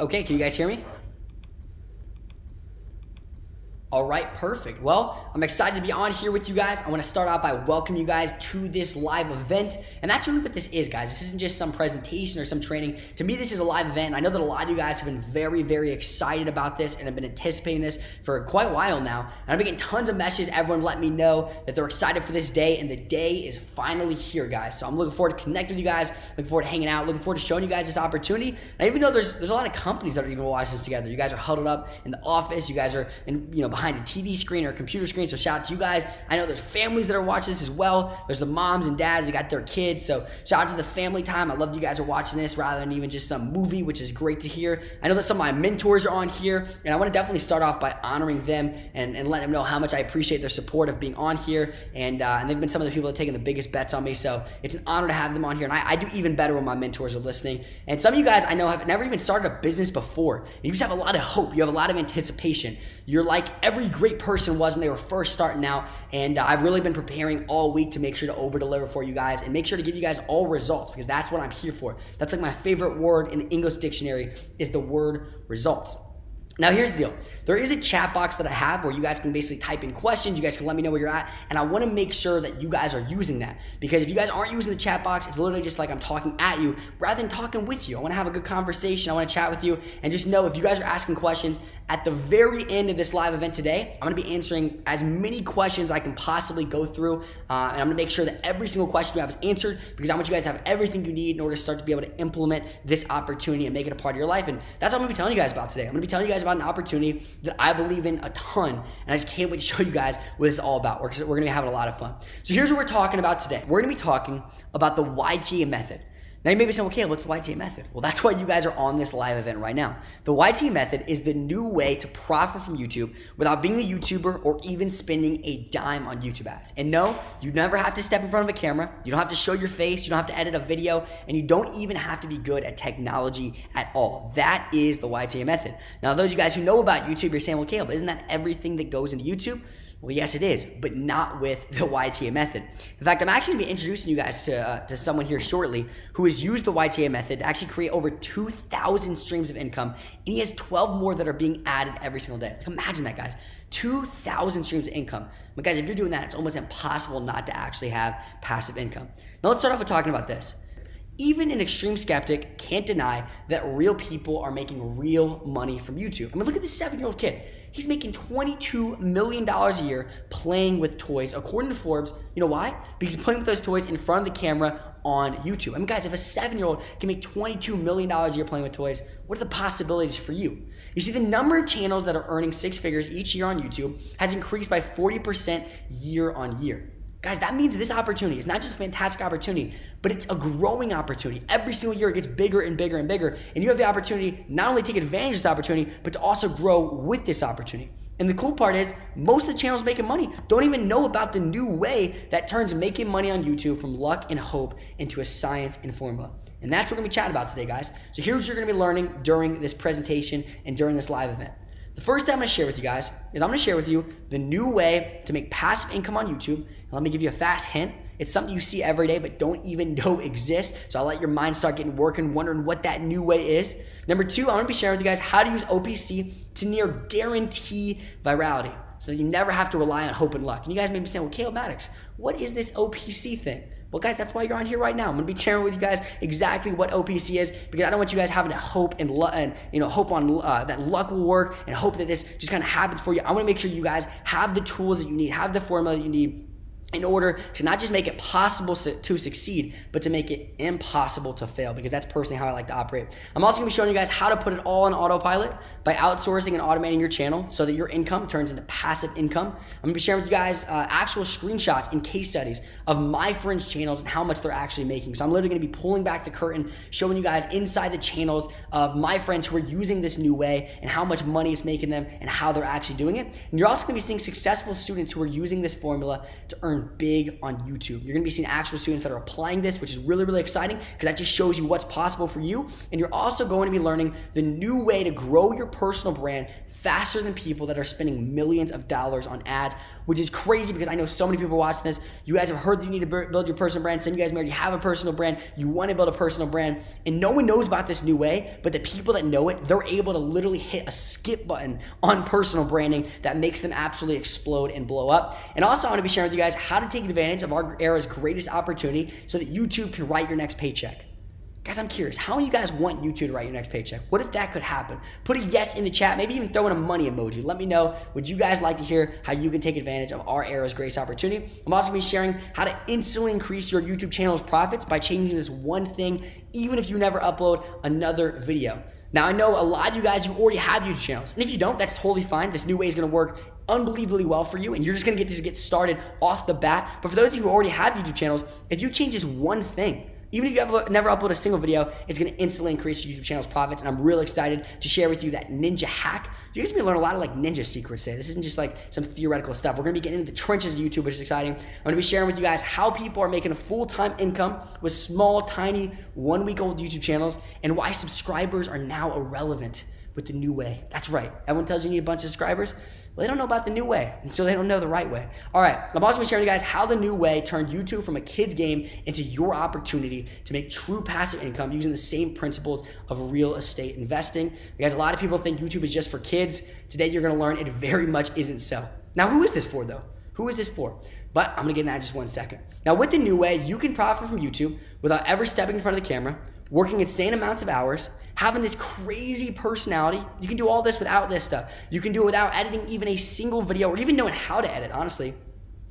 Okay, can you guys hear me? All right, perfect. Well, I'm excited to be on here with you guys. I want to start out by welcoming you guys to this live event. And that's really what this is, guys. This isn't just some presentation or some training. To me, this is a live event. And I know that a lot of you guys have been very, very excited about this and have been anticipating this for quite a while now. And I've been getting tons of messages. Everyone let me know that they're excited for this day. And the day is finally here, guys. So I'm looking forward to connecting with you guys, looking forward to hanging out, looking forward to showing you guys this opportunity. And I even know there's a lot of companies that are even watching this together. You guys are huddled up in the office. You guys are behind a TV screen or a computer screen, so shout out to you guys. I know there's families that are watching this as well. There's the moms and dads that got their kids, so shout out to the family time. I love you guys are watching this rather than even just some movie, which is great to hear. I know that some of my mentors are on here, and I want to definitely start off by honoring them and letting them know how much I appreciate their support of being on here, and they've been some of the people that have taken the biggest bets on me, so it's an honor to have them on here, and I do even better when my mentors are listening. And some of you guys I know have never even started a business before, and you just have a lot of hope. You have a lot of anticipation. You're like every great person was when they were first starting out, and I've really been preparing all week to make sure to over deliver for you guys and make sure to give you guys all results, because that's what I'm here for. That's like my favorite word in the English dictionary is the word results. Now here's the deal. There is a chat box that I have where you guys can basically type in questions. You guys can let me know where you're at, and I want to make sure that you guys are using that, because if you guys aren't using the chat box, it's literally just like I'm talking at you rather than talking with you. I want to have a good conversation. I want to chat with you, and just know if you guys are asking questions at the very end of this live event today, I'm going to be answering as many questions I can possibly go through, and I'm going to make sure that every single question you have is answered, because I want you guys to have everything you need in order to start to be able to implement this opportunity and make it a part of your life. And that's what I'm going to be telling you guys about today. I'm going to be telling you guys about an opportunity that I believe in a ton, and I just can't wait to show you guys what this is all about. We're going to be having a lot of fun. So here's what we're talking about today. We're going to be talking about the YTA method. Now you may be saying, okay, what's the YTA method? Well, that's why you guys are on this live event right now. The YTA method is the new way to profit from YouTube without being a YouTuber or even spending a dime on YouTube ads. And no, you never have to step in front of a camera. You don't have to show your face. You don't have to edit a video, and you don't even have to be good at technology at all. That is the YTA method. Now, those of you guys who know about YouTube, you're saying, well, Caleb, isn't that everything that goes into YouTube? Well, yes, it is, but not with the YTA method. In fact, I'm actually going to be introducing you guys to someone here shortly who has used the YTA method to actually create over 2,000 streams of income, and he has 12 more that are being added every single day. Like, imagine that, guys. 2,000 streams of income. But guys, if you're doing that, it's almost impossible not to actually have passive income. Now, let's start off with talking about this. Even an extreme skeptic can't deny that real people are making real money from YouTube. I mean, look at this 7-year-old kid. He's making $22 million a year playing with toys, according to Forbes. You know why? Because he's playing with those toys in front of the camera on YouTube. I mean, guys, if a 7-year-old can make $22 million a year playing with toys, what are the possibilities for you? You see, the number of channels that are earning 6 figures each year on YouTube has increased by 40% year on year. Guys, that means this opportunity is not just a fantastic opportunity, but it's a growing opportunity. Every single year it gets bigger and bigger and bigger, and you have the opportunity not only to take advantage of this opportunity, but to also grow with this opportunity. And the cool part is, most of the channels making money don't even know about the new way that turns making money on YouTube from luck and hope into a science and formula. And that's what we're gonna be chatting about today, guys. So here's what you're gonna be learning during this presentation and during this live event. The first thing I'm gonna share with you guys is I'm gonna share with you the new way to make passive income on YouTube. And let me give you a fast hint. It's something you see every day but don't even know exists. So I'll let your mind start getting working, wondering what that new way is. Number 2, I'm gonna be sharing with you guys how to use OPC to near guarantee virality, so that you never have to rely on hope and luck. And you guys may be saying, well, Caleb Maddix, what is this OPC thing? Well, guys, that's why you're on here right now. I'm gonna be sharing with you guys exactly what OPC is, because I don't want you guys having to hope and hope on that luck will work and hope that this just kind of happens for you. I want to make sure you guys have the tools that you need, have the formula that you need, in order to not just make it possible to succeed, but to make it impossible to fail, because that's personally how I like to operate. I'm also gonna be showing you guys how to put it all on autopilot by outsourcing and automating your channel so that your income turns into passive income. I'm gonna be sharing with you guys actual screenshots and case studies of my friends' channels and how much they're actually making. So I'm literally gonna be pulling back the curtain, showing you guys inside the channels of my friends who are using this new way and how much money it's making them and how they're actually doing it. And you're also gonna be seeing successful students who are using this formula to earn learn big on YouTube. You're gonna be seeing actual students that are applying this, which is really, really exciting because that just shows you what's possible for you. And you're also going to be learning the new way to grow your personal brand faster than people that are spending millions of dollars on ads, which is crazy because I know so many people watching this. You guys have heard that you need to build your personal brand. Some of you guys may already have a personal brand. You want to build a personal brand, and no one knows about this new way, but the people that know it, they're able to literally hit a skip button on personal branding that makes them absolutely explode and blow up. And also, I want to be sharing with you guys how to take advantage of our era's greatest opportunity so that YouTube can write your next paycheck. Guys, I'm curious, how many of you guys want YouTube to write your next paycheck? What if that could happen? Put a yes in the chat, maybe even throw in a money emoji. Let me know, would you guys like to hear how you can take advantage of our era's greatest opportunity? I'm also gonna be sharing how to instantly increase your YouTube channel's profits by changing this one thing, even if you never upload another video. Now, I know a lot of you guys, you already have YouTube channels, and if you don't, that's totally fine. This new way is gonna work unbelievably well for you, and you're just gonna get started off the bat. But for those of you who already have YouTube channels, if you change this one thing, even if you never upload a single video, it's gonna instantly increase your YouTube channel's profits. And I'm really excited to share with you that ninja hack. You guys are gonna learn a lot of like ninja secrets today. This isn't just like some theoretical stuff. We're gonna be getting into the trenches of YouTube, which is exciting. I'm gonna be sharing with you guys how people are making a full-time income with small, tiny, 1-week-old YouTube channels, and why subscribers are now irrelevant with the new way. That's right. Everyone tells you need a bunch of subscribers. Well, they don't know about the new way, and so they don't know the right way. All right, I'm also gonna share with you guys how the new way turned YouTube from a kid's game into your opportunity to make true passive income using the same principles of real estate investing. Because a lot of people think YouTube is just for kids. Today, you're gonna learn it very much isn't so. Now, who is this for though? Who is this for? But I'm gonna get into that in just 1 second. Now, with the new way, you can profit from YouTube without ever stepping in front of the camera, working insane amounts of hours, having this crazy personality. You can do all this without this stuff. You can do it without editing even a single video or even knowing how to edit, honestly.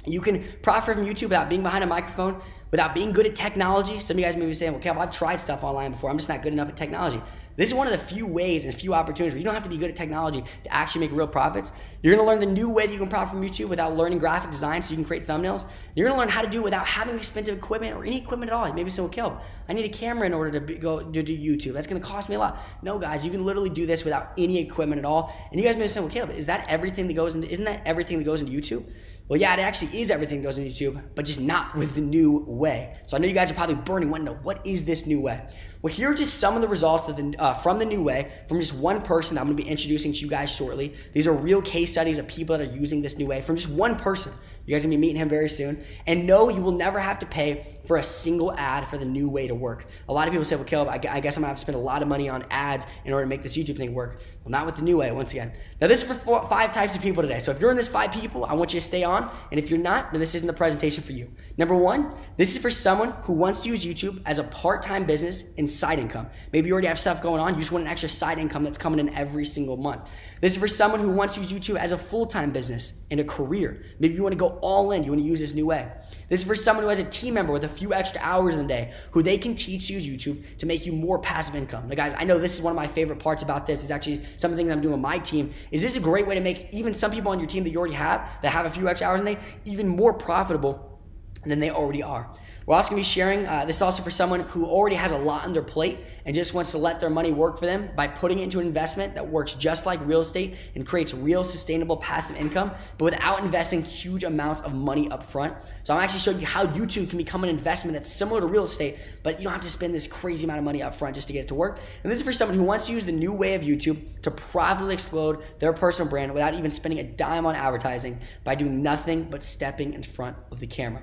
You can profit from YouTube without being behind a microphone, without being good at technology. Some of you guys may be saying, well, Cal, I've tried stuff online before. I'm just not good enough at technology. This is one of the few ways and few opportunities where you don't have to be good at technology to actually make real profits. You're gonna learn the new way that you can profit from YouTube without learning graphic design so you can create thumbnails. You're gonna learn how to do it without having expensive equipment or any equipment at all. Maybe someone will kill. I need a camera in order to go to do YouTube. That's gonna cost me a lot. No, guys, you can literally do this without any equipment at all. And you guys may be saying, well, Caleb, is that everything that goes into, isn't that everything that goes into YouTube? Well, yeah, it actually is everything that goes into YouTube, but just not with the new way. So I know you guys are probably burning, wanting to know, what is this new way? Well, here are just some of the results of from the new way, from just one person that I'm gonna be introducing to you guys shortly. These are real case studies of people that are using this new way from just one person. You guys are gonna be meeting him very soon. And no, you will never have to pay for a single ad for the new way to work. A lot of people say, well, Caleb, I guess I'm gonna have to spend a lot of money on ads in order to make this YouTube thing work. Well, not with the new way, once again. Now, this is for 5 types of people today. So if you're in this 5 people, I want you to stay on. And if you're not, then this isn't the presentation for you. Number 1, this is for someone who wants to use YouTube as a part-time business and side income. Maybe you already have stuff going on. You just want an extra side income that's coming in every single month. This is for someone who wants to use YouTube as a full-time business and a career. Maybe you want to go all in. You want to use this new way. This is for someone who has a team member with a few extra hours in the day who they can teach to use YouTube to make you more passive income. Now, guys, I know this is one of my favorite parts about this. Is actually some of the things I'm doing with my team. Is this a great way to make even some people on your team that you already have, that have a few extra hours in the day, even more profitable than they already are. We're also gonna be sharing, this is also for someone who already has a lot on their plate and just wants to let their money work for them by putting it into an investment that works just like real estate and creates real sustainable passive income, but without investing huge amounts of money up front. So I'm actually showing you how YouTube can become an investment that's similar to real estate, but you don't have to spend this crazy amount of money up front just to get it to work. And this is for someone who wants to use the new way of YouTube to profitably explode their personal brand without even spending a dime on advertising by doing nothing but stepping in front of the camera.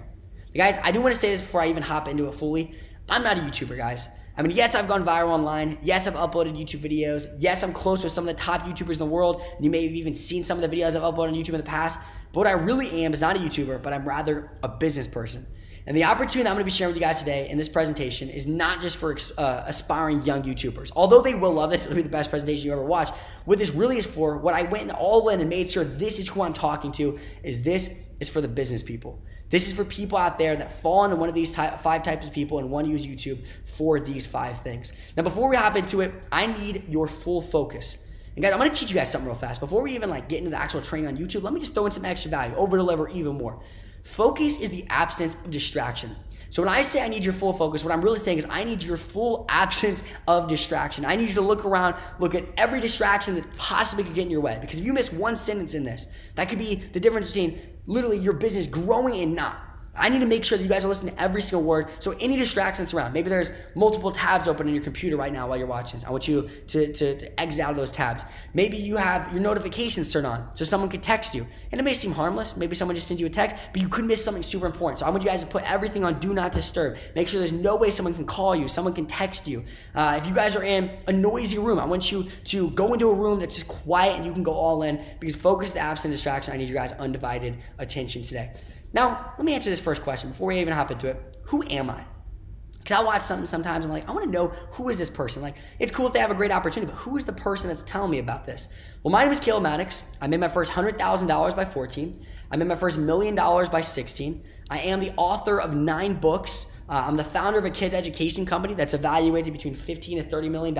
Guys, I do want to say this before I even hop into it fully. I'm not a YouTuber, guys. I mean, yes, I've gone viral online. Yes, I've uploaded YouTube videos. Yes, I'm close with some of the top YouTubers in the world. And you may have even seen some of the videos I've uploaded on YouTube in the past. But what I really am is not a YouTuber, but I'm rather a business person. And the opportunity that I'm going to be sharing with you guys today in this presentation is not just for aspiring young YouTubers. Although they will love this, it'll be the best presentation you ever watch. What this really is for, what I went all in and made sure this is who I'm talking to, is this is for the business people. This is for people out there that fall into one of these 5 types of people and want to use YouTube for these 5 things. Now, before we hop into it, I need your full focus. And guys, I'm going to teach you guys something real fast. Before we even get into the actual training on YouTube, let me just throw in some extra value, over deliver even more. Focus is the absence of distraction. So when I say I need your full focus, what I'm really saying is I need your full absence of distraction. I need you to look around, look at every distraction that possibly could get in your way. Because if you miss one sentence in this, that could be the difference between literally your business growing and not. I need to make sure that you guys are listening to every single word. So any distraction that's around, maybe there's multiple tabs open on your computer right now while you're watching this. I want you to exit out of those tabs. Maybe you have your notifications turned on so someone could text you. And it may seem harmless. Maybe someone just sends you a text, but you could miss something super important. So I want you guys to put everything on do not disturb. Make sure there's no way someone can call you, someone can text you. If you guys are in a noisy room, I want you to go into a room that's just quiet and you can go all in, because focus, the absent distraction. I need you guys' undivided attention today. Now, let me answer this first question before we even hop into it. Who am I? Because I watch something sometimes, I'm like, I want to know, who is this person? Like, it's cool if they have a great opportunity, but who is the person that's telling me about this? Well, my name is Maddix. I made my first $100,000 by 14. I made my first $1 million by 16. I am the author of 9 books. I'm the founder of a kids education company that's evaluated between $15 to $30 million.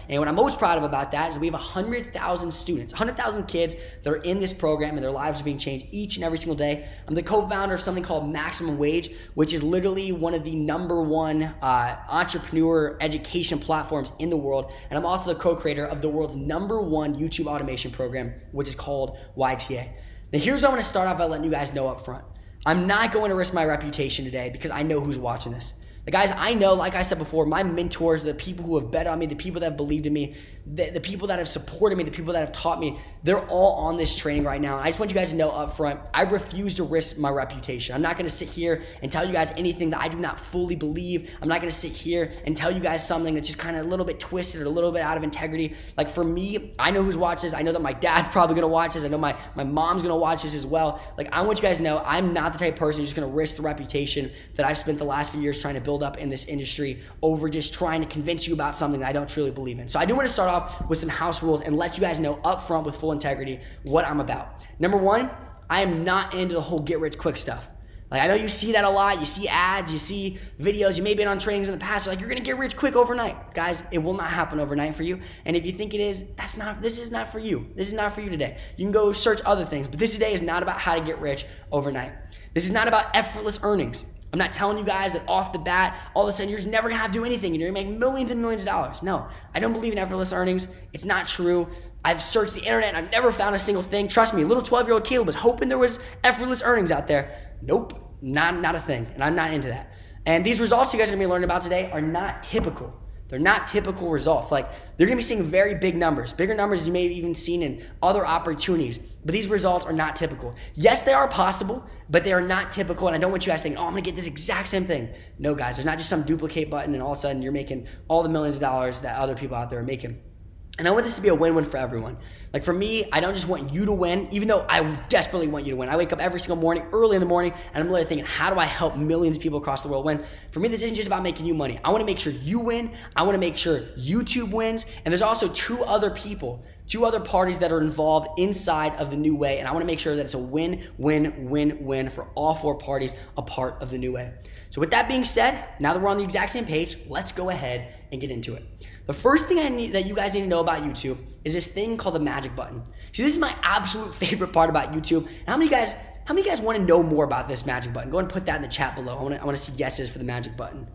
And what I'm most proud of about that is we have 100,000 students, 100,000 kids that are in this program and their lives are being changed each and every single day. I'm the co-founder of something called Maximum Wage, which is literally one of the #1 entrepreneur education platforms in the world. And I'm also the co-creator of the world's #1 YouTube automation program, which is called YTA. Now here's what I want to start off by letting you guys know up front. I'm not going to risk my reputation today because I know who's watching this. The guys I know, like I said before, my mentors, the people who have bet on me, the people that have believed in me, the people that have supported me, the people that have taught me, they're all on this training right now. And I just want you guys to know up front, I refuse to risk my reputation. I'm not going to sit here and tell you guys anything that I do not fully believe. I'm not going to sit here and tell you guys something that's just kind of a little bit twisted or a little bit out of integrity. Like for me, I know who's watching this. I know that my dad's probably going to watch this. I know my mom's going to watch this as well. Like I want you guys to know I'm not the type of person who's just going to risk the reputation that I've spent the last few years trying to build up in this industry over just trying to convince you about something that I don't truly believe in. So I do want to start off with some house rules and let you guys know up front with full integrity what I'm about. Number 1, I am not into the whole get rich quick stuff. Like I know you see that a lot. You see ads, you see videos, you may have been on trainings in the past. You're like, you're going to get rich quick overnight. Guys, it will not happen overnight for you. And if you think it is, this is not for you. This is not for you today. You can go search other things, but this today is not about how to get rich overnight. This is not about effortless earnings. I'm not telling you guys that off the bat, all of a sudden you're just never gonna have to do anything and you're gonna make millions and millions of dollars. No, I don't believe in effortless earnings. It's not true. I've searched the internet and I've never found a single thing. Trust me, little 12-year-old Caleb was hoping there was effortless earnings out there. Nope, not a thing, and I'm not into that. And these results you guys are gonna be learning about today are not typical. They're not typical results. Like they're gonna be seeing very big numbers, bigger numbers you may have even seen in other opportunities, but these results are not typical. Yes, they are possible, but they are not typical, and I don't want you guys thinking, oh, I'm gonna get this exact same thing. No, guys, there's not just some duplicate button and all of a sudden you're making all the millions of dollars that other people out there are making. And I want this to be a win-win for everyone. Like for me, I don't just want you to win, even though I desperately want you to win. I wake up every single morning, early in the morning, and I'm literally thinking, how do I help millions of people across the world win? For me, this isn't just about making you money. I wanna make sure you win. I wanna make sure YouTube wins. And there's also 2 other people, 2 other parties that are involved inside of the new way. And I wanna make sure that it's a win-win-win-win for all 4 parties a part of the new way. So with that being said, now that we're on the exact same page, let's go ahead and get into it. The first thing that you guys need to know about YouTube is this thing called the magic button. See, this is my absolute favorite part about YouTube. And how many of you guys want to know more about this magic button? Go ahead and put that in the chat below. I want to see yeses for the magic button.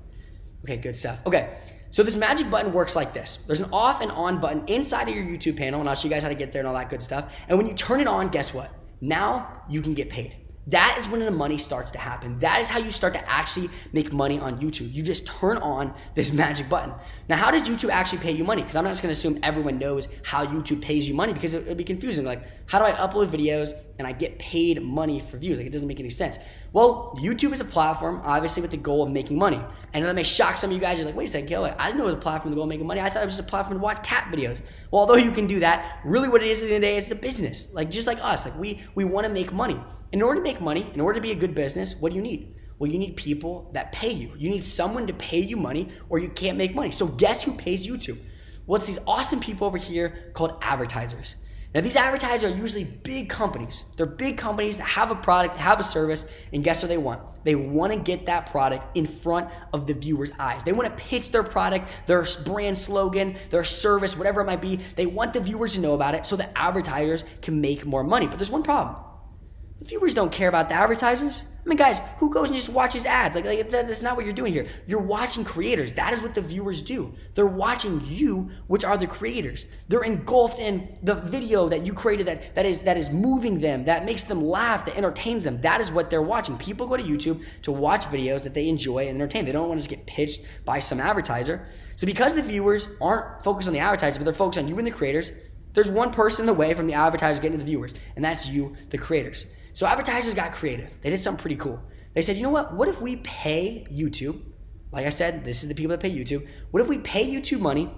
Okay, good stuff. Okay, so this magic button works like this. There's an off and on button inside of your YouTube panel, and I'll show you guys how to get there and all that good stuff. And when you turn it on, guess what? Now you can get paid. That is when the money starts to happen. That is how you start to actually make money on YouTube. You just turn on this magic button. Now, how does YouTube actually pay you money? Because I'm not just gonna assume everyone knows how YouTube pays you money because it would be confusing. Like, how do I upload videos and I get paid money for views? Like, it doesn't make any sense. Well, YouTube is a platform, obviously, with the goal of making money. And that may shock some of you guys. You're like, wait a second, Gil, I didn't know it was a platform with the goal of making money. I thought it was just a platform to watch cat videos. Well, although you can do that, really what it is at the end of the day is a business. Like, just like us, like we wanna make money. In order to make money, in order to be a good business, what do you need? Well, you need people that pay you. You need someone to pay you money or you can't make money. So guess who pays YouTube? Well, it's these awesome people over here called advertisers. Now, these advertisers are usually big companies. They're big companies that have a product, have a service, and guess what they want? They want to get that product in front of the viewer's eyes. They want to pitch their product, their brand slogan, their service, whatever it might be. They want the viewers to know about it so that advertisers can make more money. But there's one problem. The viewers don't care about the advertisers. I mean, guys, who goes and just watches ads? That's not what you're doing here. You're watching creators. That is what the viewers do. They're watching you, which are the creators. They're engulfed in the video that you created that is moving them, that makes them laugh, that entertains them. That is what they're watching. People go to YouTube to watch videos that they enjoy and entertain. They don't want to just get pitched by some advertiser. So because the viewers aren't focused on the advertiser, but they're focused on you and the creators, there's one person away from the advertiser getting to the viewers, and that's you, the creators. So advertisers got creative. They did something pretty cool. They said, you know what if we pay YouTube? Like I said, this is the people that pay YouTube. What if we pay YouTube money?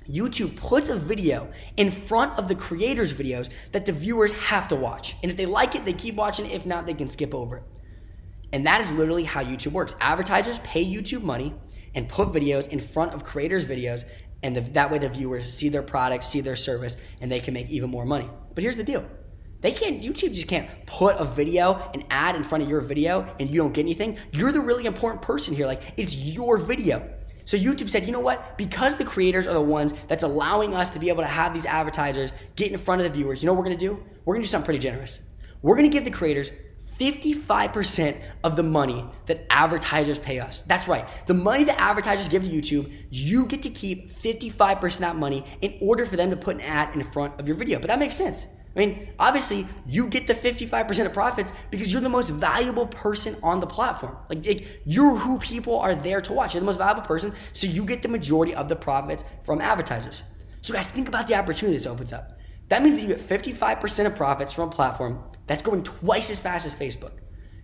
YouTube puts a video in front of the creators' videos that the viewers have to watch. And if they like it, they keep watching it. If not, they can skip over it. And that is literally how YouTube works. Advertisers pay YouTube money and put videos in front of creators' videos, and that way the viewers see their product, see their service, and they can make even more money. But here's the deal. YouTube just can't put a video, an ad in front of your video and you don't get anything. You're the really important person here. Like, it's your video. So YouTube said, you know what? Because the creators are the ones that's allowing us to be able to have these advertisers get in front of the viewers, you know what we're gonna do? We're gonna do something pretty generous. We're gonna give the creators 55% of the money that advertisers pay us. That's right. The money that advertisers give to YouTube, you get to keep 55% of that money in order for them to put an ad in front of your video. But that makes sense. I mean, obviously, you get the 55% of profits because you're the most valuable person on the platform. Like, you're who people are there to watch. You're the most valuable person, so you get the majority of the profits from advertisers. So guys, think about the opportunity this opens up. That means that you get 55% of profits from a platform that's growing twice as fast as Facebook.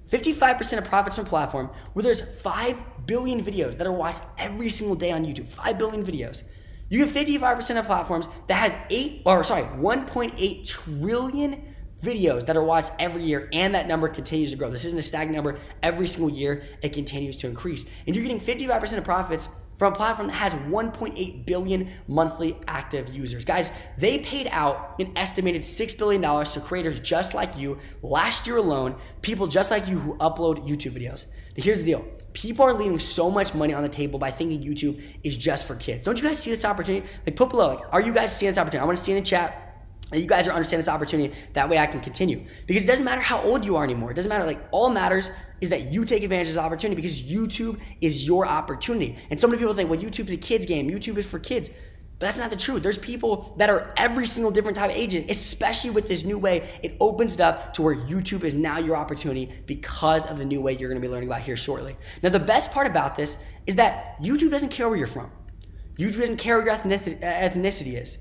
55% of profits from a platform where there's 5 billion videos that are watched every single day on YouTube. 5 billion videos. You get 55% of platforms that has 1.8 trillion videos that are watched every year, and that number continues to grow. This isn't a stagnant number. Every single year, it continues to increase. And you're getting 55% of profits from a platform that has 1.8 billion monthly active users. Guys, they paid out an estimated $6 billion to creators just like you last year alone, people just like you who upload YouTube videos. Now, here's the deal. People are leaving so much money on the table by thinking YouTube is just for kids. Don't you guys see this opportunity? Like, put below, like, are you guys seeing this opportunity? I want to see in the chat that you guys are understanding this opportunity. That way I can continue. Because it doesn't matter how old you are anymore. It doesn't matter. Like, all matters is that you take advantage of this opportunity because YouTube is your opportunity. And so many people think, well, YouTube is a kid's game. YouTube is for kids. But that's not the truth. There's people that are every single different type of ages, especially with this new way. It opens it up to where YouTube is now your opportunity because of the new way you're going to be learning about here shortly. Now, the best part about this is that YouTube doesn't care where you're from. YouTube doesn't care what your ethnicity is.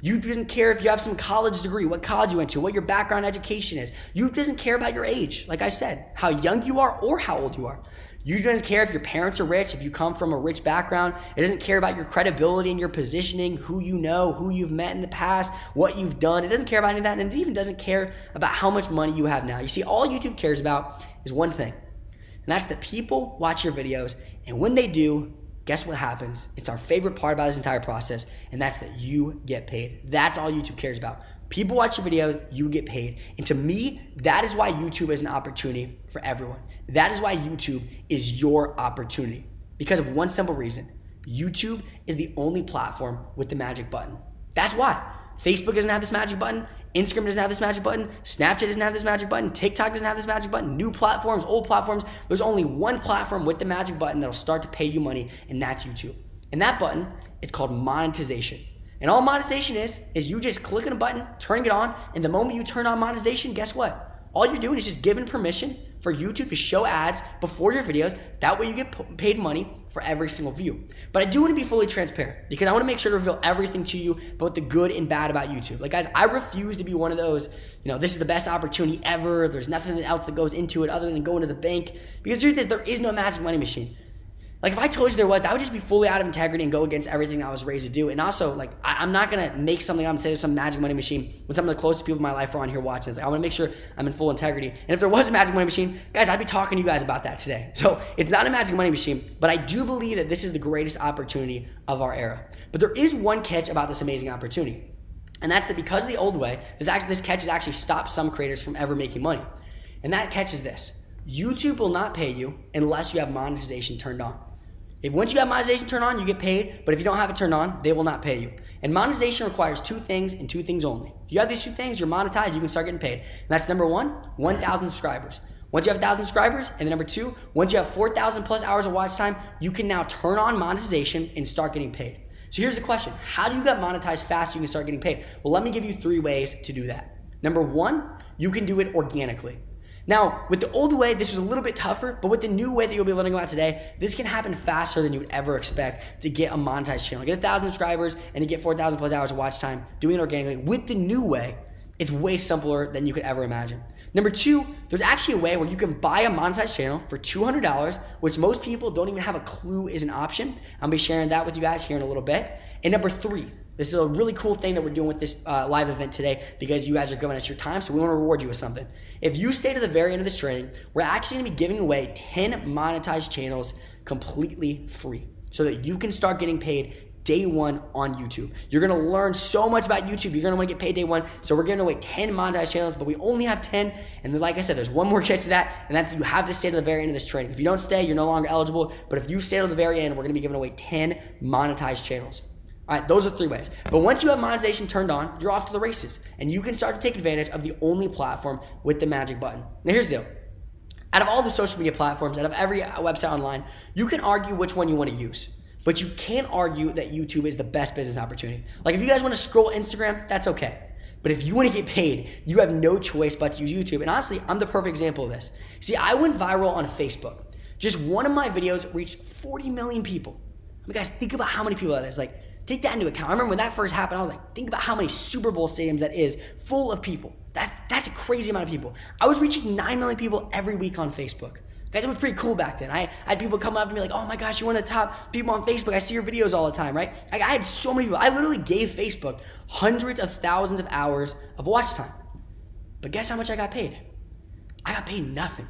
YouTube doesn't care if you have some college degree, what college you went to, what your background education is. YouTube doesn't care about your age, like I said, how young you are or how old you are. YouTube doesn't care if your parents are rich, if you come from a rich background. It doesn't care about your credibility and your positioning, who you know, who you've met in the past, what you've done. It doesn't care about any of that, and it even doesn't care about how much money you have now. You see, all YouTube cares about is one thing, and that's that people watch your videos, and when they do, guess what happens? It's our favorite part about this entire process, and that's that you get paid. That's all YouTube cares about. People watch your videos, you get paid. And to me, that is why YouTube is an opportunity for everyone. That is why YouTube is your opportunity. Because of one simple reason. YouTube is the only platform with the magic button. That's why. Facebook doesn't have this magic button. Instagram doesn't have this magic button. Snapchat doesn't have this magic button. TikTok doesn't have this magic button. New platforms, old platforms. There's only one platform with the magic button that'll start to pay you money, and that's YouTube. And that button, it's called monetization. And all monetization is you just clicking a button, turning it on, and the moment you turn on monetization, guess what? All you're doing is just giving permission for YouTube to show ads before your videos. That way you get paid money for every single view. But I do want to be fully transparent because I want to make sure to reveal everything to you about the good and bad about YouTube. Like, guys, I refuse to be one of those, this is the best opportunity ever. There's nothing else that goes into it other than going to the bank. Because the truth is, there is no magic money machine. Like, if I told you there was, that would just be fully out of integrity and go against everything I was raised to do. And also, like, I'm not going to make something up and say there's some magic money machine when some of the closest people in my life are on here watching this. Like, I want to make sure I'm in full integrity. And if there was a magic money machine, guys, I'd be talking to you guys about that today. So it's not a magic money machine, but I do believe that this is the greatest opportunity of our era. But there is one catch about this amazing opportunity. And that's that because of the old way, this catch has actually stopped some creators from ever making money. And that catch is this. YouTube will not pay you unless you have monetization turned on. Once you have monetization turned on, you get paid, but if you don't have it turned on, they will not pay you. And monetization requires two things and two things only. You have these two things, you're monetized, you can start getting paid. And that's number one, 1,000 subscribers. Once you have 1,000 subscribers, and then number two, once you have 4,000 plus hours of watch time, you can now turn on monetization and start getting paid. So here's the question, how do you get monetized fast so you can start getting paid? Well, let me give you 3 ways to do that. Number one, you can do it organically. Now, with the old way, this was a little bit tougher, but with the new way that you'll be learning about today, this can happen faster than you would ever expect to get a monetized channel. Get 1,000 subscribers and to get 4,000 plus hours of watch time doing it organically. With the new way, it's way simpler than you could ever imagine. Number two, there's actually a way where you can buy a monetized channel for $200, which most people don't even have a clue is an option. I'll be sharing that with you guys here in a little bit. And number three, this is a really cool thing that we're doing with this live event today because you guys are giving us your time, so we want to reward you with something. If you stay to the very end of this training, we're actually going to be giving away 10 monetized channels completely free so that you can start getting paid day one on YouTube. You're going to learn so much about YouTube. You're going to want to get paid day one. So we're giving away 10 monetized channels, but we only have 10. And then, like I said, there's one more catch to that, and that's you have to stay to the very end of this training. If you don't stay, you're no longer eligible. But if you stay to the very end, we're going to be giving away 10 monetized channels. All right, those are 3 ways. But once you have monetization turned on, you're off to the races. And you can start to take advantage of the only platform with the magic button. Now here's the deal. Out of all the social media platforms, out of every website online, you can argue which one you want to use. But you can't argue that YouTube is the best business opportunity. Like if you guys want to scroll Instagram, that's okay. But if you want to get paid, you have no choice but to use YouTube. And honestly, I'm the perfect example of this. See, I went viral on Facebook. Just one of my videos reached 40 million people. I mean, guys, think about how many people that is. Like, take that into account. I remember when that first happened, I was like, think about how many Super Bowl stadiums that is full of people. That's a crazy amount of people. I was reaching 9 million people every week on Facebook. Guys, it was pretty cool back then. I had people come up and be like, oh my gosh, you're one of the top people on Facebook. I see your videos all the time, right? Like, I had so many people. I literally gave Facebook hundreds of thousands of hours of watch time. But guess how much I got paid? I got paid nothing.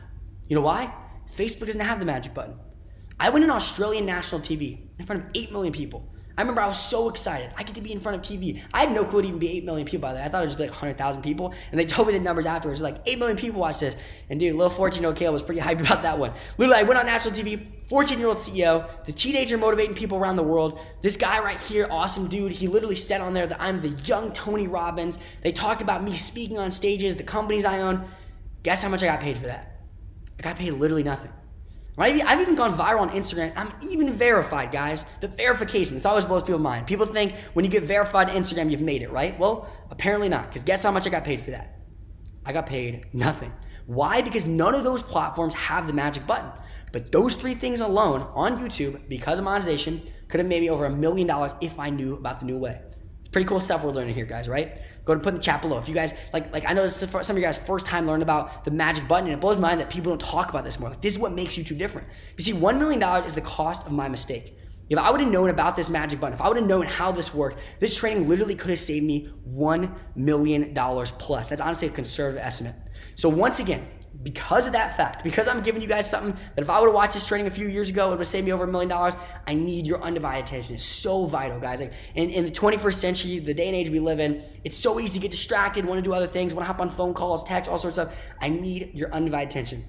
You know why? Facebook doesn't have the magic button. I went on Australian national TV in front of 8 million people. I remember I was so excited. I get to be in front of TV. I had no clue to even be 8 million people by the way. I thought it would just be like 100,000 people. And they told me the numbers afterwards. Like 8 million people watch this. And dude, little 14-year-old Caleb was pretty hyped about that one. Literally, I went on national TV, 14-year-old CEO, the teenager motivating people around the world. This guy right here, awesome dude, he literally said on there that I'm the young Tony Robbins. They talked about me speaking on stages, the companies I own. Guess how much I got paid for that? I got paid literally nothing. Right? I've even gone viral on Instagram. I'm even verified, guys. The verification, this always blows people's mind. People think when you get verified to Instagram, you've made it, right? Well, apparently not, because guess how much I got paid for that? I got paid nothing. Why? Because none of those platforms have the magic button. But those 3 things alone on YouTube, because of monetization, could have made me over $1 million if I knew about the new way. It's pretty cool stuff we're learning here, guys, right? Go ahead and put in the chat below. If you guys, like I know this is some of you guys' first time learning about the magic button, and it blows my mind that people don't talk about this more. Like, this is what makes YouTube different. You see, $1 million is the cost of my mistake. If I would have known about this magic button, if I would have known how this worked, this training literally could have saved me $1 million plus. That's honestly a conservative estimate. So once again, because of that fact, because I'm giving you guys something that if I would have watched this training a few years ago, it would have saved me over $1 million, I need your undivided attention. It's so vital, guys. Like in the 21st century, the day and age we live in, it's so easy to get distracted, want to do other things, want to hop on phone calls, text, all sorts of stuff. I need your undivided attention.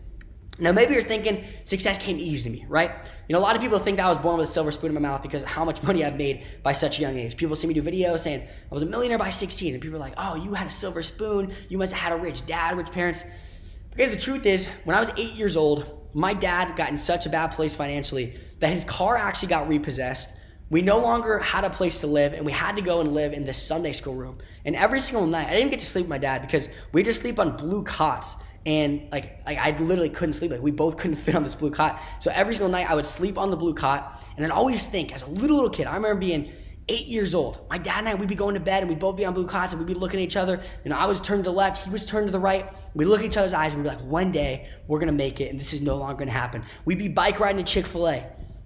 Now, maybe you're thinking success came easy to me, right? You know, a lot of people think that I was born with a silver spoon in my mouth because of how much money I've made by such a young age. People see me do videos saying I was a millionaire by 16, and people are like, oh, you had a silver spoon. You must have had a rich dad, rich parents. Because the truth is, when I was 8 years old, my dad got in such a bad place financially that his car actually got repossessed. We no longer had a place to live, and we had to go and live in this Sunday school room. And every single night, I didn't get to sleep with my dad because we just sleep on blue cots. And like I literally couldn't sleep. Like we both couldn't fit on this blue cot. So every single night I would sleep on the blue cot. And I'd always think, as a little kid, I remember being 8 years old. My dad and I, we'd be going to bed and we'd both be on blue cots and we'd be looking at each other. You know, I was turned to the left, he was turned to the right. We'd look at each other's eyes and we'd be like, one day we're gonna make it and this is no longer gonna happen. We'd be bike riding to Chick-fil-A.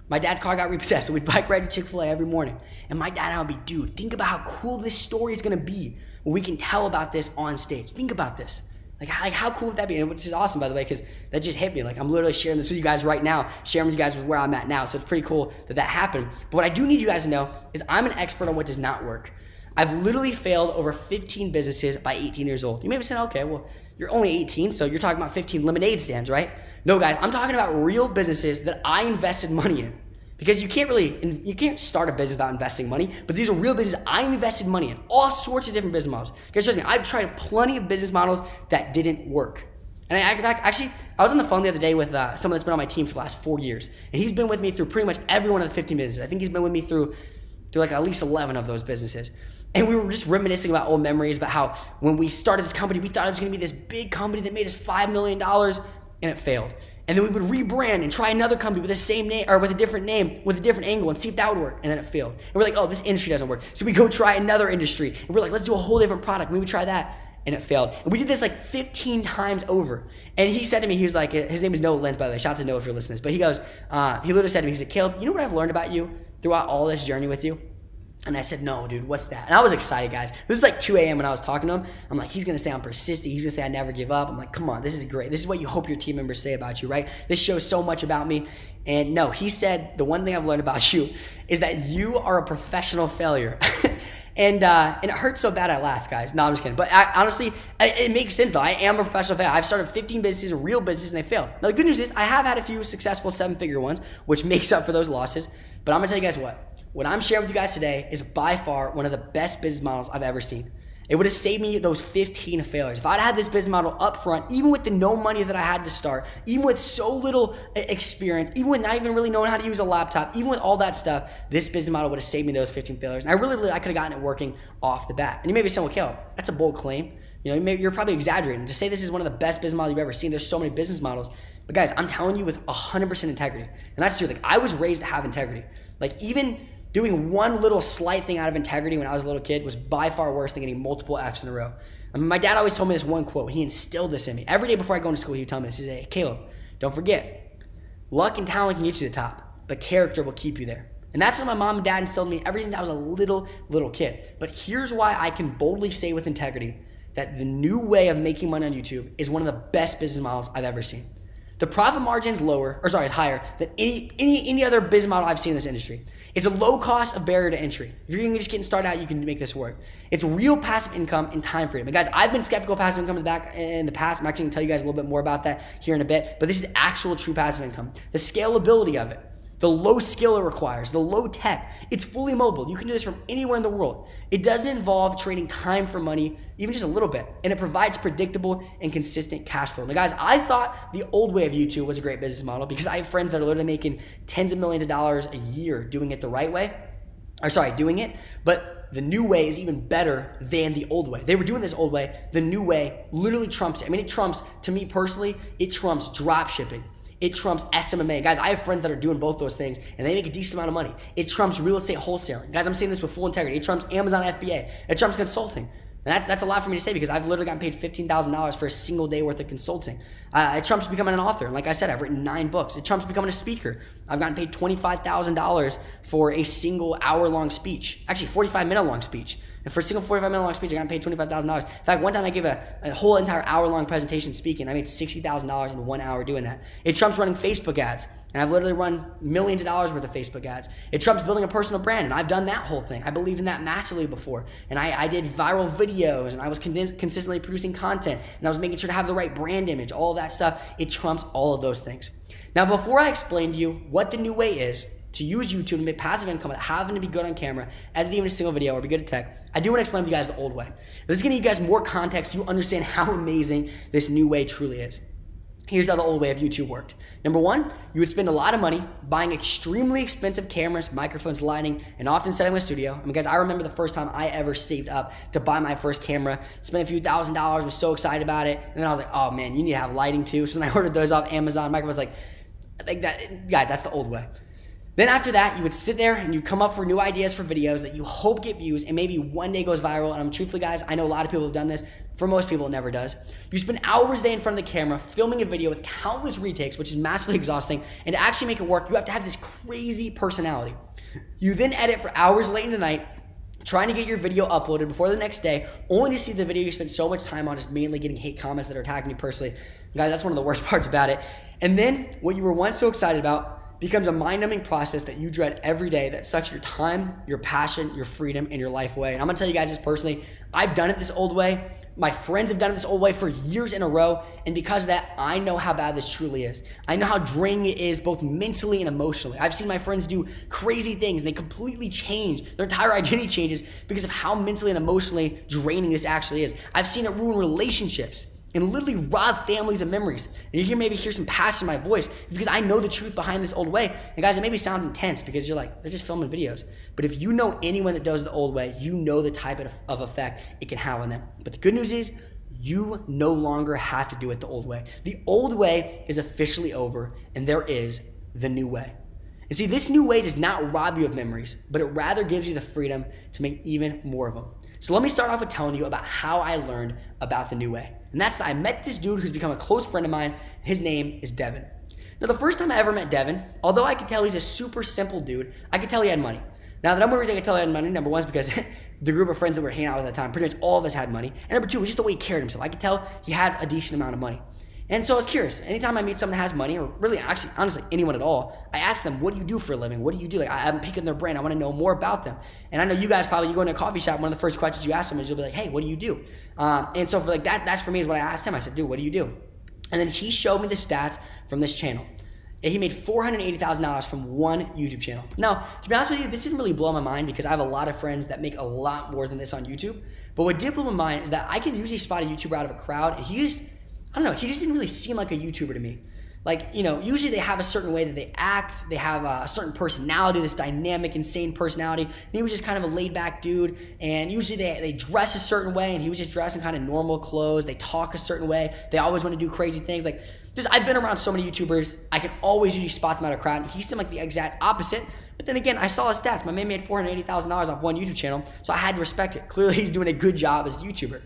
My dad's car got repossessed, so we'd bike ride to Chick-fil-A every morning. And my dad and I would be, dude, think about how cool this story is gonna be when we can tell about this on stage. Think about this. Like how cool would that be? And which is awesome, by the way, because that just hit me. Like I'm literally sharing this with you guys right now, sharing with you guys where I'm at now. So it's pretty cool that that happened. But what I do need you guys to know is I'm an expert on what does not work. I've literally failed over 15 businesses by 18 years old. You may be saying, okay, well, you're only 18, so you're talking about 15 lemonade stands, right? No, guys, I'm talking about real businesses that I invested money in. Because you can't start a business without investing money, but these are real businesses I invested money in, all sorts of different business models. Because trust me, I've tried plenty of business models that didn't work. And I was on the phone the other day with someone that's been on my team for the last 4 years, and he's been with me through pretty much every one of the 15 businesses. I think he's been with me through like at least 11 of those businesses. And we were just reminiscing about old memories about how when we started this company, we thought it was gonna be this big company that made us $5 million, and it failed. And then we would rebrand and try another company with the same name or with a different name, with a different angle, and see if that would work. And then it failed. And we're like, oh, this industry doesn't work. So we go try another industry. And we're like, let's do a whole different product. Maybe we try that. And it failed. And we did this like 15 times over. And he said to me, he was like, his name is Noah Lenz, by the way. Shout out to Noah if you're listening to this. But he goes, he literally said to me, he said, Caleb, you know what I've learned about you throughout all this journey with you? And I said, no, dude, what's that? And I was excited, guys. This is like 2 a.m. when I was talking to him. I'm like, he's going to say I'm persistent. He's going to say I never give up. I'm like, come on, this is great. This is what you hope your team members say about you, right? This shows so much about me. And no, he said, the one thing I've learned about you is that you are a professional failure. And it hurts so bad I laugh, guys. No, I'm just kidding. But honestly, it makes sense, though. I am a professional failure. I've started 15 businesses, real businesses, and they failed. Now, the good news is I have had a few successful 7-figure ones, which makes up for those losses. But I'm going to tell you guys what. What I'm sharing with you guys today is by far one of the best business models I've ever seen. It would have saved me those 15 failures. If I'd had this business model up front, even with the no money that I had to start, even with so little experience, even with not even really knowing how to use a laptop, even with all that stuff, this business model would have saved me those 15 failures. And I really believe I could have gotten it working off the bat. And you may be saying, well, Caleb, that's a bold claim. You know, you're probably exaggerating. To say this is one of the best business models you've ever seen, there's so many business models. But guys, I'm telling you with 100% integrity. And that's true. Like, I was raised to have integrity. Like, even doing one little slight thing out of integrity when I was a little kid was by far worse than getting multiple F's in a row. I mean, my dad always told me this one quote. He instilled this in me. Every day before I go into school, he would tell me this. He'd say, hey, Caleb, don't forget, luck and talent can get you to the top, but character will keep you there. And that's what my mom and dad instilled in me ever since I was a little kid. But here's why I can boldly say with integrity that the new way of making money on YouTube is one of the best business models I've ever seen. The profit margin is is higher than any other business model I've seen in this industry. It's a low cost of barrier to entry. If you're just getting started out, you can make this work. It's real passive income and time freedom. And guys, I've been skeptical of passive income in the past. I'm actually gonna tell you guys a little bit more about that here in a bit, but this is actual true passive income. The scalability of it, the low skill it requires, the low tech, it's fully mobile. You can do this from anywhere in the world. It doesn't involve trading time for money, even just a little bit, and it provides predictable and consistent cash flow. Now guys, I thought the old way of YouTube was a great business model because I have friends that are literally making tens of millions of dollars a year doing it the right way, but the new way is even better than the old way. They were doing this old way. The new way literally trumps it. I mean, it trumps, to me personally, it trumps drop shipping. It trumps SMMA. Guys, I have friends that are doing both those things, and they make a decent amount of money. It trumps real estate wholesaling. Guys, I'm saying this with full integrity. It trumps Amazon FBA. It trumps consulting. And that's a lot for me to say because I've literally gotten paid $15,000 for a single day worth of consulting. It trumps becoming an author. And like I said, I've written 9 books. It trumps becoming a speaker. I've gotten paid $25,000 for a single hour-long speech. Actually, 45-minute long speech. And for a single 45-minute long speech, I got paid $25,000. In fact, one time I gave a whole entire hour-long presentation speaking. I made $60,000 in 1 hour doing that. It trumps running Facebook ads. And I've literally run millions of dollars worth of Facebook ads. It trumps building a personal brand, and I've done that whole thing. I believed in that massively before. And I did viral videos, and I was consistently producing content, and I was making sure to have the right brand image, all of that stuff. It trumps all of those things. Now, before I explain to you what the new way is to use YouTube to make passive income without having to be good on camera, edit even a single video, or be good at tech, I do want to explain to you guys the old way. This is going to give you guys more context so you understand how amazing this new way truly is. Here's how the old way of YouTube worked. Number one, you would spend a lot of money buying extremely expensive cameras, microphones, lighting, and often setting up a studio. I mean, guys, I remember the first time I ever saved up to buy my first camera, spent a few $1,000s, was so excited about it, and then I was like, oh man, you need to have lighting too. So then I ordered those off Amazon. Microphones, like that, guys, that's the old way. Then after that, you would sit there and you'd come up for new ideas for videos that you hope get views and maybe one day goes viral. And I'm truthfully, guys, I know a lot of people have done this. For most people, it never does. You spend hours a day in front of the camera filming a video with countless retakes, which is massively exhausting. And to actually make it work, you have to have this crazy personality. You then edit for hours late into the night, trying to get your video uploaded before the next day, only to see the video you spent so much time on is mainly getting hate comments that are attacking you personally. Guys, that's one of the worst parts about it. And then what you were once so excited about becomes a mind-numbing process that you dread every day that sucks your time, your passion, your freedom, and your life away. And I'm gonna tell you guys this personally, I've done it this old way. My friends have done it this old way for years in a row, and because of that, I know how bad this truly is. I know how draining it is both mentally and emotionally. I've seen my friends do crazy things, and they completely change. Their entire identity changes because of how mentally and emotionally draining this actually is. I've seen it ruin relationships and literally rob families of memories. And you maybe hear some passion in my voice because I know the truth behind this old way. And guys, it maybe sounds intense because you're like, they're just filming videos. But if you know anyone that does the old way, you know the type of effect it can have on them. But the good news is you no longer have to do it the old way. The old way is officially over, and there is the new way. And see, this new way does not rob you of memories, but it rather gives you the freedom to make even more of them. So let me start off with telling you about how I learned about the new way. And that's that I met this dude who's become a close friend of mine. His name is Devin. Now, the first time I ever met Devin, although I could tell he's a super simple dude, I could tell he had money. Now, the number one reason I could tell he had money, number one is because the group of friends that we were hanging out with at the time, pretty much all of us had money. And number two was just the way he carried himself. I could tell he had a decent amount of money. And so I was curious. Anytime I meet someone that has money, or really actually, honestly, anyone at all, I ask them, what do you do for a living? What do you do? Like, I'm picking their brain. I want to know more about them. And I know you guys probably, you go into a coffee shop, one of the first questions you ask them is you'll be like, hey, what do you do? And so for like that's for me is what I asked him. I said, dude, what do you do? And then he showed me the stats from this channel. And he made $480,000 from one YouTube channel. Now, to be honest with you, this didn't really blow my mind because I have a lot of friends that make a lot more than this on YouTube. But what did blow my mind is that I could usually spot a YouTuber out of a crowd, and he just didn't really seem like a YouTuber to me. Like, you know, usually they have a certain way that they act. They have a certain personality, this dynamic, insane personality. And he was just kind of a laid-back dude. And usually they dress a certain way, and he was just dressed in kind of normal clothes. They talk a certain way. They always want to do crazy things. Like, just I've been around so many YouTubers. I can always usually spot them out of a crowd. And he seemed like the exact opposite. But then again, I saw his stats. My man made $480,000 off one YouTube channel, so I had to respect it. Clearly, he's doing a good job as a YouTuber.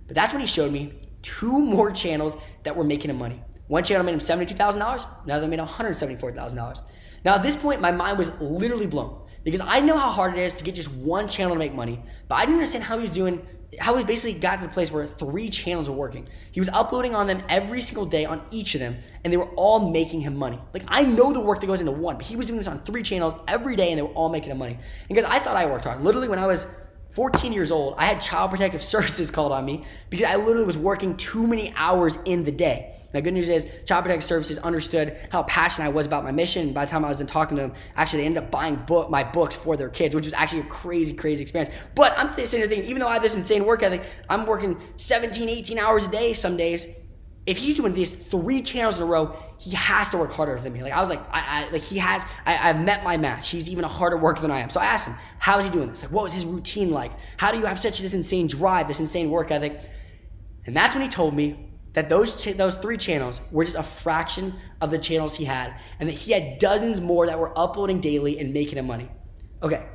But that's when he showed me two more channels that were making him money. One channel made him $72,000, another made him $174,000. Now at this point, my mind was literally blown because I know how hard it is to get just one channel to make money, but I didn't understand how he was doing, how he basically got to the place where 3 channels were working. He was uploading on them every single day on each of them, and they were all making him money. Like, I know the work that goes into one, but he was doing this on 3 channels every day, and they were all making him money. And because I thought I worked hard. Literally, when I was 14 years old, I had Child Protective Services called on me because I literally was working too many hours in the day. The good news is Child Protective Services understood how passionate I was about my mission. By the time I was done talking to them, actually they ended up buying my books for their kids, which was actually a crazy, crazy experience. But I'm sitting there thinking, even though I have this insane work ethic, I'm working 17, 18 hours a day some days. If he's doing these 3 channels in a row, he has to work harder than me. Like, I was like, I've met my match. He's even a harder worker than I am. So I asked him, how is he doing this? Like, what was his routine like? How do you have such this insane drive, this insane work ethic? And that's when he told me that those 3 channels were just a fraction of the channels he had, and that he had dozens more that were uploading daily and making him money. Okay,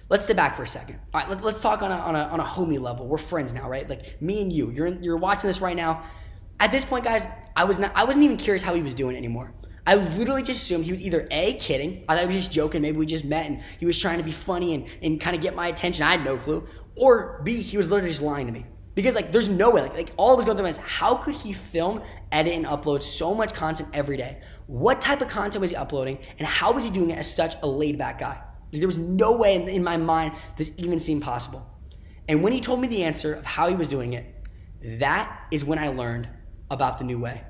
let's step back for a second. All right, let's talk on a homie level. We're friends now, right? Like me and you. You're watching this right now. At this point, guys, I wasn't even curious how he was doing anymore. I literally just assumed he was either A, kidding, I thought he was just joking, maybe we just met and he was trying to be funny and kind of get my attention, I had no clue, or B, he was literally just lying to me. Because like there's no way, like all I was going through my mind is how could he film, edit, and upload so much content every day? What type of content was he uploading, and how was he doing it as such a laid back guy? Like, there was no way in my mind this even seemed possible. And when he told me the answer of how he was doing it, that is when I learned about the new way.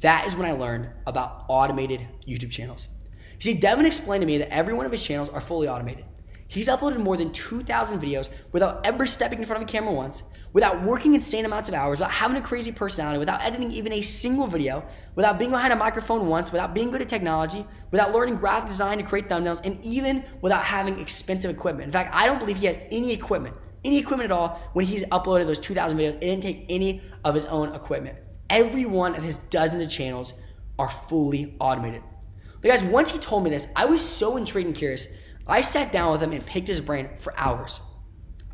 That is when I learned about automated YouTube channels. You see, Devin explained to me that every one of his channels are fully automated. He's uploaded more than 2,000 videos without ever stepping in front of a camera once, without working insane amounts of hours, without having a crazy personality, without editing even a single video, without being behind a microphone once, without being good at technology, without learning graphic design to create thumbnails, and even without having expensive equipment. In fact, I don't believe he has any equipment at all when he's uploaded those 2,000 videos. It didn't take any of his own equipment. Every one of his dozens of channels are fully automated. But guys, once he told me this, I was so intrigued and curious. I sat down with him and picked his brain for hours.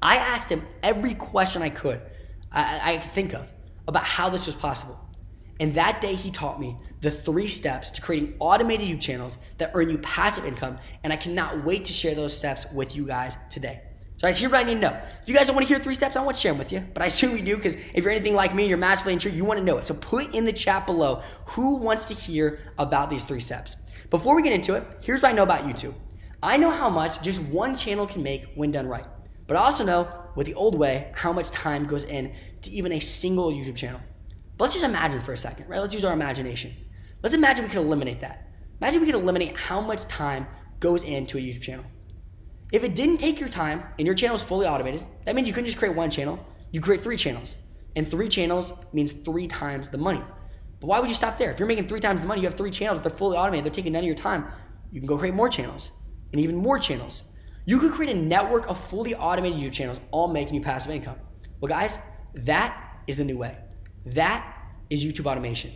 I asked him every question I could think of about how this was possible. And that day he taught me the 3 steps to creating automated YouTube channels that earn you passive income, and I cannot wait to share those steps with you guys today. So guys, here's what I need to know. If you guys don't want to hear 3 steps, I want to share them with you, but I assume you do, because if you're anything like me and you're massively intrigued, you want to know it. So put in the chat below who wants to hear about these 3 steps. Before we get into it, here's what I know about YouTube. I know how much just one channel can make when done right, but I also know, with the old way, how much time goes in to even a single YouTube channel. But let's just imagine for a second, right? Let's use our imagination. Let's imagine we could eliminate that. Imagine we could eliminate how much time goes into a YouTube channel. If it didn't take your time and your channel is fully automated, that means you couldn't just create 1 channel, you create 3 channels. And 3 channels means 3 times the money. But why would you stop there? If you're making 3 times the money, you have 3 channels, they're fully automated, they're taking none of your time, you can go create more channels and even more channels. You could create a network of fully automated YouTube channels, all making you passive income. Well guys, that is the new way. That is YouTube automation.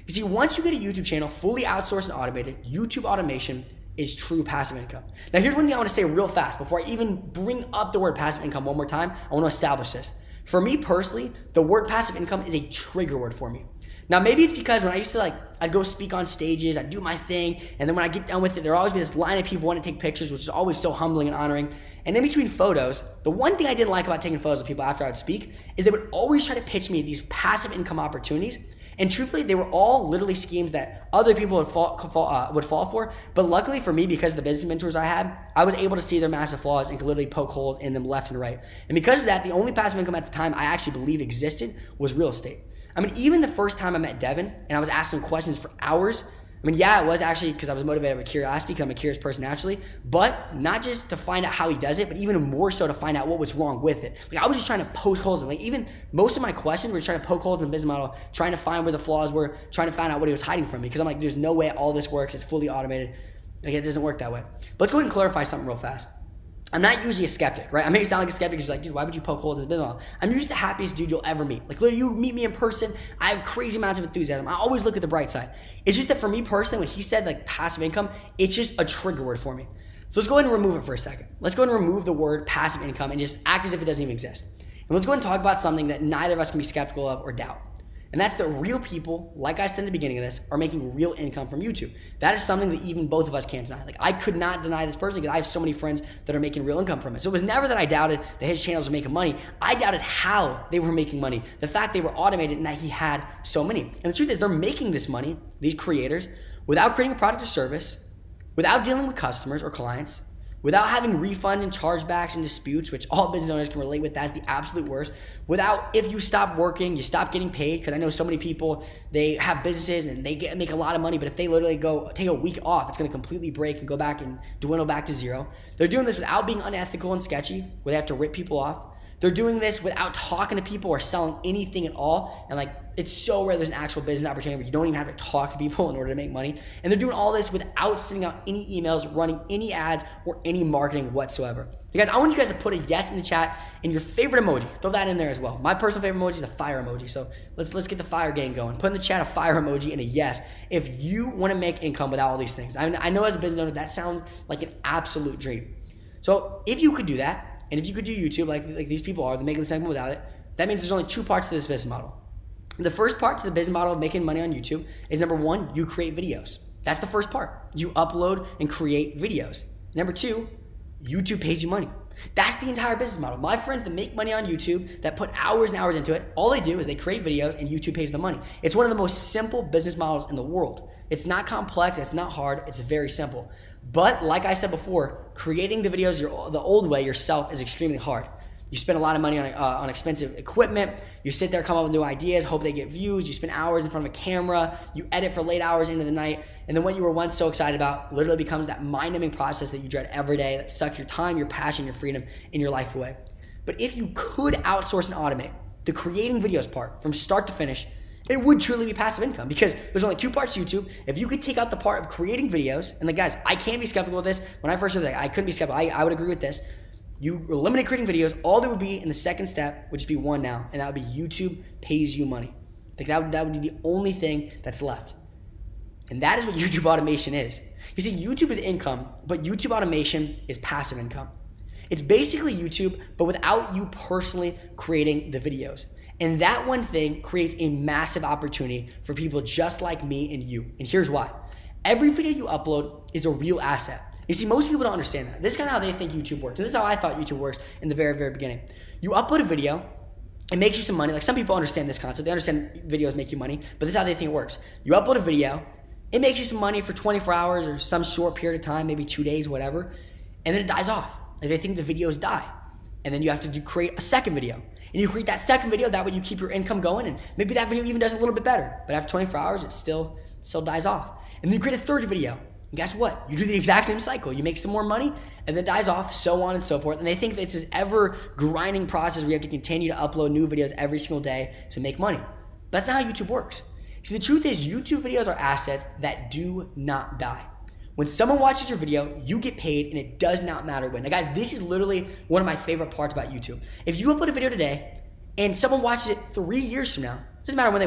You see, once you get a YouTube channel fully outsourced and automated, YouTube automation is true passive income. Now here's one thing I want to say real fast before I even bring up the word passive income one more time. I want to establish this. For me personally, the word passive income is a trigger word for me. Now maybe it's because when I used to I'd go speak on stages, I'd do my thing, and then when I get done with it, there'd always be this line of people wanting to take pictures, which is always so humbling and honoring. And in between photos, the one thing I didn't like about taking photos of people after I would speak is they would always try to pitch me these passive income opportunities. And truthfully, they were all literally schemes that other people would fall for. But luckily for me, because of the business mentors I had, I was able to see their massive flaws and could literally poke holes in them left and right. And because of that, the only passive income at the time I actually believed existed was real estate. I mean, even the first time I met Devin and I was asking questions for hours, I mean, yeah, it was actually because I was motivated by curiosity, because I'm a curious person naturally, but not just to find out how he does it, but even more so to find out what was wrong with it. I was just trying to poke holes in, even most of my questions were trying to poke holes in the business model, trying to find where the flaws were, trying to find out what he was hiding from me, because I'm like, there's no way all this works, it's fully automated. It doesn't work that way. But let's go ahead and clarify something real fast. I'm not usually a skeptic, right? I may sound like a skeptic because you're like, dude, why would you poke holes in this business model? I'm usually the happiest dude you'll ever meet. Literally, you meet me in person, I have crazy amounts of enthusiasm. I always look at the bright side. It's just that for me personally, when he said passive income, it's just a trigger word for me. So let's go ahead and remove it for a second. Let's go ahead and remove the word passive income and just act as if it doesn't even exist. And let's go ahead and talk about something that neither of us can be skeptical of or doubt. And that's that real people, like I said in the beginning of this, are making real income from YouTube. That is something that even both of us can't deny. I could not deny this personally because I have so many friends that are making real income from it. So it was never that I doubted that his channels were making money. I doubted how they were making money. The fact they were automated and that he had so many. And the truth is they're making this money, these creators, without creating a product or service, without dealing with customers or clients, without having refunds and chargebacks and disputes, which all business owners can relate with. That's the absolute worst. Without, if you stop working, you stop getting paid, because I know so many people, they have businesses and they make a lot of money, but if they literally go take a week off, it's going to completely break and go back and dwindle back to zero. They're doing this without being unethical and sketchy, where they have to rip people off. They're doing this without talking to people or selling anything at all. And it's so rare there's an actual business opportunity where you don't even have to talk to people in order to make money. And they're doing all this without sending out any emails, running any ads, or any marketing whatsoever. You guys, I want you guys to put a yes in the chat and your favorite emoji. Throw that in there as well. My personal favorite emoji is the fire emoji. So let's get the fire gang going. Put in the chat a fire emoji and a yes if you want to make income without all these things. I know as a business owner, that sounds like an absolute dream. So if you could do that, and if you could do YouTube like these people are, they're making this income without it, that means there's only 2 parts to this business model. The first part to the business model of making money on YouTube is number 1, you create videos. That's the first part. You upload and create videos. Number 2, YouTube pays you money. That's the entire business model. My friends that make money on YouTube, that put hours and hours into it, all they do is they create videos and YouTube pays the money. It's one of the most simple business models in the world. It's not complex, it's not hard, it's very simple. But like I said before, creating the videos the old way yourself is extremely hard. You spend a lot of money on expensive equipment. You sit there, come up with new ideas, hope they get views. You spend hours in front of a camera. You edit for late hours into the night. And then what you were once so excited about literally becomes that mind-numbing process that you dread every day that sucks your time, your passion, your freedom, and your life away. But if you could outsource and automate the creating videos part from start to finish, it would truly be passive income because there's only 2 parts to YouTube. If you could take out the part of creating videos, and guys, I can't be skeptical of this. When I first heard that, I couldn't be skeptical. I would agree with this. You eliminate creating videos. All there would be in the second step would just be 1 now, and that would be YouTube pays you money. That would be the only thing that's left. And that is what YouTube automation is. You see, YouTube is income, but YouTube automation is passive income. It's basically YouTube, but without you personally creating the videos. And that one thing creates a massive opportunity for people just like me and you. And here's why. Every video you upload is a real asset. You see, most people don't understand that. This is kind of how they think YouTube works. And this is how I thought YouTube works in the very, very beginning. You upload a video, it makes you some money. Like some people understand this concept. They understand videos make you money, but this is how they think it works. You upload a video, it makes you some money for 24 hours or some short period of time, maybe 2 days, whatever, and then it dies off. Like they think the videos die. And then you have to create a second video. And you create that second video, that way you keep your income going, and maybe that video even does a little bit better. But after 24 hours, it still dies off. And then you create a third video. And guess what? You do the exact same cycle. You make some more money, and then it dies off, so on and so forth. And they think that it's this ever grinding process where you have to continue to upload new videos every single day to make money. But that's not how YouTube works. See, the truth is YouTube videos are assets that do not die. When someone watches your video, you get paid, and it does not matter when. Now guys, this is literally one of my favorite parts about YouTube. If you upload a video today and someone watches it 3 years from now, it doesn't matter when they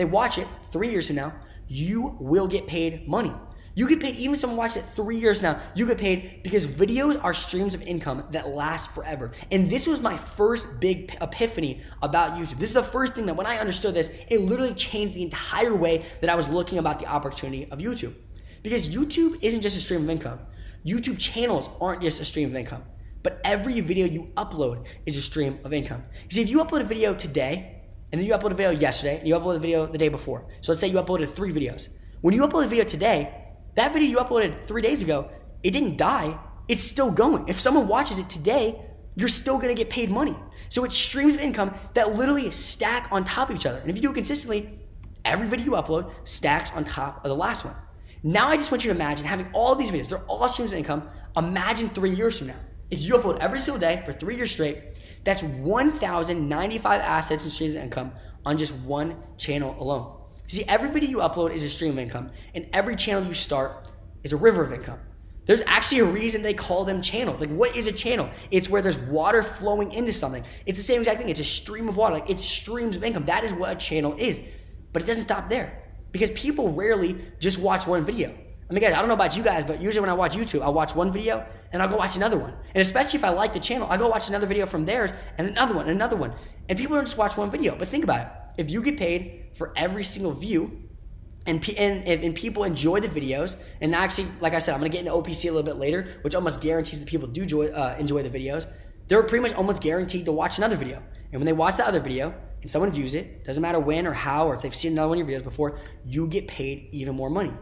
watch it 3 years from now, you will get paid money. You get paid even if someone watches it 3 years from now, you get paid because videos are streams of income that last forever. And this was my first big epiphany about YouTube. This is the first thing that when I understood this, it literally changed the entire way that I was looking about the opportunity of YouTube. Because YouTube isn't just a stream of income. YouTube channels aren't just a stream of income. But every video you upload is a stream of income. You see, if you upload a video today, and then you upload a video yesterday, and you upload a video the day before. So let's say you uploaded 3 videos. When you upload a video today, that video you uploaded 3 days ago, it didn't die, it's still going. If someone watches it today, you're still gonna get paid money. So it's streams of income that literally stack on top of each other. And if you do it consistently, every video you upload stacks on top of the last one. Now I just want you to imagine having all these videos. They're all streams of income. Imagine 3 years from now. If you upload every single day for 3 years straight, that's 1,095 assets and streams of income on just one channel alone. See, every video you upload is a stream of income, and every channel you start is a river of income. There's actually a reason they call them channels. Like, what is a channel? It's where there's water flowing into something. It's the same exact thing. It's a stream of water. Like, it's streams of income. That is what a channel is. But it doesn't stop there. Because people rarely just watch one video. I mean, guys, I don't know about you guys, but usually when I watch YouTube, I'll watch one video and I'll go watch another one. And especially if I like the channel, I'll go watch another video from theirs and another one and another one. And people don't just watch one video. But think about it. If you get paid for every single view and people enjoy the videos, and actually, like I said, I'm going to get into OPC a little bit later, which almost guarantees that people do enjoy the videos, they're pretty much almost guaranteed to watch another video. And when they watch the other video, and someone views it, doesn't matter when or how, or if they've seen another one of your videos before, you get paid even more money.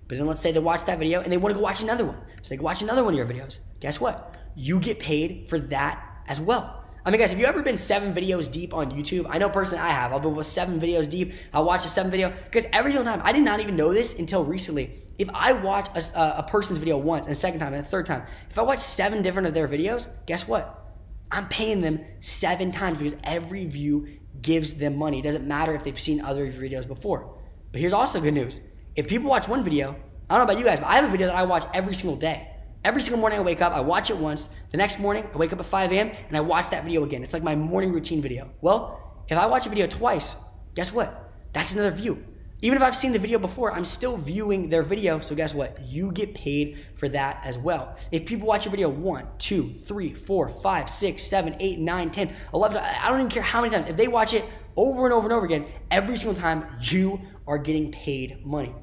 But then let's say they watch that video and they want to go watch another one. So they go watch another one of your videos. Guess what? You get paid for that as well. I mean, guys, have you ever been 7 videos deep on YouTube? I know personally I have. I'll be 7 videos deep. I'll watch a 7th video. Because every single time, I did not even know this until recently. If I watch a person's video once, and a second time, and a third time, if I watch 7 different of their videos, guess what? I'm paying them 7 times because every view gives them money. It doesn't matter if they've seen other videos before. But here's also good news. If people watch one video, I don't know about you guys, but I have a video that I watch every single day. Every single morning I wake up, I watch it once. The next morning, I wake up at 5 a.m. and I watch that video again. It's like my morning routine video. Well, if I watch a video twice, guess what? That's another view. Even if I've seen the video before, I'm still viewing their video. So guess what? You get paid for that as well. If people watch your video 1, 2, 3, 4, 5, 6, 7, 8, 9, 10, 11, I don't even care how many times. If they watch it over and over and over again, every single time you are getting paid money.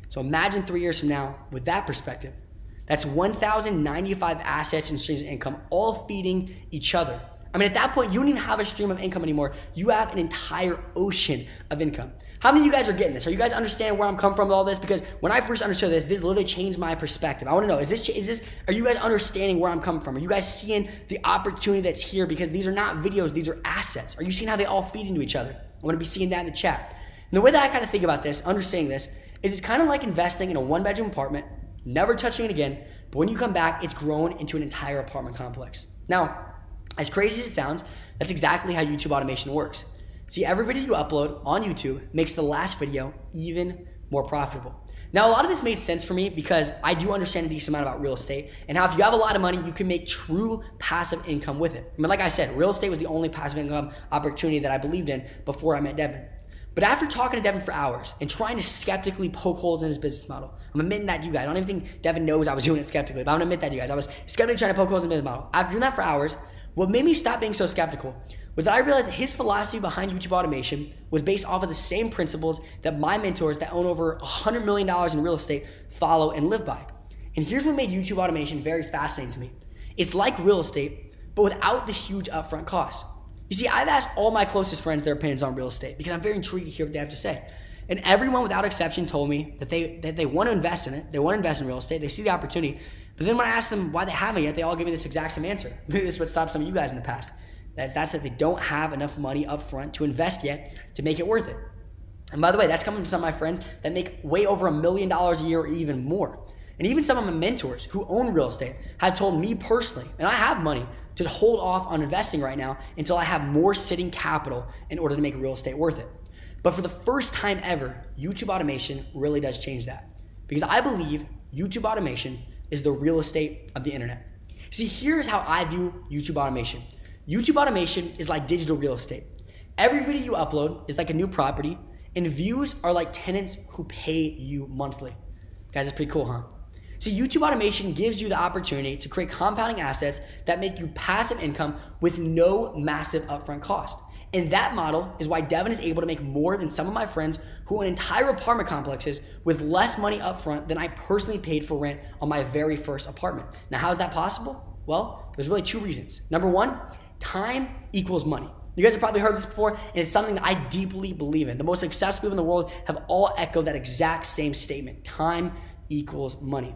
So imagine 3 years from now with that perspective. That's 1,095 assets and streams of income all feeding each other. I mean, at that point, you don't even have a stream of income anymore. You have an entire ocean of income. How many of you guys are getting this? Are you guys understand where I'm coming from with all this? Because when I first understood this literally changed my perspective. I want to know, are you guys understanding where I'm coming from? Are you guys seeing the opportunity that's here? Because these are not videos, these are assets. Are you seeing how they all feed into each other? I want to be seeing that in the chat. And the way that I kind of think about this, understanding this, is it's kind of like investing in a 1-bedroom apartment, never touching it again, but when you come back, it's grown into an entire apartment complex. Now, as crazy as it sounds, that's exactly how YouTube automation works. See, every video you upload on YouTube makes the last video even more profitable. Now, a lot of this made sense for me because I do understand a decent amount about real estate and how if you have a lot of money, you can make true passive income with it. I mean, like I saad, real estate was the only passive income opportunity that I believed in before I met Devin. But after talking to Devin for hours and trying to skeptically poke holes in his business model, I'm admitting that to you guys. I don't even think Devin knows I was doing it skeptically, but I'm gonna admit that to you guys. I was skeptically trying to poke holes in the business model. After doing that for hours, what made me stop being so skeptical was that I realized that his philosophy behind YouTube automation was based off of the same principles that my mentors that own over $100 million in real estate follow and live by. And here's what made YouTube automation very fascinating to me. It's like real estate, but without the huge upfront cost. You see, I've asked all my closest friends their opinions on real estate because I'm very intrigued to hear what they have to say. And everyone without exception told me that they want to invest in it. They want to invest in real estate. They see the opportunity. But then when I asked them why they haven't yet, they all give me this exact same answer. Maybe this is what stopped some of you guys in the past. That's that they don't have enough money up front to invest yet to make it worth it. And by the way, that's coming from some of my friends that make way over $1 million a year or even more. And even some of my mentors who own real estate have told me personally, and I have money, to hold off on investing right now until I have more sitting capital in order to make real estate worth it. But for the first time ever, YouTube automation really does change that. Because I believe YouTube automation is the real estate of the internet. See, here's how I view YouTube automation. YouTube automation is like digital real estate. Every video you upload is like a new property, and views are like tenants who pay you monthly. Guys, it's pretty cool, huh? See, YouTube automation gives you the opportunity to create compounding assets that make you passive income with no massive upfront cost. And that model is why Devin is able to make more than some of my friends who own entire apartment complexes with less money upfront than I personally paid for rent on my very first apartment. Now, how is that possible? Well, there's really two reasons. Number one, time equals money. You guys have probably heard this before, and it's something that I deeply believe in. The most successful people in the world have all echoed that exact same statement. Time equals money.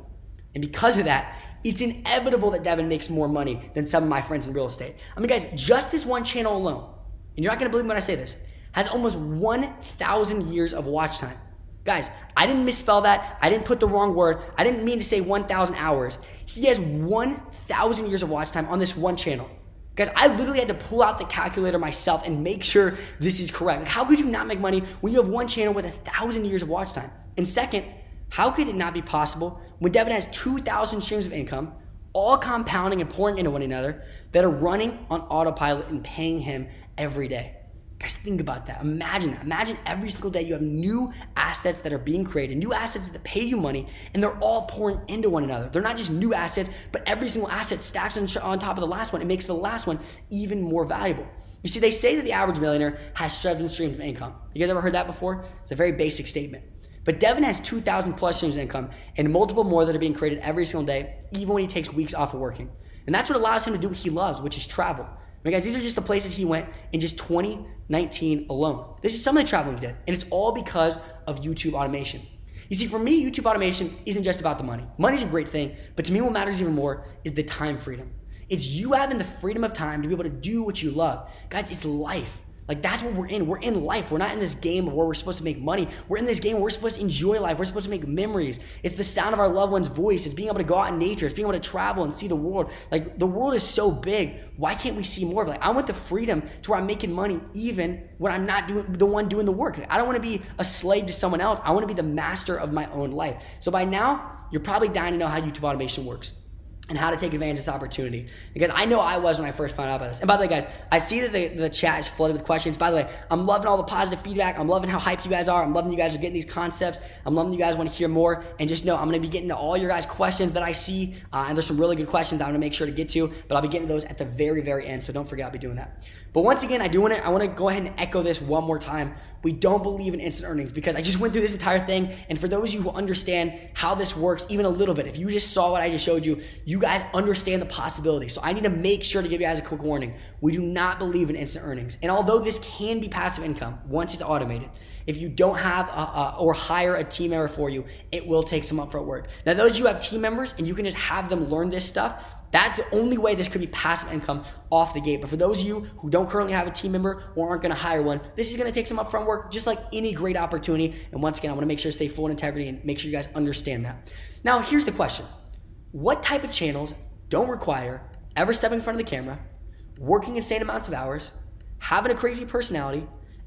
And because of that, it's inevitable that Devin makes more money than some of my friends in real estate. I mean, guys, just this one channel alone, and you're not gonna believe me when I say this, has almost 1,000 years of watch time. Guys, I didn't misspell that. I didn't put the wrong word. I didn't mean to say 1,000 hours. He has 1,000 years of watch time on this one channel. Guys, I literally had to pull out the calculator myself and make sure this is correct. How could you not make money when you have one channel with 1,000 years of watch time? And second, how could it not be possible when Devin has 2,000 streams of income, all compounding and pouring into one another, that are running on autopilot and paying him every day? Guys, think about that. Imagine that. Imagine every single day you have new assets that are being created, new assets that pay you money, and they're all pouring into one another. They're not just new assets, but every single asset stacks on top of the last one. It makes the last one even more valuable. You see, they say that the average millionaire has 7 streams of income. You guys ever heard that before? It's a very basic statement. But Devin has 2,000 plus streams of income and multiple more that are being created every single day, even when he takes weeks off of working. And that's what allows him to do what he loves, which is travel. I mean, guys, these are just the places he went in just 2019 alone. This is some of the traveling he did, and it's all because of YouTube automation. You see, for me, YouTube automation isn't just about the money. Money's a great thing, but to me what matters even more is the time freedom. It's you having the freedom of time to be able to do what you love. Guys, it's life. Like, that's what we're in. We're in life. We're not in this game of where we're supposed to make money. We're in this game where we're supposed to enjoy life. We're supposed to make memories. It's the sound of our loved one's voice. It's being able to go out in nature. It's being able to travel and see the world. Like, the world is so big. Why can't we see more of it? Like, I want the freedom to where I'm making money even when I'm not the one doing the work. I don't want to be a slave to someone else. I want to be the master of my own life. So by now, you're probably dying to know how YouTube automation works and how to take advantage of this opportunity. Because I know I was when I first found out about this. And by the way, guys, I see that the chat is flooded with questions. By the way, I'm loving all the positive feedback. I'm loving how hyped you guys are. I'm loving you guys are getting these concepts. I'm loving you guys want to hear more. And just know I'm going to be getting to all your guys' questions that I see. And there's some really good questions that I'm going to make sure to get to. But I'll be getting to those at the very, very end. So don't forget I'll be doing that. But once again, I want to go ahead and echo this one more time. We don't believe in instant earnings because I just went through this entire thing. And for those of you who understand how this works, even a little bit, if you just saw what I just showed you, you guys understand the possibility. So I need to make sure to give you guys a quick warning. We do not believe in instant earnings. And although this can be passive income once it's automated, if you don't have or hire a team member for you, it will take some upfront work. Now, those of you who have team members and you can just have them learn this stuff, that's the only way this could be passive income off the gate. But for those of you who don't currently have a team member or aren't going to hire one, this is going to take some upfront work, just like any great opportunity. And once again, I want to make sure to stay full in integrity and make sure you guys understand that. Now, here's the question. What type of channels don't require ever stepping in front of the camera, working insane amounts of hours, having a crazy personality,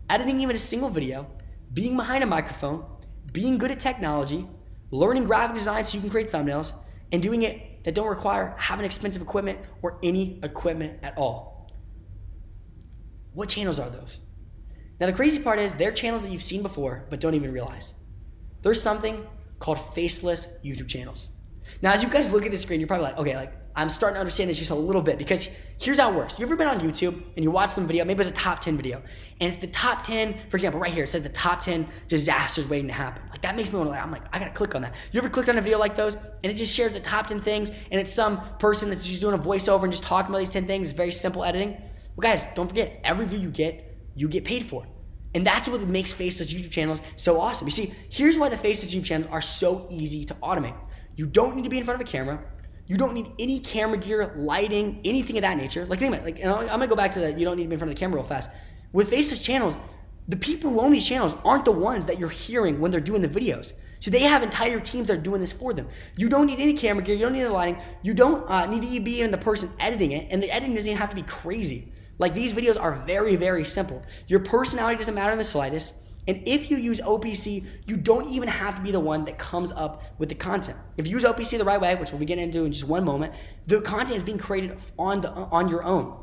editing even a single video, being behind a microphone, being good at technology, learning graphic design so you can create thumbnails, and doing it that don't require having expensive equipment or any equipment at all? What channels are those? Now, the crazy part is they're channels that you've seen before but don't even realize. There's something called faceless YouTube channels. Now, as you guys look at the screen, you're probably like, okay, like I'm starting to understand this just a little bit, because here's how it works. You ever been on YouTube and you watch some video, maybe it's a top 10 video, and it's the top 10, for example, right here, it says the top 10 disasters waiting to happen. Like, that makes me want to, I'm like, I gotta click on that. You ever clicked on a video like those and it just shares the top 10 things, and it's some person that's just doing a voiceover and just talking about these 10 things, very simple editing? Well, guys, don't forget, every view you get paid for. And that's what makes faceless YouTube channels so awesome. You see, here's why the faceless YouTube channels are so easy to automate. You don't need to be in front of a camera. You don't need any camera gear, lighting, anything of that nature. Like, think about it. Like, and I'm gonna go back to that. You don't need to be in front of the camera real fast. With faceless channels, the people who own these channels aren't the ones that you're hearing when they're doing the videos. So they have entire teams that are doing this for them. You don't need any camera gear. You don't need the lighting. You don't need to be even the person editing it. And the editing doesn't even have to be crazy. Like, these videos are very, very simple. Your personality doesn't matter in the slightest. And if you use OPC, you don't even have to be the one that comes up with the content. If you use OPC the right way, which we'll be getting into in just one moment, the content is being created on your own.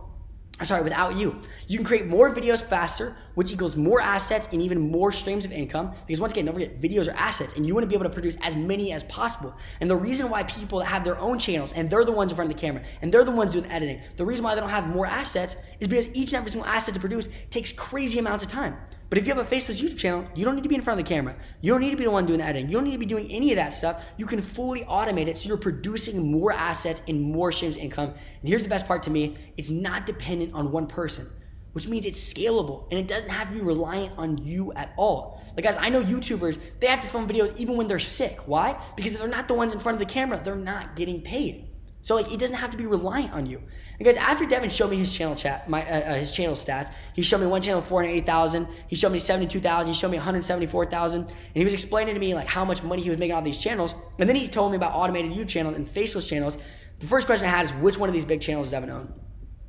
Sorry, without you. You can create more videos faster, which equals more assets and even more streams of income. Because once again, don't forget, videos are assets, and you want to be able to produce as many as possible. And the reason why people have their own channels, and they're the ones in front of the camera, and they're the ones doing the editing, the reason why they don't have more assets is because each and every single asset to produce takes crazy amounts of time. But if you have a faceless YouTube channel, you don't need to be in front of the camera. You don't need to be the one doing the editing. You don't need to be doing any of that stuff. You can fully automate it, so you're producing more assets and more streams of income. And here's the best part to me. It's not dependent on one person, which means it's scalable, and it doesn't have to be reliant on you at all. Like, guys, I know YouTubers, they have to film videos even when they're sick. Why? Because they're not the ones in front of the camera. They're not getting paid. So, like, it doesn't have to be reliant on you. And guys, after Devin showed me his channel his channel stats, he showed me one channel 480,000, he showed me 72,000, he showed me 174,000, and he was explaining to me like how much money he was making off these channels. And then he told me about automated YouTube channels and faceless channels. The first question I had is, which one of these big channels does Devin own?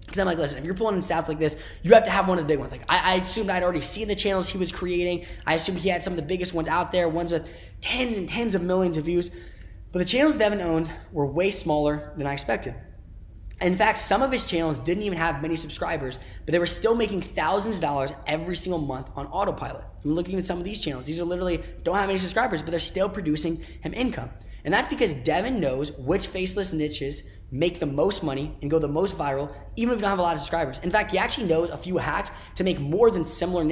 Because I'm like, listen, if you're pulling in stats like this, you have to have one of the big ones. Like, I assumed I'd already seen the channels he was creating. I assumed he had some of the biggest ones out there, ones with tens and tens of millions of views. But the channels Devin owned were way smaller than I expected. In fact, some of his channels didn't even have many subscribers, but they were still making thousands of dollars every single month on autopilot. I'm looking at some of these channels. These are literally don't have many subscribers, but they're still producing him income. And that's because Devin knows which faceless niches make the most money and go the most viral, even if you don't have a lot of subscribers. In fact, he actually knows a few hacks to make more than similar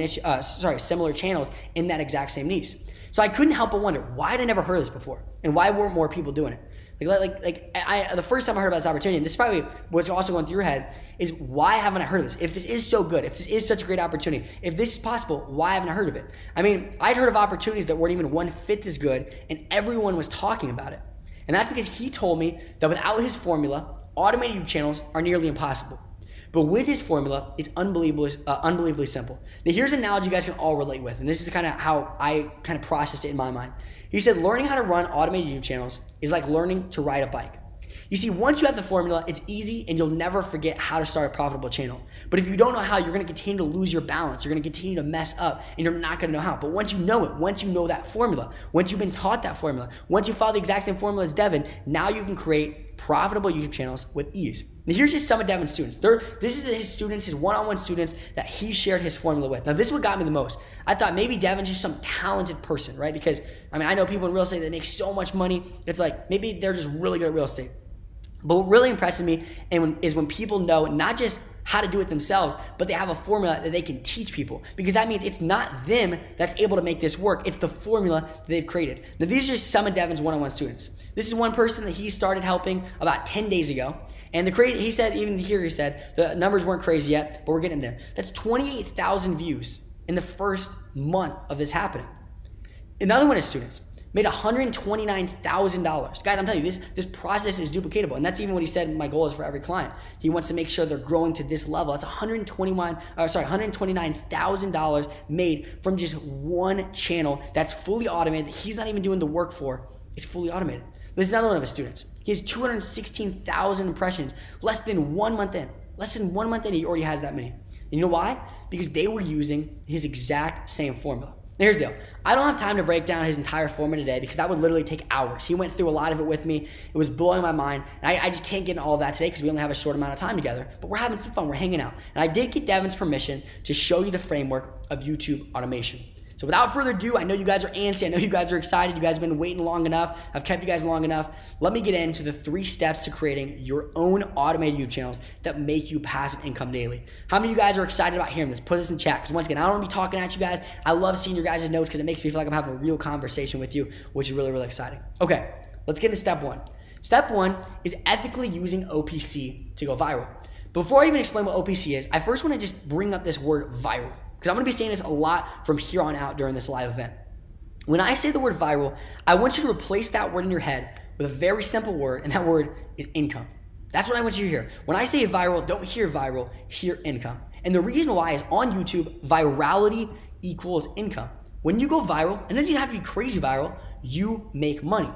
channels in that exact same niche. So I couldn't help but wonder, why had I never heard of this before? And why weren't more people doing it? The first time I heard about this opportunity, and this is probably what's also going through your head, is why haven't I heard of this? If this is so good, if this is such a great opportunity, if this is possible, why haven't I heard of it? I mean, I'd heard of opportunities that weren't even 1/5 as good, and everyone was talking about it. And that's because he told me that without his formula, automated YouTube channels are nearly impossible. But with his formula, it's unbelievably simple. Now, here's an analogy you guys can all relate with, and this is kind of how I kind of processed it in my mind. He said, learning how to run automated YouTube channels is like learning to ride a bike. You see, once you have the formula, it's easy and you'll never forget how to start a profitable channel. But if you don't know how, you're going to continue to lose your balance. You're going to continue to mess up and you're not going to know how. But once you know it, once you know that formula, once you've been taught that formula, once you follow the exact same formula as Devin, now you can create profitable YouTube channels with ease. Now, here's just some of Devin's students. This is his students, his one-on-one students that he shared his formula with. Now, this is what got me the most. I thought maybe Devin's just some talented person, right? Because, I mean, I know people in real estate that make so much money. It's like maybe they're just really good at real estate. But what really impresses me is when people know not just how to do it themselves, but they have a formula that they can teach people. Because that means it's not them that's able to make this work. It's the formula that they've created. Now, these are just some of Devin's one-on-one students. This is one person that he started helping about 10 days ago. And he said, even here he said, the numbers weren't crazy yet, but we're getting there. That's 28,000 views in the first month of this happening. Another one of his students made $129,000. Guys, I'm telling you, this process is duplicatable. And that's even what he said my goal is for every client. He wants to make sure they're growing to this level. That's $129,000 made from just one channel that's fully automated. He's not even doing the work for. It's fully automated. There's another one of his students. He has 216,000 impressions less than 1 month in. Less than 1 month in, he already has that many. And you know why? Because they were using his exact same formula. Now, here's the deal. I don't have time to break down his entire formula today because that would literally take hours. He went through a lot of it with me. It was blowing my mind. And I just can't get into all of that today because we only have a short amount of time together. But we're having some fun. We're hanging out. And I did get Devin's permission to show you the framework of YouTube automation. So without further ado, I know you guys are antsy. I know you guys are excited. You guys have been waiting long enough. I've kept you guys long enough. Let me get into the 3 steps to creating your own automated YouTube channels that make you passive income daily. How many of you guys are excited about hearing this? Put this in chat, because once again, I don't want to be talking at you guys. I love seeing your guys' notes because it makes me feel like I'm having a real conversation with you, which is really, really exciting. Okay, let's get into step 1. Step 1 is ethically using OPC to go viral. Before I even explain what OPC is, I first want to just bring up this word viral, because I'm going to be saying this a lot from here on out during this live event. When I say the word viral, I want you to replace that word in your head with a very simple word, and that word is income. That's what I want you to hear. When I say viral, don't hear viral, hear income. And the reason why is on YouTube, virality equals income. When you go viral, and it doesn't even have to be crazy viral, you make money.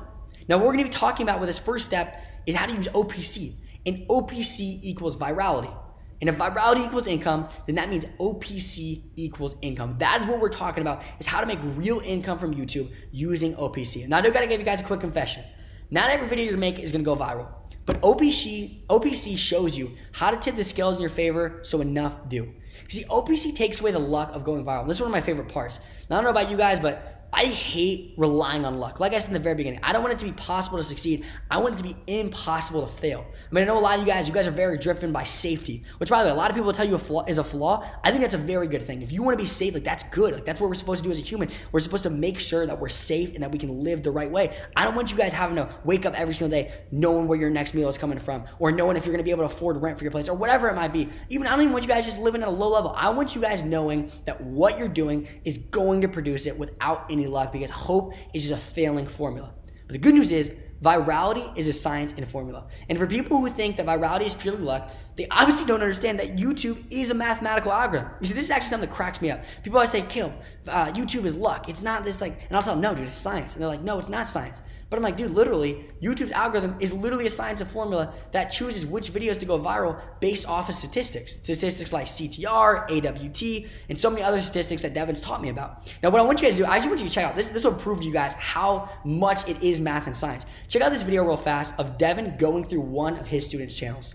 Now, what we're going to be talking about with this first step is how to use OPC. And OPC equals virality. And if virality equals income, then that means OPC equals income. That is what we're talking about, is how to make real income from YouTube using OPC. Now, I do got to give you guys a quick confession. Not every video you make is going to go viral. But OPC shows you how to tip the scales in your favor so enough do. See, OPC takes away the luck of going viral. This is one of my favorite parts. Now, I don't know about you guys, but I hate relying on luck. Like I said in the very beginning, I don't want it to be possible to succeed. I want it to be impossible to fail. I mean, I know a lot of you guys are very driven by safety, which, by the way, a lot of people will tell you is a flaw. I think that's a very good thing. If you want to be safe, like, that's good. Like, that's what we're supposed to do as a human. We're supposed to make sure that we're safe and that we can live the right way. I don't want you guys having to wake up every single day knowing where your next meal is coming from, or knowing if you're going to be able to afford rent for your place, or whatever it might be. I don't even want you guys just living at a low level. I want you guys knowing that what you're doing is going to produce it without any luck, because hope is just a failing formula. But the good news is, virality is a science and a formula. And for people who think that virality is purely luck, they obviously don't understand that YouTube is a mathematical algorithm. You see, this is actually something that cracks me up. People always say, Caleb, YouTube is luck. It's not this, like, and I'll tell them, no, dude, it's science. And they're like, no, it's not science. But I'm like, dude, literally, YouTube's algorithm is literally a science and formula that chooses which videos to go viral based off of statistics. Statistics like CTR, AWT, and so many other statistics that Devin's taught me about. Now, what I want you guys to do, I just want you to check out, this will prove to you guys how much it is math and science. Check out this video real fast of Devin going through one of his students' channels.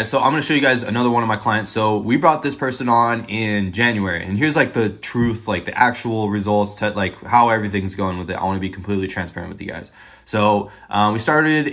So I'm going to show you guys another one of my clients. So we brought this person on in January, and here's like the truth, like the actual results to like how everything's going with it. I want to be completely transparent with you guys. So we started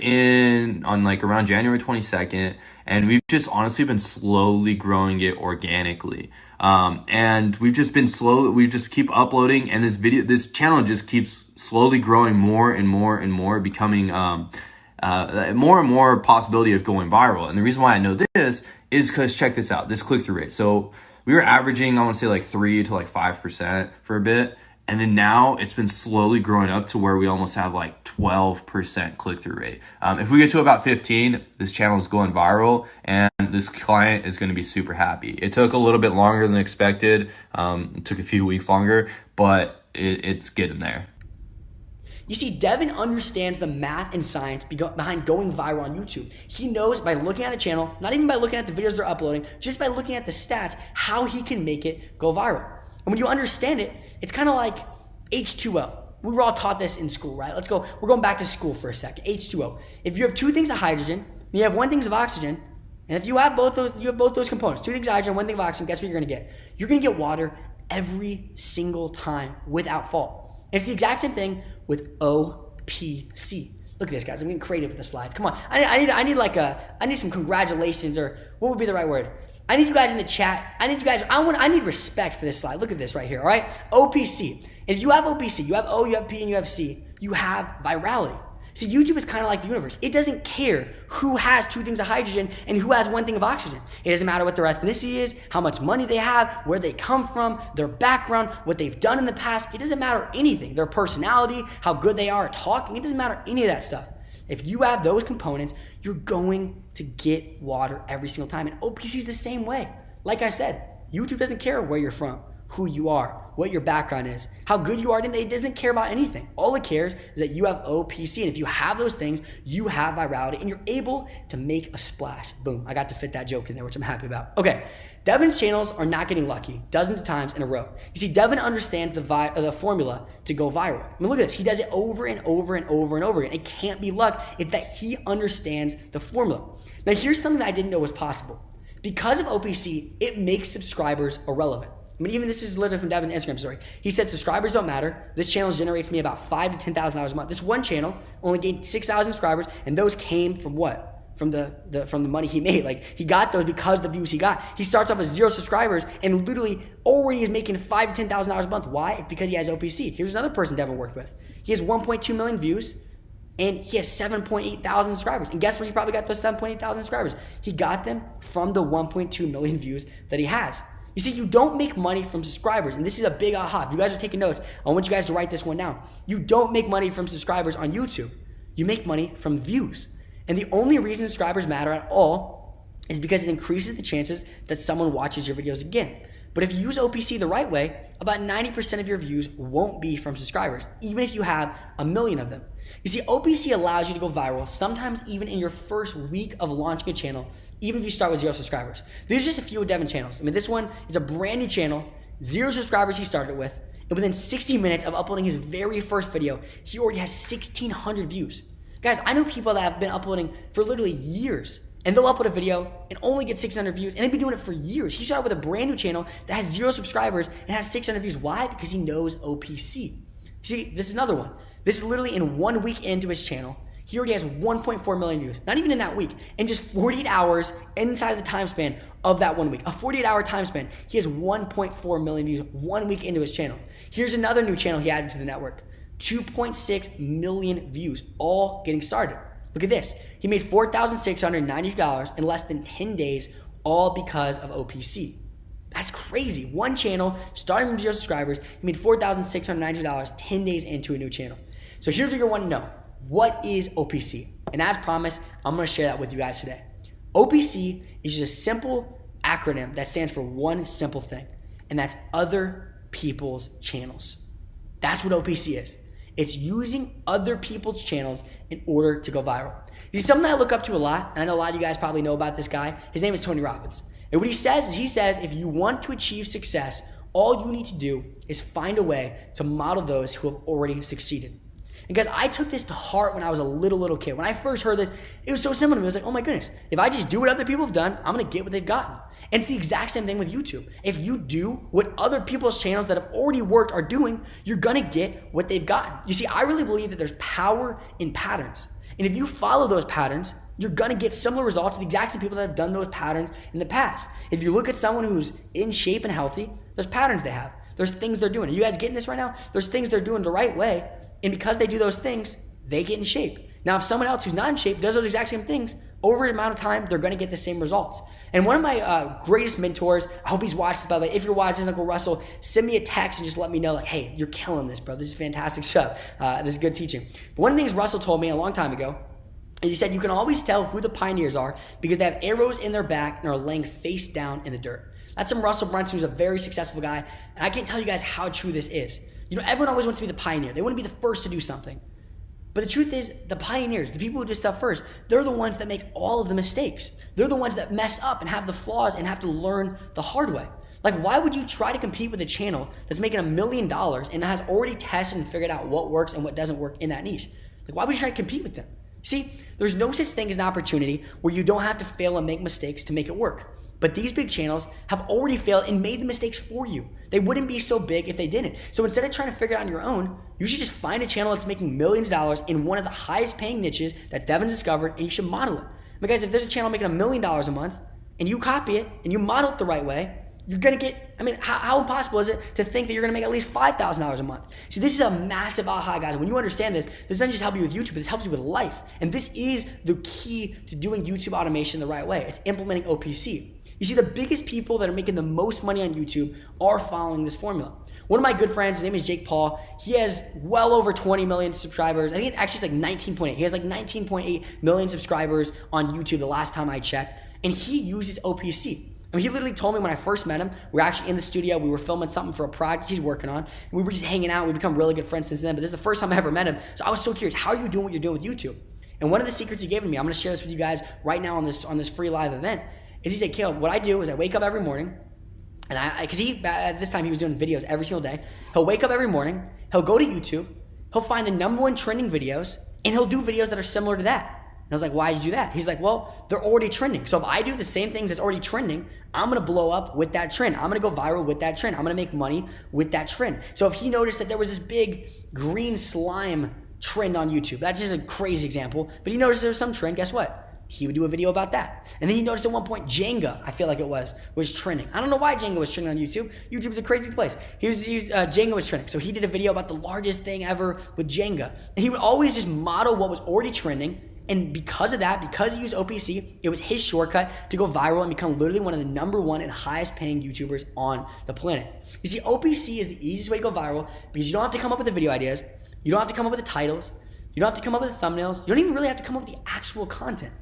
on like around January 22nd, and we've just honestly been slowly growing it organically. And we've just been we just keep uploading, and this channel just keeps slowly growing more and more and more, becoming more and more possibility of going viral. And the reason why I know this is because check this out, this click-through rate. So we were averaging, I want to say like 3 to like 5% for a bit. And then now it's been slowly growing up to where we almost have like 12% click-through rate. If we get to about 15, this channel is going viral and this client is going to be super happy. It took a little bit longer than expected. It took a few weeks longer, but it's getting there. You see, Devin understands the math and science behind going viral on YouTube. He knows by looking at a channel, not even by looking at the videos they're uploading, just by looking at the stats, how he can make it go viral. And when you understand it, it's kind of like H2O. We were all taught this in school, right? We're going back to school for a second. H2O. If you have 2 things of hydrogen, and you have 1 thing of oxygen, and if you have both those components, 2 things of hydrogen, 1 thing of oxygen, guess what you're gonna get? You're gonna get water every single time without fault. It's the exact same thing with OPC. Look at this, guys. I'm getting creative with the slides. Come on. I need some congratulations, or what would be the right word? I need you guys in the chat. I need respect for this slide. Look at this right here, all right? OPC. If you have OPC, you have O, you have P, and you have C, you have virality. See, YouTube is kind of like the universe. It doesn't care who has 2 things of hydrogen and who has 1 thing of oxygen. It doesn't matter what their ethnicity is, how much money they have, where they come from, their background, what they've done in the past. It doesn't matter anything. Their personality, how good they are at talking. It doesn't matter any of that stuff. If you have those components, you're going to get water every single time. And OPC is the same way. Like I said, YouTube doesn't care where you're from, who you are, what your background is, how good you are. It doesn't care about anything. All it cares is that you have OPC. And if you have those things, you have virality and you're able to make a splash. Boom. I got to fit that joke in there, which I'm happy about. Okay. Devin's channels are not getting lucky dozens of times in a row. You see, Devin understands the formula to go viral. I mean, look at this. He does it over and over and over and over again. It can't be luck. It's that he understands the formula. Now, here's something that I didn't know was possible. Because of OPC, it makes subscribers irrelevant. I mean, even this is literally from Devin's Instagram story. He said, subscribers don't matter. This channel generates me about $5,000 to $10,000 a month. This one channel only gained 6,000 subscribers, and those came from what? From the money he made. Like, he got those because of the views he got. He starts off with 0 subscribers and literally already is making $5,000 to $10,000 a month. Why? It's because he has OPC. Here's another person Devin worked with. He has 1.2 million views and he has 7.8 thousand subscribers. And guess where he probably got those 7.8 thousand subscribers? He got them from the 1.2 million views that he has. You see, you don't make money from subscribers. And this is a big aha. If you guys are taking notes, I want you guys to write this one down. You don't make money from subscribers on YouTube. You make money from views. And the only reason subscribers matter at all is because it increases the chances that someone watches your videos again. But if you use OPC the right way, about 90% of your views won't be from subscribers, even if you have 1 million of them. You see, OPC allows you to go viral, sometimes even in your first week of launching a channel, even if you start with 0 subscribers. These are just a few of Devin's channels. I mean, this one is a brand new channel, 0 subscribers he started with, and within 60 minutes of uploading his very first video, he already has 1,600 views. Guys, I know people that have been uploading for literally years, and they'll upload a video and only get 600 views, and they've been doing it for years. He started with a brand new channel that has 0 subscribers and has 600 views. Why? Because he knows OPC. See, this is another one. This is literally in 1 week into his channel. He already has 1.4 million views, not even in that week. In just 48 hours inside of the time span of that 1 week, a 48-hour time span, he has 1.4 million views 1 week into his channel. Here's another new channel he added to the network. 2.6 million views, all getting started. Look at this. He made $4,690 in less than 10 days, all because of OPC. That's crazy. One channel, starting from 0 subscribers, he made $4,690 10 days into a new channel. So here's what you want to know. What is OPC? And as promised, I'm going to share that with you guys today. OPC is just a simple acronym that stands for one simple thing, and that's other people's channels. That's what OPC is. It's using other people's channels in order to go viral. You see, something that I look up to a lot, and I know a lot of you guys probably know about this guy. His name is Tony Robbins. And what he says is, he says, if you want to achieve success, all you need to do is find a way to model those who have already succeeded. And guys, I took this to heart when I was a little kid. When I first heard this, it was so simple to me. I was like, oh my goodness, if I just do what other people have done, I'm gonna get what they've gotten. And it's the exact same thing with YouTube. If you do what other people's channels that have already worked are doing, you're gonna get what they've gotten. You see, I really believe that there's power in patterns. And if you follow those patterns, you're gonna get similar results to the exact same people that have done those patterns in the past. If you look at someone who's in shape and healthy, there's patterns they have. There's things they're doing. Are you guys getting this right now? There's things they're doing the right way. And because they do those things, they get in shape. Now, if someone else who's not in shape does those exact same things, over an amount of time, they're gonna get the same results. And one of my greatest mentors, I hope he's watched this, by the way. If you're watching this, Uncle Russell, send me a text and just let me know, like, hey, you're killing this, bro. This is fantastic stuff. This is good teaching. But one of the things Russell told me a long time ago is he said, you can always tell who the pioneers are because they have arrows in their back and are laying face down in the dirt. That's from Russell Brunson, who's a very successful guy. And I can't tell you guys how true this is. You know, everyone always wants to be the pioneer. They want to be the first to do something. But the truth is, the pioneers, the people who do stuff first, they're the ones that make all of the mistakes. They're the ones that mess up and have the flaws and have to learn the hard way. Like, why would you try to compete with a channel that's making $1 million and has already tested and figured out what works and what doesn't work in that niche? Like, why would you try to compete with them? See, there's no such thing as an opportunity where you don't have to fail and make mistakes to make it work. But these big channels have already failed and made the mistakes for you. They wouldn't be so big if they didn't. So instead of trying to figure it out on your own, you should just find a channel that's making millions of dollars in one of the highest paying niches that Devin's discovered, and you should model it. But guys, if there's a channel making $1 million a month and you copy it and you model it the right way, you're gonna get, I mean, how impossible is it to think that you're gonna make at least $5,000 a month? See, this is a massive aha, guys. When you understand this, this doesn't just help you with YouTube, this helps you with life. And this is the key to doing YouTube automation the right way. It's implementing OPC. You see, the biggest people that are making the most money on YouTube are following this formula. One of my good friends, his name is Jake Paul. He has well over 20 million subscribers. I think it's like 19.8. He has like 19.8 million subscribers on YouTube the last time I checked. And he uses OPC. I mean, he literally told me when I first met him, we were actually in the studio, we were filming something for a project he's working on, and we were just hanging out. We've become really good friends since then, but this is the first time I ever met him. So I was so curious, how are you doing what you're doing with YouTube? And one of the secrets he gave to me, I'm gonna share this with you guys right now on this free live event, is he said, Caleb, what I do is I wake up every morning, and because at this time he was doing videos every single day. He'll wake up every morning, he'll go to YouTube, he'll find the #1 trending videos, and he'll do videos that are similar to that. I was like, why did you do that? He's like, well, they're already trending. So if I do the same things that's already trending, I'm gonna blow up with that trend. I'm gonna go viral with that trend. I'm gonna make money with that trend. So if he noticed that there was this big green slime trend on YouTube, that's just a crazy example, but he noticed there was some trend, guess what? He would do a video about that. And then he noticed at one point Jenga, I feel like it was trending. I don't know why Jenga was trending on YouTube. YouTube's a crazy place. Jenga was trending. So he did a video about the largest thing ever with Jenga. And he would always just model what was already trending. And because of that, because he used OPC, it was his shortcut to go viral and become literally one of the #1 and highest paying YouTubers on the planet. You see, OPC is the easiest way to go viral because you don't have to come up with the video ideas. You don't have to come up with the titles. You don't have to come up with the thumbnails. You don't even really have to come up with the actual content.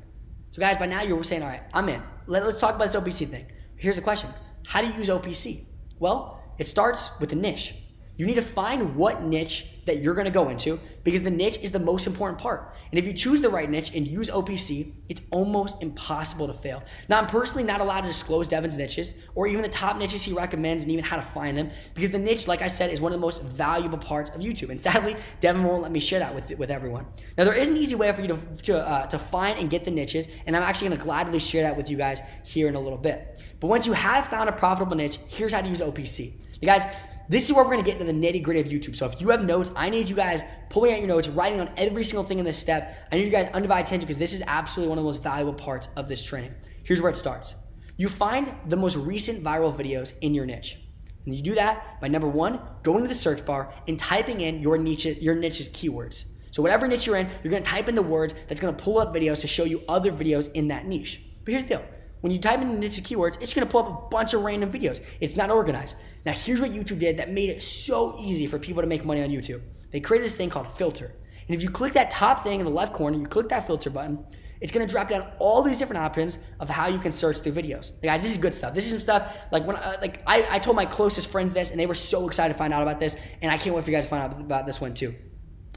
So guys, by now you're saying, all right, I'm in. Let's talk about this OPC thing. Here's the question. How do you use OPC? Well, it starts with a niche. You need to find what niche that you're gonna go into because the niche is the most important part. And if you choose the right niche and use OPC, it's almost impossible to fail. Now, I'm personally not allowed to disclose Devin's niches or even the top niches he recommends and even how to find them because the niche, like I said, is one of the most valuable parts of YouTube. And sadly, Devin won't let me share that with everyone. Now, there is an easy way for you to find and get the niches, and I'm actually gonna gladly share that with you guys here in a little bit. But once you have found a profitable niche, here's how to use OPC. You guys, this is where we're gonna get into the nitty gritty of YouTube. So if you have notes, I need you guys pulling out your notes, writing on every single thing in this step. I need you guys undivided attention because this is absolutely one of the most valuable parts of this training. Here's where it starts. You find the most recent viral videos in your niche. And you do that by #1, going to the search bar and typing in your niche's keywords. So whatever niche you're in, you're gonna type in the words that's gonna pull up videos to show you other videos in that niche. But here's the deal. When you type in the niche keywords, it's gonna pull up a bunch of random videos. It's not organized. Now here's what YouTube did that made it so easy for people to make money on YouTube. They created this thing called filter. And if you click that top thing in the left corner, you click that filter button, it's gonna drop down all these different options of how you can search through videos. Guys, this is good stuff. This is some stuff like when I told my closest friends this and they were so excited to find out about this, and I can't wait for you guys to find out about this one too.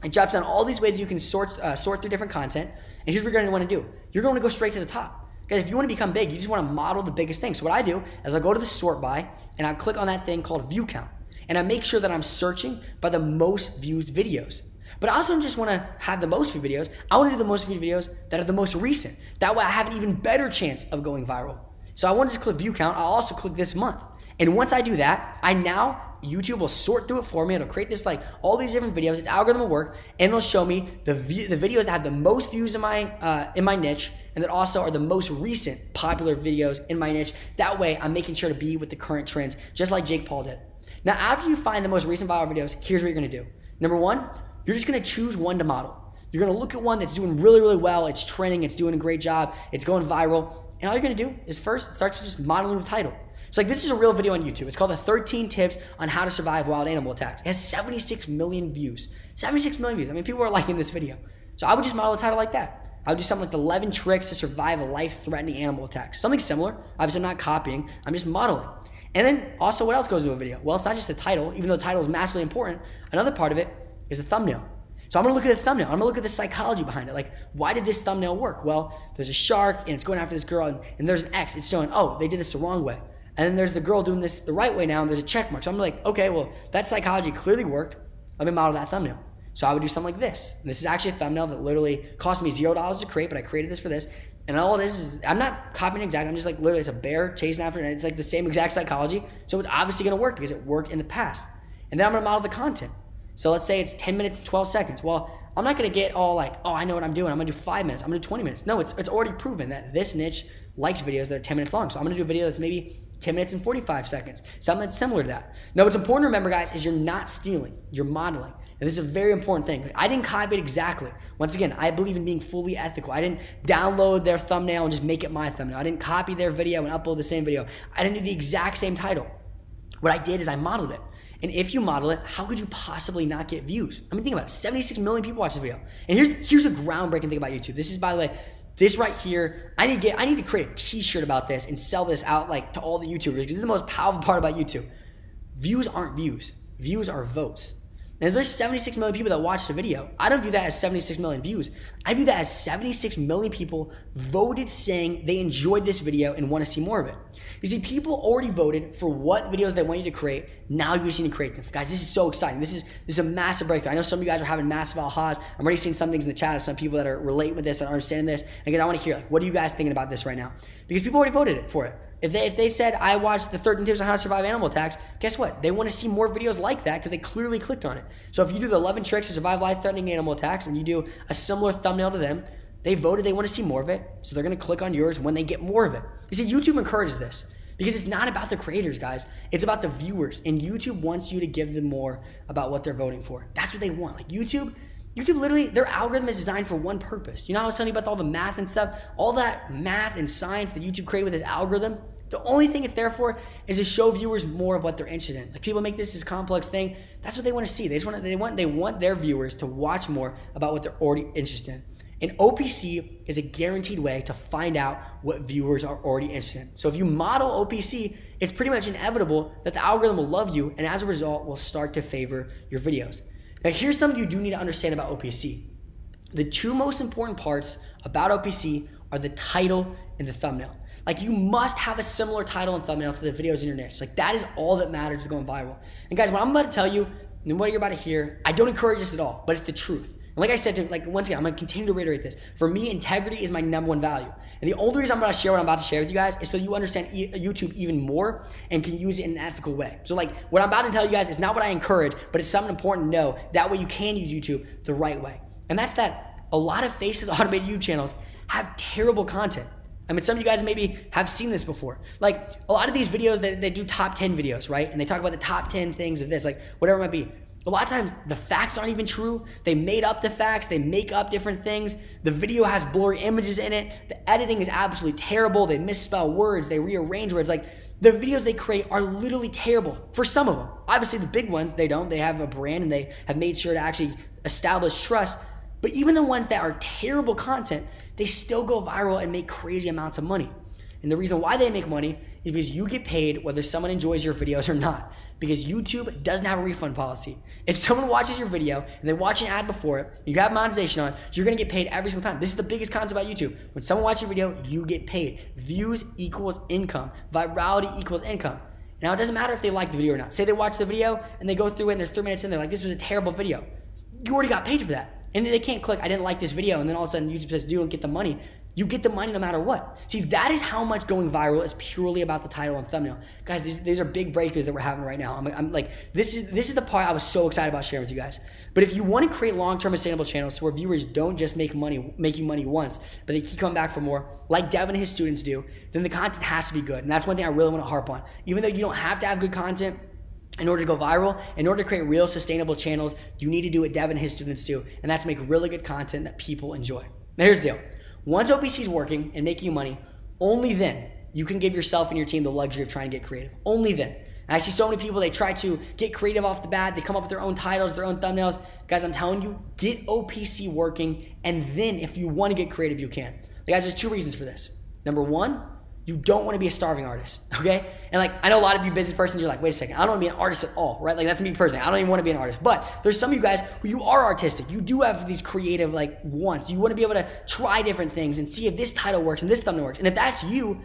It drops down all these ways you can sort through different content, and here's what you're gonna wanna do. You're gonna go straight to the top. Guys, if you want to become big, you just want to model the biggest thing. So what I do is I go to the sort by and I click on that thing called view count. And I make sure that I'm searching by the most viewed videos. But I also don't just want to have the most viewed videos. I want to do the most viewed videos that are the most recent. That way I have an even better chance of going viral. So I want to just click view count. I'll also click this month. And once I do that, YouTube will sort through it for me. It'll create this all these different videos. Its algorithm will work, and it'll show me the videos that have the most views in my niche, and that also are the most recent popular videos in my niche. That way, I'm making sure to be with the current trends, just like Jake Paul did. Now, after you find the most recent viral videos, here's what you're gonna do. #1, you're just gonna choose one to model. You're gonna look at one that's doing really, really well. It's trending. It's doing a great job. It's going viral. And all you're gonna do is first start to just modeling the title. So this is a real video on YouTube. It's called the 13 Tips on How to Survive Wild Animal Attacks. It has 76 million views. 76 million views. I mean, people are liking this video. So I would just model a title like that. I would do something like the 11 Tricks to Survive a Life-Threatening Animal Attack. Something similar. Obviously, I'm not copying. I'm just modeling. And then also, what else goes into a video? Well, it's not just the title, even though the title is massively important. Another part of it is the thumbnail. So I'm gonna look at the thumbnail. I'm gonna look at the psychology behind it. Like, why did this thumbnail work? Well, there's a shark and it's going after this girl, and there's an X. It's showing, oh, they did this the wrong way. And then there's the girl doing this the right way now, and there's a check mark. So I'm like, okay, well, that psychology clearly worked. Let me model that thumbnail. So I would do something like this. And this is actually a thumbnail that literally cost me $0 to create, but I created this for this. And all it is I'm not copying exactly. I'm just literally, it's a bear chasing after it, and it's the same exact psychology. So it's obviously gonna work because it worked in the past. And then I'm gonna model the content. So let's say it's 10 minutes and 12 seconds. Well, I'm not gonna get all oh, I know what I'm doing. I'm gonna do 5 minutes. I'm gonna do 20 minutes. No, it's already proven that this niche likes videos that are 10 minutes long. So I'm gonna do a video that's maybe 10 minutes and 45 seconds, something that's similar to that. Now, what's important to remember, guys, is you're not stealing, you're modeling. And this is a very important thing. I didn't copy it exactly. Once again, I believe in being fully ethical. I didn't download their thumbnail and just make it my thumbnail. I didn't copy their video and upload the same video. I didn't do the exact same title. What I did is I modeled it. And if you model it, how could you possibly not get views? I mean, think about it. 76 million people watch this video. And here's the groundbreaking thing about YouTube. This is, by the way, this right here, I need to create a t-shirt about this and sell this out to all the YouTubers, because this is the most powerful part about YouTube. Views aren't views. Views are votes. And if there's 76 million people that watched the video, I don't view that as 76 million views. I view that as 76 million people voted saying they enjoyed this video and want to see more of it. You see, people already voted for what videos they want you to create. Now you just need to create them. Guys, this is so exciting. This is a massive breakthrough. I know some of you guys are having massive ahas. I'm already seeing some things in the chat of some people that are relate with this and understanding this. And again, I want to hear, like, what are you guys thinking about this right now? Because people already voted for it. If they said, I watched the 13 tips on how to survive animal attacks, guess what? They want to see more videos like that because they clearly clicked on it. So if you do the 11 tricks to survive life-threatening animal attacks and you do a similar thumbnail to them, they voted they want to see more of it. So they're going to click on yours when they get more of it. You see, YouTube encourages this because it's not about the creators, guys. It's about the viewers. And YouTube wants you to give them more about what they're voting for. That's what they want. Like YouTube literally, their algorithm is designed for one purpose. You know how I was telling you about all the math and stuff? All that math and science that YouTube created with its algorithm, the only thing it's there for is to show viewers more of what they're interested in. Like, people make this complex thing. That's what they want to see. They want their viewers to watch more about what they're already interested in. And OPC is a guaranteed way to find out what viewers are already interested in. So if you model OPC, it's pretty much inevitable that the algorithm will love you, and as a result, will start to favor your videos. Now, here's something you do need to understand about OPC. The two most important parts about OPC are the title and the thumbnail. Like, you must have a similar title and thumbnail to the videos in your niche. Like, that is all that matters to going viral. And guys, what I'm about to tell you and what you're about to hear, I don't encourage this at all, but it's the truth. And like I said, once again, I'm going to continue to reiterate this. For me, integrity is my #1 value. And the only reason I'm going to share what I'm about to share with you guys is so you understand YouTube even more and can use it in an ethical way. So, like, what I'm about to tell you guys is not what I encourage, but it's something important to know. That way you can use YouTube the right way. And that's that a lot of faceless automated YouTube channels have terrible content. I mean, some of you guys maybe have seen this before. Like, a lot of these videos, they do top 10 videos, right? And they talk about the top 10 things of this, like, whatever it might be. A lot of times, the facts aren't even true. They made up the facts. They make up different things. The video has blurry images in it. The editing is absolutely terrible. They misspell words. They rearrange words. Like, the videos they create are literally terrible for some of them. Obviously, the big ones, they don't. They have a brand, and they have made sure to actually establish trust. But even the ones that are terrible content, they still go viral and make crazy amounts of money. And the reason why they make money is because you get paid whether someone enjoys your videos or not. Because YouTube doesn't have a refund policy. If someone watches your video and they watch an ad before it, you have monetization on, you're gonna get paid every single time. This is the biggest concept about YouTube. When someone watches your video, you get paid. Views equals income. Virality equals income. Now, it doesn't matter if they like the video or not. Say they watch the video and they go through it and they're 3 minutes in, they're like, this was a terrible video. You already got paid for that. And they can't click, I didn't like this video, and then all of a sudden YouTube says, you don't get the money. You get the money no matter what. See, that is how much going viral is purely about the title and thumbnail. Guys, these are big breakthroughs that we're having right now. I'm like, this is the part I was so excited about sharing with you guys. But if you want to create long-term sustainable channels so where viewers don't just make you money once, but they keep coming back for more, like Devin and his students do, then the content has to be good. And that's one thing I really want to harp on. Even though you don't have to have good content, in order to go viral, in order to create real sustainable channels, you need to do what Devin and his students do, and that's make really good content that people enjoy. Now, here's the deal. Once OPC is working and making you money, only then you can give yourself and your team the luxury of trying to get creative. Only then. And I see so many people, they try to get creative off the bat. They come up with their own titles, their own thumbnails. Guys, I'm telling you, get OPC working, and then if you want to get creative, you can. Guys, there's 2 reasons for this. Number 1, you don't want to be a starving artist, okay? And like, I know a lot of you business persons, you're like, wait a second, I don't want to be an artist at all, right? Like, that's me personally. I don't even want to be an artist. But there's some of you guys who you are artistic. You do have these creative like wants. You want to be able to try different things and see if this title works and this thumbnail works. And if that's you,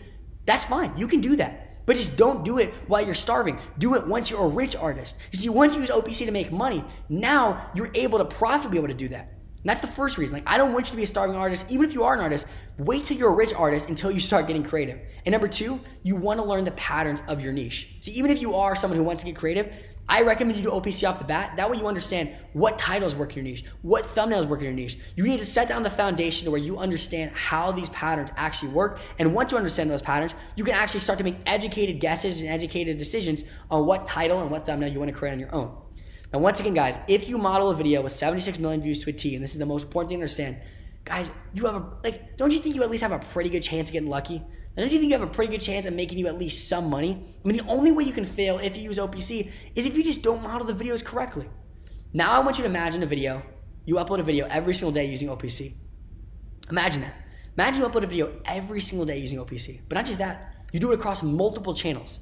that's fine. You can do that. But just don't do it while you're starving. Do it once you're a rich artist. You see, once you use OPC to make money, now you're able to profitably be able to do that. And that's the first reason. Like, I don't want you to be a starving artist. Even if you are an artist, wait till you're a rich artist until you start getting creative. And number 2, you want to learn the patterns of your niche. See, even if you are someone who wants to get creative, I recommend you do OPC off the bat. That way you understand what titles work in your niche, what thumbnails work in your niche. You need to set down the foundation to where you understand how these patterns actually work. And once you understand those patterns, you can actually start to make educated guesses and educated decisions on what title and what thumbnail you want to create on your own. Now, once again, guys, if you model a video with 76 million views to a T, and this is the most important thing to understand, guys, you have don't you think you at least have a pretty good chance of getting lucky? And don't you think you have a pretty good chance of making you at least some money? I mean, the only way you can fail if you use OPC is if you just don't model the videos correctly. Now, I want you to imagine a video. You upload a video every single day using OPC. Imagine that. Imagine you upload a video every single day using OPC. But not just that, you do it across multiple channels.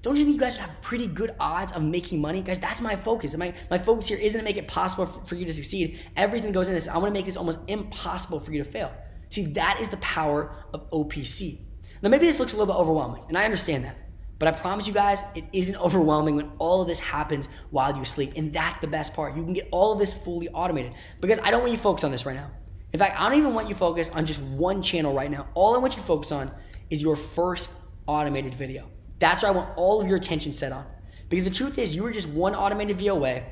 don't you think you guys would have pretty good odds of making money? Guys, that's my focus. My focus here isn't to make it possible for you to succeed. Everything goes in this. I want to make this almost impossible for you to fail. See, that is the power of OPC. Now, maybe this looks a little bit overwhelming, and I understand that. But I promise you guys, it isn't overwhelming when all of this happens while you sleep. And that's the best part. You can get all of this fully automated. Because I don't want you to focus on this right now. In fact, I don't even want you to focus on just one channel right now. All I want you to focus on is your first automated video. That's where I want all of your attention set on. Because the truth is, you are just one automated video away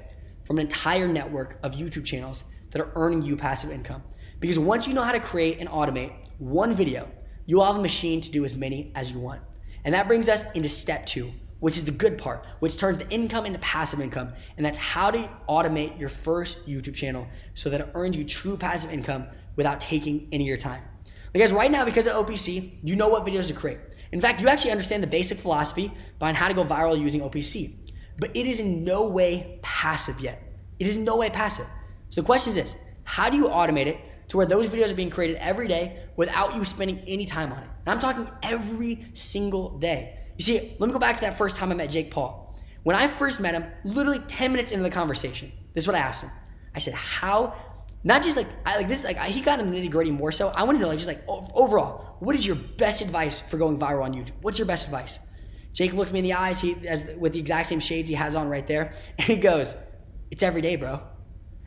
from an entire network of YouTube channels that are earning you passive income. Because once you know how to create and automate one video, you'll have a machine to do as many as you want. And that brings us into step 2, which is the good part, which turns the income into passive income. And that's how to automate your first YouTube channel so that it earns you true passive income without taking any of your time. Because right now, because of OPC, you know what videos to create. In fact, you actually understand the basic philosophy behind how to go viral using OPC. But it is in no way passive yet. It is in no way passive. So the question is this: how do you automate it to where those videos are being created every day without you spending any time on it? And I'm talking every single day. You see, let me go back to that first time I met Jake Paul. When I first met him, literally 10 minutes into the conversation, this is what I asked him. I said, how, not just he got in the nitty gritty more so. I want to know, overall, what is your best advice for going viral on YouTube? What's your best advice? Jake looked me in the eyes, with the exact same shades he has on right there, and he goes, it's every day, bro.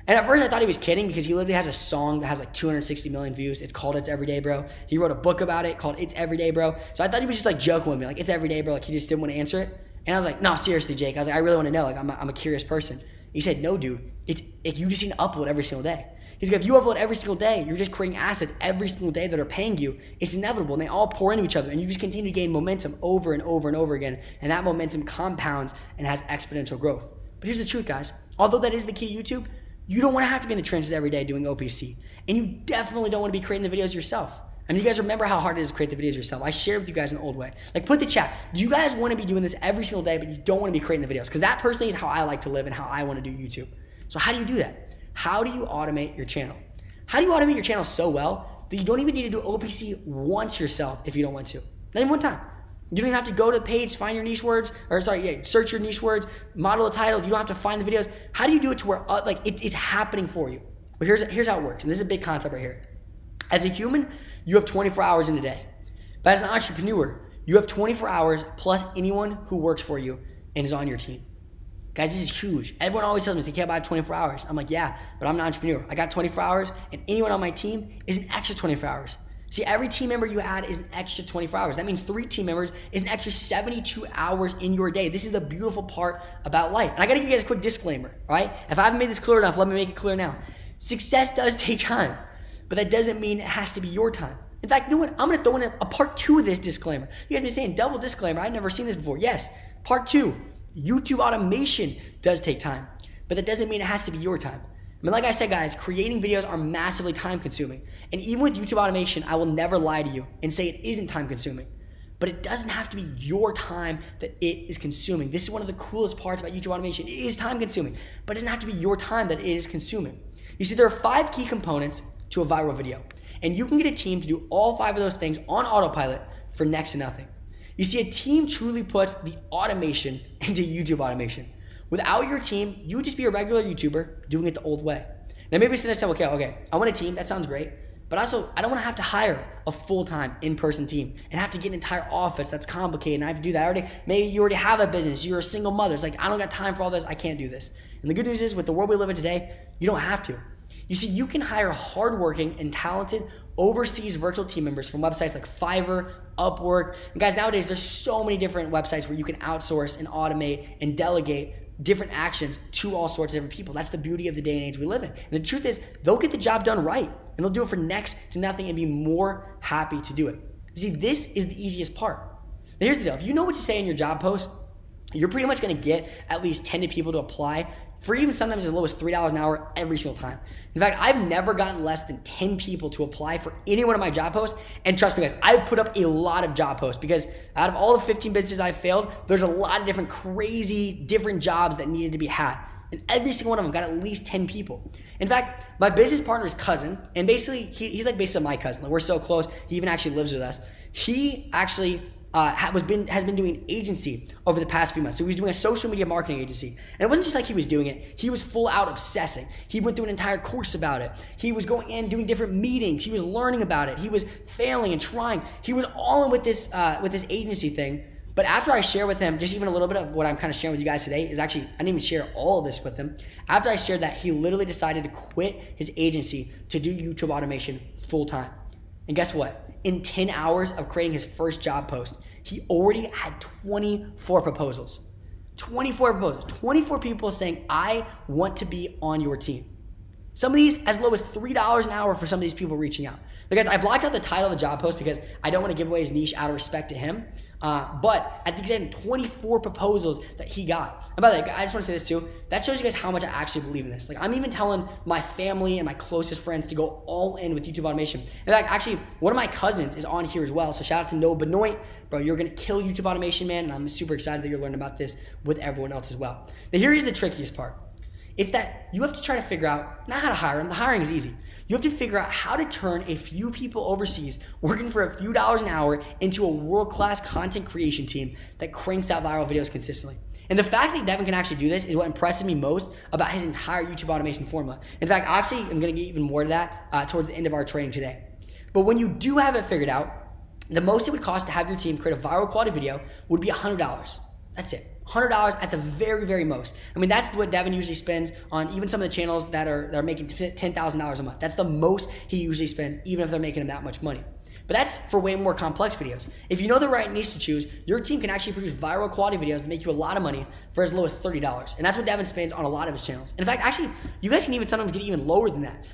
And at first I thought he was kidding because he literally has a song that has like 260 million views. It's called It's Everyday Bro. He wrote a book about it called It's Everyday Bro. So I thought he was just like joking with me, like it's everyday bro, like he just didn't want to answer it. And I was like, no, seriously, Jake. I was like, I really want to know. Like I'm a curious person. He said, no, dude, you just need to upload every single day. He's like, if you upload every single day, you're just creating assets every single day that are paying you. It's inevitable, and they all pour into each other, and you just continue to gain momentum over and over and over again, and that momentum compounds and has exponential growth. But here's the truth, guys. Although that is the key to YouTube, you don't want to have to be in the trenches every day doing OPC. And you definitely don't want to be creating the videos yourself. I mean, you guys remember how hard it is to create the videos yourself. I shared with you guys in the old way. Like, put the chat. Do you guys want to be doing this every single day, but you don't want to be creating the videos? Because that personally is how I like to live and how I want to do YouTube. So how do you do that? How do you automate your channel? How do you automate your channel so well that you don't even need to do OPC once yourself if you don't want to? Not even one time. You don't even have to go to the page, find your niche words, search your niche words, model a title. You don't have to find the videos. How do you do it to where it's happening for you? Well, here's how it works, and this is a big concept right here. As a human, you have 24 hours in a day. But as an entrepreneur, you have 24 hours plus anyone who works for you and is on your team. Guys, this is huge. Everyone always tells me, "Yeah, I have 24 hours." I'm like, yeah, but I'm an entrepreneur. I got 24 hours, and anyone on my team is an extra 24 hours. See, every team member you add is an extra 24 hours. That means 3 team members is an extra 72 hours in your day. This is the beautiful part about life. And I gotta give you guys a quick disclaimer, right? If I haven't made this clear enough, let me make it clear now. Success does take time, but that doesn't mean it has to be your time. In fact, you know what? I'm gonna throw in a part 2 of this disclaimer. You guys been saying double disclaimer. I've never seen this before. Yes, part 2. YouTube automation does take time, but that doesn't mean it has to be your time. I mean, like I said, guys, creating videos are massively time consuming. And even with YouTube automation, I will never lie to you and say it isn't time consuming. But it doesn't have to be your time that it is consuming. This is one of the coolest parts about YouTube automation. It is time consuming, but it doesn't have to be your time that it is consuming. You see, there are 5 key components to a viral video. And you can get a team to do all 5 of those things on autopilot for next to nothing. You see, a team truly puts the automation into YouTube automation. Without your team, you would just be a regular YouTuber doing it the old way. Now maybe you're saying, okay, I want a team, that sounds great, but also I don't want to have to hire a full-time in-person team and have to get an entire office that's complicated and I have to do that. Maybe you already have a business, you're a single mother. It's like, I don't got time for all this, I can't do this. And the good news is with the world we live in today, you don't have to. You see, you can hire hardworking and talented overseas virtual team members from websites like Fiverr, Upwork. And guys, nowadays there's so many different websites where you can outsource and automate and delegate different actions to all sorts of different people. That's the beauty of the day and age we live in. And the truth is, they'll get the job done right, and they'll do it for next to nothing and be more happy to do it. You see, this is the easiest part. Now here's the deal. If you know what to say in your job post, you're pretty much gonna get at least 10 people to apply for even sometimes as low as $3 an hour every single time. In fact, I've never gotten less than 10 people to apply for any one of my job posts. And trust me guys, I've put up a lot of job posts because out of all the 15 businesses I've failed, there's a lot of different crazy, different jobs that needed to be had. And every single one of them got at least 10 people. In fact, my business partner's cousin, and basically, he's like basically my cousin. Like, we're so close, he even actually lives with us. He actually has been doing agency over the past few months. So he was doing a social media marketing agency. And it wasn't just like he was doing it. He was full out obsessing. He went through an entire course about it. He was going in, doing different meetings. He was learning about it. He was failing and trying. He was all in with this agency thing. But after I share with him just even a little bit of what I'm kind of sharing with you guys today is actually, I didn't even share all of this with him. After I shared that, he literally decided to quit his agency to do YouTube automation full time. And guess what? In 10 hours of creating his first job post, he already had 24 proposals. 24 proposals. 24 people saying, I want to be on your team. Some of these as low as $3 an hour for some of these people reaching out. Because I blocked out the title of the job post because I don't want to give away his niche out of respect to him. But at the end, 24 proposals that he got. And by the way, I just want to say this too. That shows you guys how much I actually believe in this. Like, I'm even telling my family and my closest friends to go all in with YouTube automation. In fact, actually, one of my cousins is on here as well. So shout out to Noah Benoit. Bro, you're going to kill YouTube automation, man. And I'm super excited that you're learning about this with everyone else as well. Now, here is the trickiest part. It's that you have to try to figure out not how to hire them. The hiring is easy. You have to figure out how to turn a few people overseas working for a few dollars an hour into a world-class content creation team that cranks out viral videos consistently. And the fact that Devin can actually do this is what impresses me most about his entire YouTube automation formula. In fact, actually, I'm going to get even more to that towards the end of our training today. But when you do have it figured out, the most it would cost to have your team create a viral quality video would be $100. That's it. $100 at the very, very most. I mean, that's what Devin usually spends on even some of the channels that are making $10,000 a month. That's the most he usually spends, even if they're making him that much money. But that's for way more complex videos. If you know the right niche to choose, your team can actually produce viral quality videos that make you a lot of money for as low as $30. And that's what Devin spends on a lot of his channels. And in fact, actually, you guys can even sometimes get even lower than that.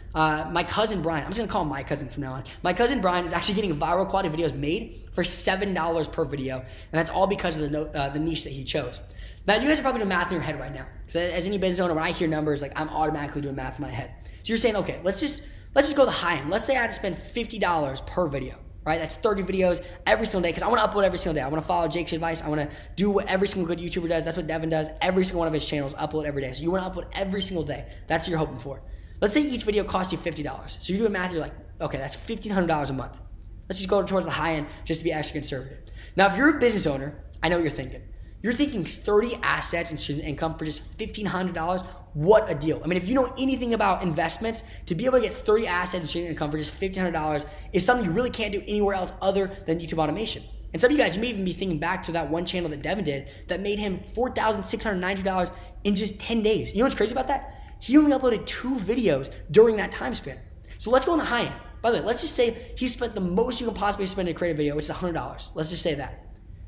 My cousin Brian, I'm just gonna call him my cousin from now on. My cousin Brian is actually getting viral quality videos made for $7 per video. And that's all because of the niche that he chose. Now, you guys are probably doing math in your head right now. Because as any business owner, when I hear numbers, like, I'm automatically doing math in my head. So you're saying, okay, let's just go the high end. Let's say I had to spend $50 per video, right? That's 30 videos every single day because I want to upload every single day. I want to follow Jake's advice. I want to do what every single good YouTuber does. That's what Devin does. Every single one of his channels, upload every day. So you want to upload every single day. That's what you're hoping for. Let's say each video costs you $50. So you're doing math, you're like, okay, that's $1,500 a month. Let's just go towards the high end just to be extra conservative. Now, if you're a business owner, I know what you're thinking. You're thinking 30 assets and student income for just $1,500. What a deal. I mean, if you know anything about investments, to be able to get 30 assets and student income for just $1,500 is something you really can't do anywhere else other than YouTube automation. And some of you guys, you may even be thinking back to that one channel that Devin did that made him $4,692 in just 10 days. You know what's crazy about that? He only uploaded 2 videos during that time span. So let's go on the high end. By the way, let's just say he spent the most you can possibly spend to create a video, which is $100. Let's just say that.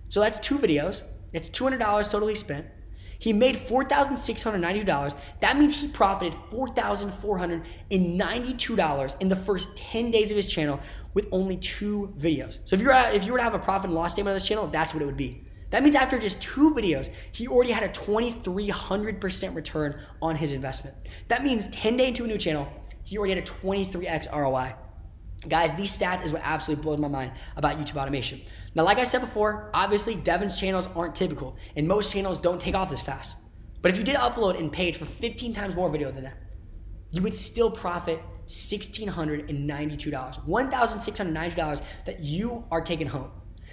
So that's 2 videos. It's $200 totally spent. He made $4,692. That means he profited $4,492 in the first 10 days of his channel with only 2 videos. So if you were to have a profit and loss statement on this channel, that's what it would be. That means after just 2 videos, he already had a 2,300% return on his investment. That means 10 days into a new channel, he already had a 23x ROI. Guys, these stats is what absolutely blows my mind about YouTube automation. Now, like I said before, obviously Devin's channels aren't typical, and most channels don't take off this fast. But if you did upload and paid for 15 times more video than that, you would still profit $1,692, $1,692 that you are taking home.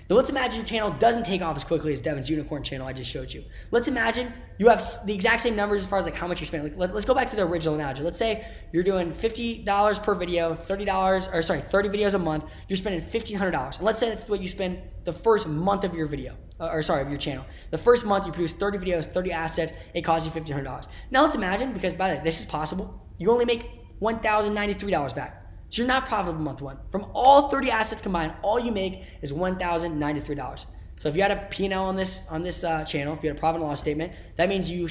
Now, let's imagine your channel doesn't take off as quickly as Devin's unicorn channel I just showed you. Let's imagine you have the exact same numbers as far as like how much you're spending. Like, let's go back to the original analogy. Let's say you're doing $50 per video, 30 videos a month. You're spending $1,500. And let's say that's what you spend the first month of your video, of your channel. The first month you produce 30 videos, 30 assets. It costs you $1,500. Now let's imagine, because by the way, this is possible, you only make $1,093 back. So you're not profitable month 1. From all 30 assets combined, all you make is $1,093. So if you had a P&L on this channel, if you had a profit and loss statement, that means you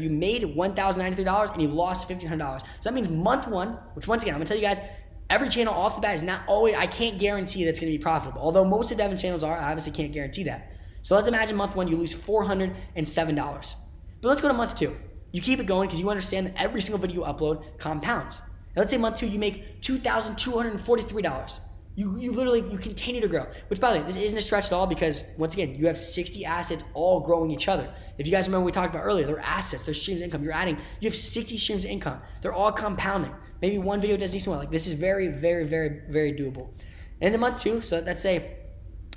made $1,093 and you lost $1,500. So that means month 1, which once again, I'm gonna tell you guys, every channel off the bat is not always, I can't guarantee that's gonna be profitable. Although most of Devin's channels are, I obviously can't guarantee that. So let's imagine month 1, you lose $407. But let's go to month 2. You keep it going because you understand that every single video you upload compounds. Now let's say month 2, you make $2,243. You continue to grow. Which, by the way, this isn't a stretch at all because, once again, you have 60 assets all growing each other. If you guys remember what we talked about earlier, they're assets, they're streams of income. You have 60 streams of income. They're all compounding. Maybe one video does decent well. Like, this is very, very, very, very doable. And in month 2, so let's say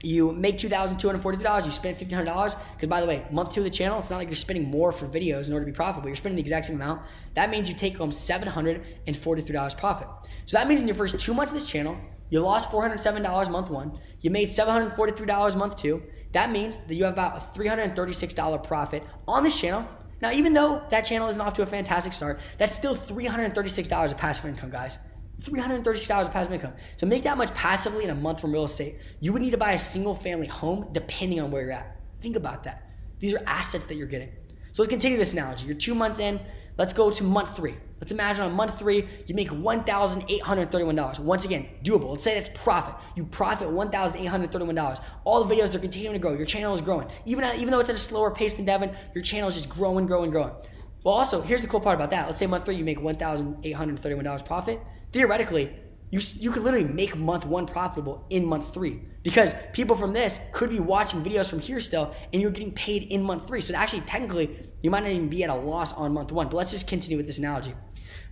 you make $2,243, you spend $1,500, because by the way, month 2 of the channel, it's not like you're spending more for videos in order to be profitable. You're spending the exact same amount. That means you take home $743 profit. So that means in your first 2 months of this channel, you lost $407 month 1. You made $743 month 2. That means that you have about a $336 profit on this channel. Now, even though that channel isn't off to a fantastic start, that's still $336 of passive income, guys. $336 of passive income. To make that much passively in a month from real estate, you would need to buy a single family home depending on where you're at. Think about that. These are assets that you're getting. So let's continue this analogy. You're 2 months in. Let's go to month 3. Let's imagine on month 3, you make $1,831. Once again, doable. Let's say that's profit. You profit $1,831. All the videos are continuing to grow. Your channel is growing. Even though it's at a slower pace than Devin, your channel is just growing. Well, also, here's the cool part about that. Let's say month 3, you make $1,831 profit. Theoretically, you could literally make month 1 profitable in month 3, because people from this could be watching videos from here still, and you're getting paid in month 3. So actually, technically, you might not even be at a loss on month 1. But let's just continue with this analogy.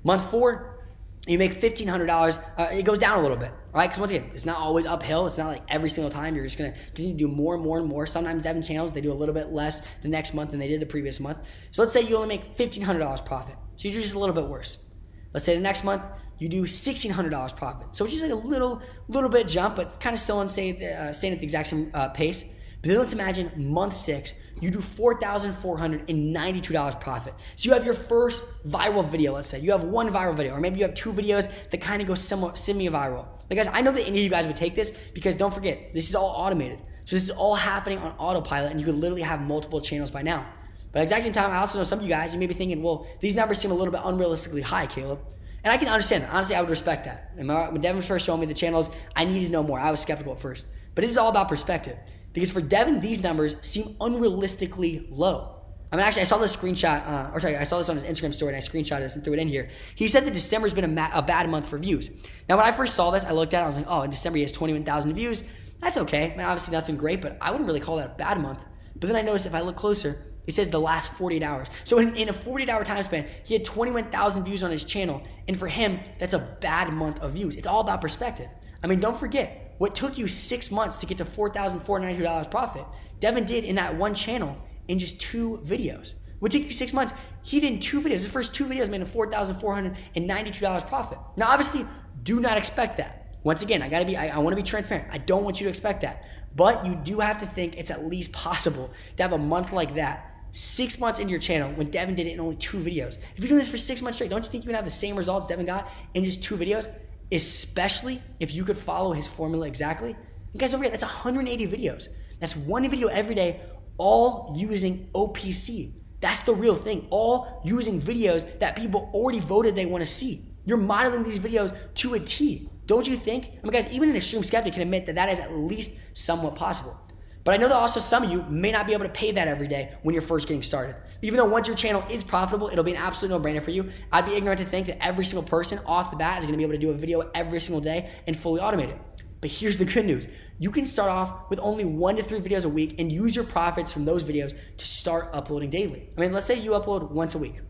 Month 4, you make $1,500. It goes down a little bit, right? Because once again, it's not always uphill. It's not like every single time you're just gonna continue to do more and more and more. Sometimes Devin channels, they do a little bit less the next month than they did the previous month. So let's say you only make $1,500 profit. So you do just a little bit worse. Let's say the next month you do $1,600 profit. So it's just like a little bit jump, but it's kind of still staying at the exact same pace. But then let's imagine month 6, you do $4,492 profit. So you have your first viral video, let's say. You have 1 viral video, or maybe you have 2 videos that kind of go semi-viral. Like guys, I know that any of you guys would take this, because don't forget, this is all automated. So this is all happening on autopilot, and you could literally have multiple channels by now. But at the exact same time, I also know some of you guys, you may be thinking, well, these numbers seem a little bit unrealistically high, Caleb. And I can understand that. Honestly, I would respect that. And when Devin first showed me the channels, I needed to know more. I was skeptical at first. But it is all about perspective. Because for Devin, these numbers seem unrealistically low. I mean, actually, I saw this screenshot, I saw this on his Instagram story, and I screenshotted this and threw it in here. He said that December's been a bad month for views. Now, when I first saw this, I looked at it, I was like, oh, in December he has 21,000 views. That's okay. I mean, obviously nothing great, but I wouldn't really call that a bad month. But then I noticed if I look closer, it says the last 48 hours. So in a 48-hour time span, he had 21,000 views on his channel. And for him, that's a bad month of views. It's all about perspective. I mean, don't forget, what took you 6 months to get to $4,492 profit, Devin did in that one channel in just 2 videos. What took you 6 months, he did in 2 videos. His first 2 videos made him $4,492 profit. Now, obviously, do not expect that. Once again, I want to be transparent. I don't want you to expect that. But you do have to think it's at least possible to have a month like that 6 months into your channel when Devin did it in only 2 videos. If you're doing this for 6 months straight, don't you think you can have the same results Devin got in just 2 videos? Especially if you could follow his formula exactly. And guys, don't forget, that's 180 videos. That's 1 video every day, all using OPC. That's the real thing. All using videos that people already voted they want to see. You're modeling these videos to a T. Don't you think? I mean, guys, even an extreme skeptic can admit that that is at least somewhat possible. But I know that also some of you may not be able to pay that every day when you're first getting started. Even though once your channel is profitable, it'll be an absolute no-brainer for you. I'd be ignorant to think that every single person off the bat is going to be able to do a video every single day and fully automate it. But here's the good news. You can start off with only 1 to 3 videos a week and use your profits from those videos to start uploading daily. I mean, let's say you upload once a week.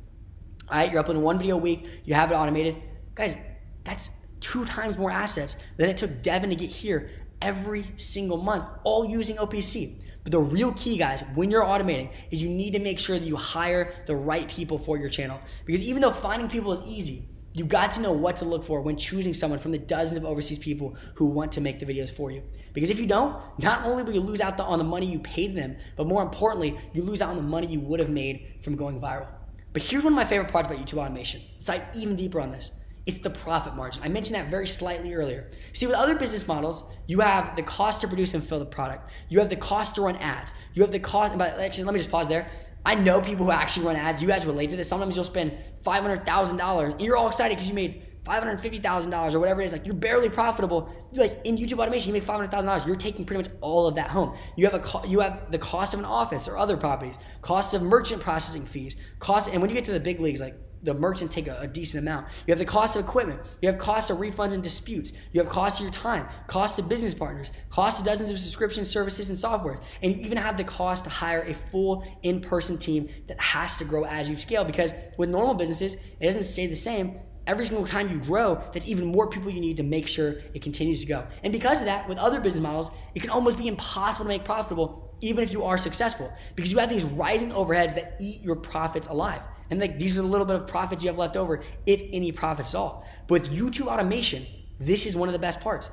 All right, you're uploading 1 video a week, you have it automated. Guys, that's 2 times more assets than it took Devin to get here every single month, all using OPC. But the real key, guys, when you're automating is you need to make sure that you hire the right people for your channel. Because even though finding people is easy, you got to know what to look for when choosing someone from the dozens of overseas people who want to make the videos for you. Because if you don't, not only will you lose out on the money you paid them, but more importantly, you lose out on the money you would have made from going viral. But here's one of my favorite parts about YouTube automation. Let's dive even deeper on this. It's the profit margin. I mentioned that very slightly earlier. See, with other business models, you have the cost to produce and fill the product. You have the cost to run ads. You have the cost, but actually, let me just pause there. I know people who actually run ads. You guys relate to this. Sometimes you'll spend $500,000 and you're all excited because you made $550,000 or whatever it is. Like, you're barely profitable. Like, in YouTube automation, you make $500,000. You're taking pretty much all of that home. You have the cost of an office or other properties, costs of merchant processing fees, and when you get to the big leagues, like the merchants take a decent amount. You have the cost of equipment. You have costs of refunds and disputes. You have costs of your time, costs of business partners, costs of dozens of subscription services and software. And you even have the cost to hire a full in-person team that has to grow as you scale, because with normal businesses, it doesn't stay the same. every single time you grow, that's even more people you need to make sure it continues to go. And because of that, with other business models, it can almost be impossible to make profitable even if you are successful, because you have these rising overheads that eat your profits alive. And like these are the little bit of profits you have left over, if any profits at all. But with YouTube automation, this is one of the best parts.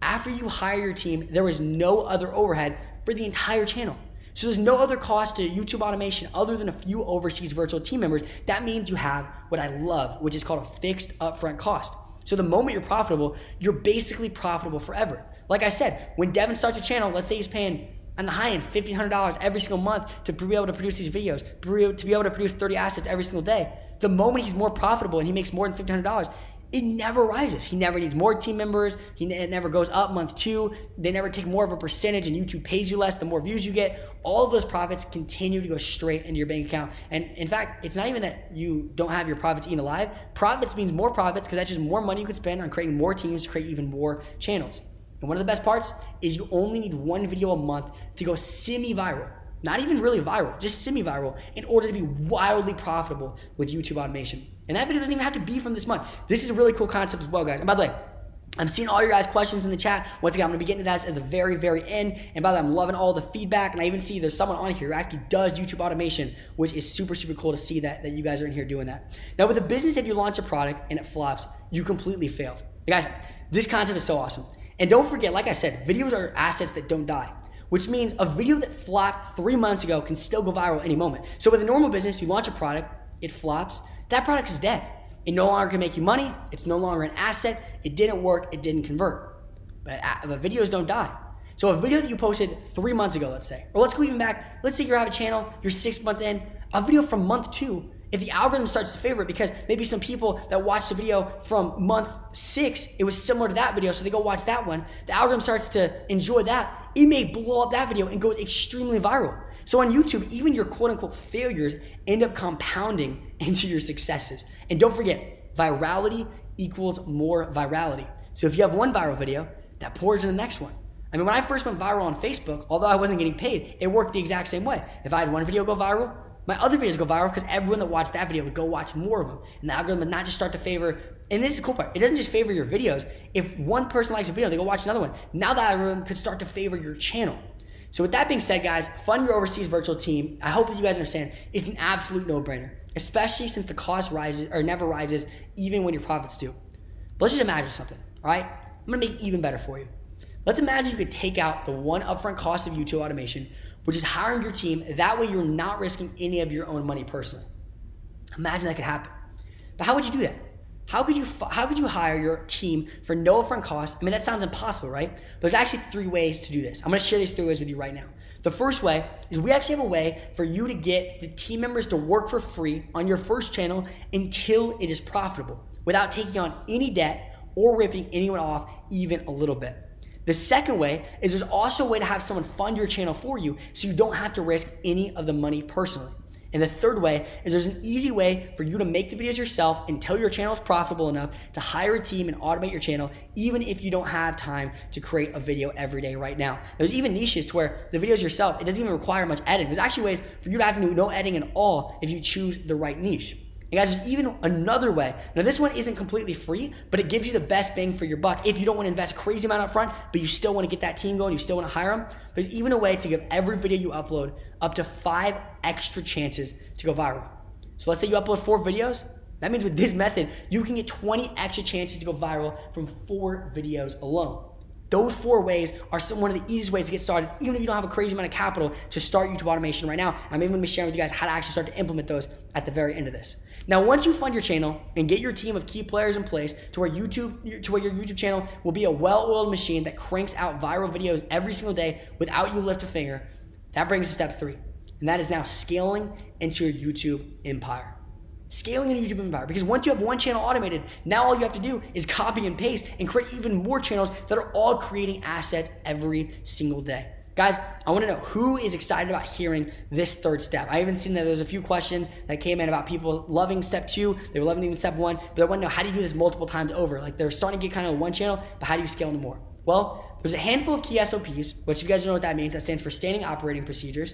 After you hire your team, there is no other overhead for the entire channel. So there's no other cost to YouTube automation other than a few overseas virtual team members. That means you have what I love, which is called a fixed upfront cost. So the moment you're profitable, you're basically profitable forever. Like I said, when Devin starts a channel, let's say he's paying on the high end $1,500 every single month to be able to produce these videos, to be able to produce 30 assets every single day. The moment he's more profitable and he makes more than $1,500, it never rises. He never needs more team members. It never goes up month 2. They never take more of a percentage, and YouTube pays you less the more views you get. All of those profits continue to go straight into your bank account. And in fact, it's not even that you don't have your profits eaten alive. Profits means more profits because that's just more money you can spend on creating more teams to create even more channels. And one of the best parts is you only need one video a month to go semi-viral. Not even really viral, just semi-viral, in order to be wildly profitable with YouTube automation. And that video doesn't even have to be from this month. This is a really cool concept as well, guys. And by the way, I'm seeing all your guys' questions in the chat. Once again, I'm gonna be getting to that at the very, very end. And by the way, I'm loving all the feedback. And I even see there's someone on here who actually does YouTube automation, which is super, super cool to see that you guys are in here doing that. Now, with a business, if you launch a product and it flops, you completely failed. Guys, this concept is so awesome. And don't forget, like I said, videos are assets that don't die, which means a video that flopped 3 months ago can still go viral any moment. So with a normal business, you launch a product, it flops, that product is dead. It no longer can make you money, it's no longer an asset, it didn't work, it didn't convert. But videos don't die. So a video that you posted 3 months ago, let's say, or let's go even back, let's say you have a channel, you're 6 months in, a video from month 2, if the algorithm starts to favor it because maybe some people that watched the video from month 6, it was similar to that video, so they go watch that one, the algorithm starts to enjoy that, it may blow up that video and go extremely viral. So on YouTube, even your quote unquote failures end up compounding into your successes. And don't forget, virality equals more virality. So if you have one viral video, that pours in the next one. I mean, when I first went viral on Facebook, although I wasn't getting paid, it worked the exact same way. If I had one video go viral, my other videos go viral because everyone that watched that video would go watch more of them. And the algorithm would not just start to favor, and this is the cool part, it doesn't just favor your videos. If one person likes a video, they go watch another one. Now the algorithm could start to favor your channel. So with that being said, guys, fund your overseas virtual team. I hope that you guys understand it's an absolute no-brainer, especially since the cost rises or never rises even when your profits do. But let's just imagine something, all right? I'm gonna make it even better for you. Let's imagine you could take out the one upfront cost of YouTube automation, which is hiring your team. That way you're not risking any of your own money personally. Imagine that could happen. But how would you do that? How could you hire your team for no upfront cost? I mean, that sounds impossible, right? But there's actually 3 ways to do this. I'm gonna share these 3 ways with you right now. The first way is we actually have a way for you to get the team members to work for free on your first channel until it is profitable without taking on any debt or ripping anyone off even a little bit. The second way is there's also a way to have someone fund your channel for you so you don't have to risk any of the money personally. And the third way is there's an easy way for you to make the videos yourself until your channel is profitable enough to hire a team and automate your channel, even if you don't have time to create a video every day right now. There's even niches to where the videos yourself, it doesn't even require much editing. There's actually ways for you to have to do no editing at all if you choose the right niche. And guys, there's even another way. Now this one isn't completely free, but it gives you the best bang for your buck if you don't want to invest a crazy amount up front, but you still want to get that team going, you still want to hire them. There's even a way to give every video you upload up to 5 extra chances to go viral. So let's say you upload 4 videos. That means with this method, you can get 20 extra chances to go viral from 4 videos alone. Those 4 ways are one of the easiest ways to get started, even if you don't have a crazy amount of capital to start YouTube automation right now. I'm even going to be sharing with you guys how to actually start to implement those at the very end of this. Now, once you fund your channel and get your team of key players in place to where your YouTube channel will be a well-oiled machine that cranks out viral videos every single day without you lift a finger, that brings us to step 3. And that is now scaling into your YouTube empire. Scaling in a YouTube empire, because once you have one channel automated, now all you have to do is copy and paste and create even more channels that are all creating assets every single day. Guys, I want to know who is excited about hearing this 3rd step. I even seen that there's a few questions that came in about people loving step 2, they were loving even step 1, but I want to know, how do you do this multiple times over? Like, they're starting to get kind of one channel, but how do you scale into more? Well, there's a handful of key SOPs, which if you guys don't know what that means, that stands for standing operating procedures.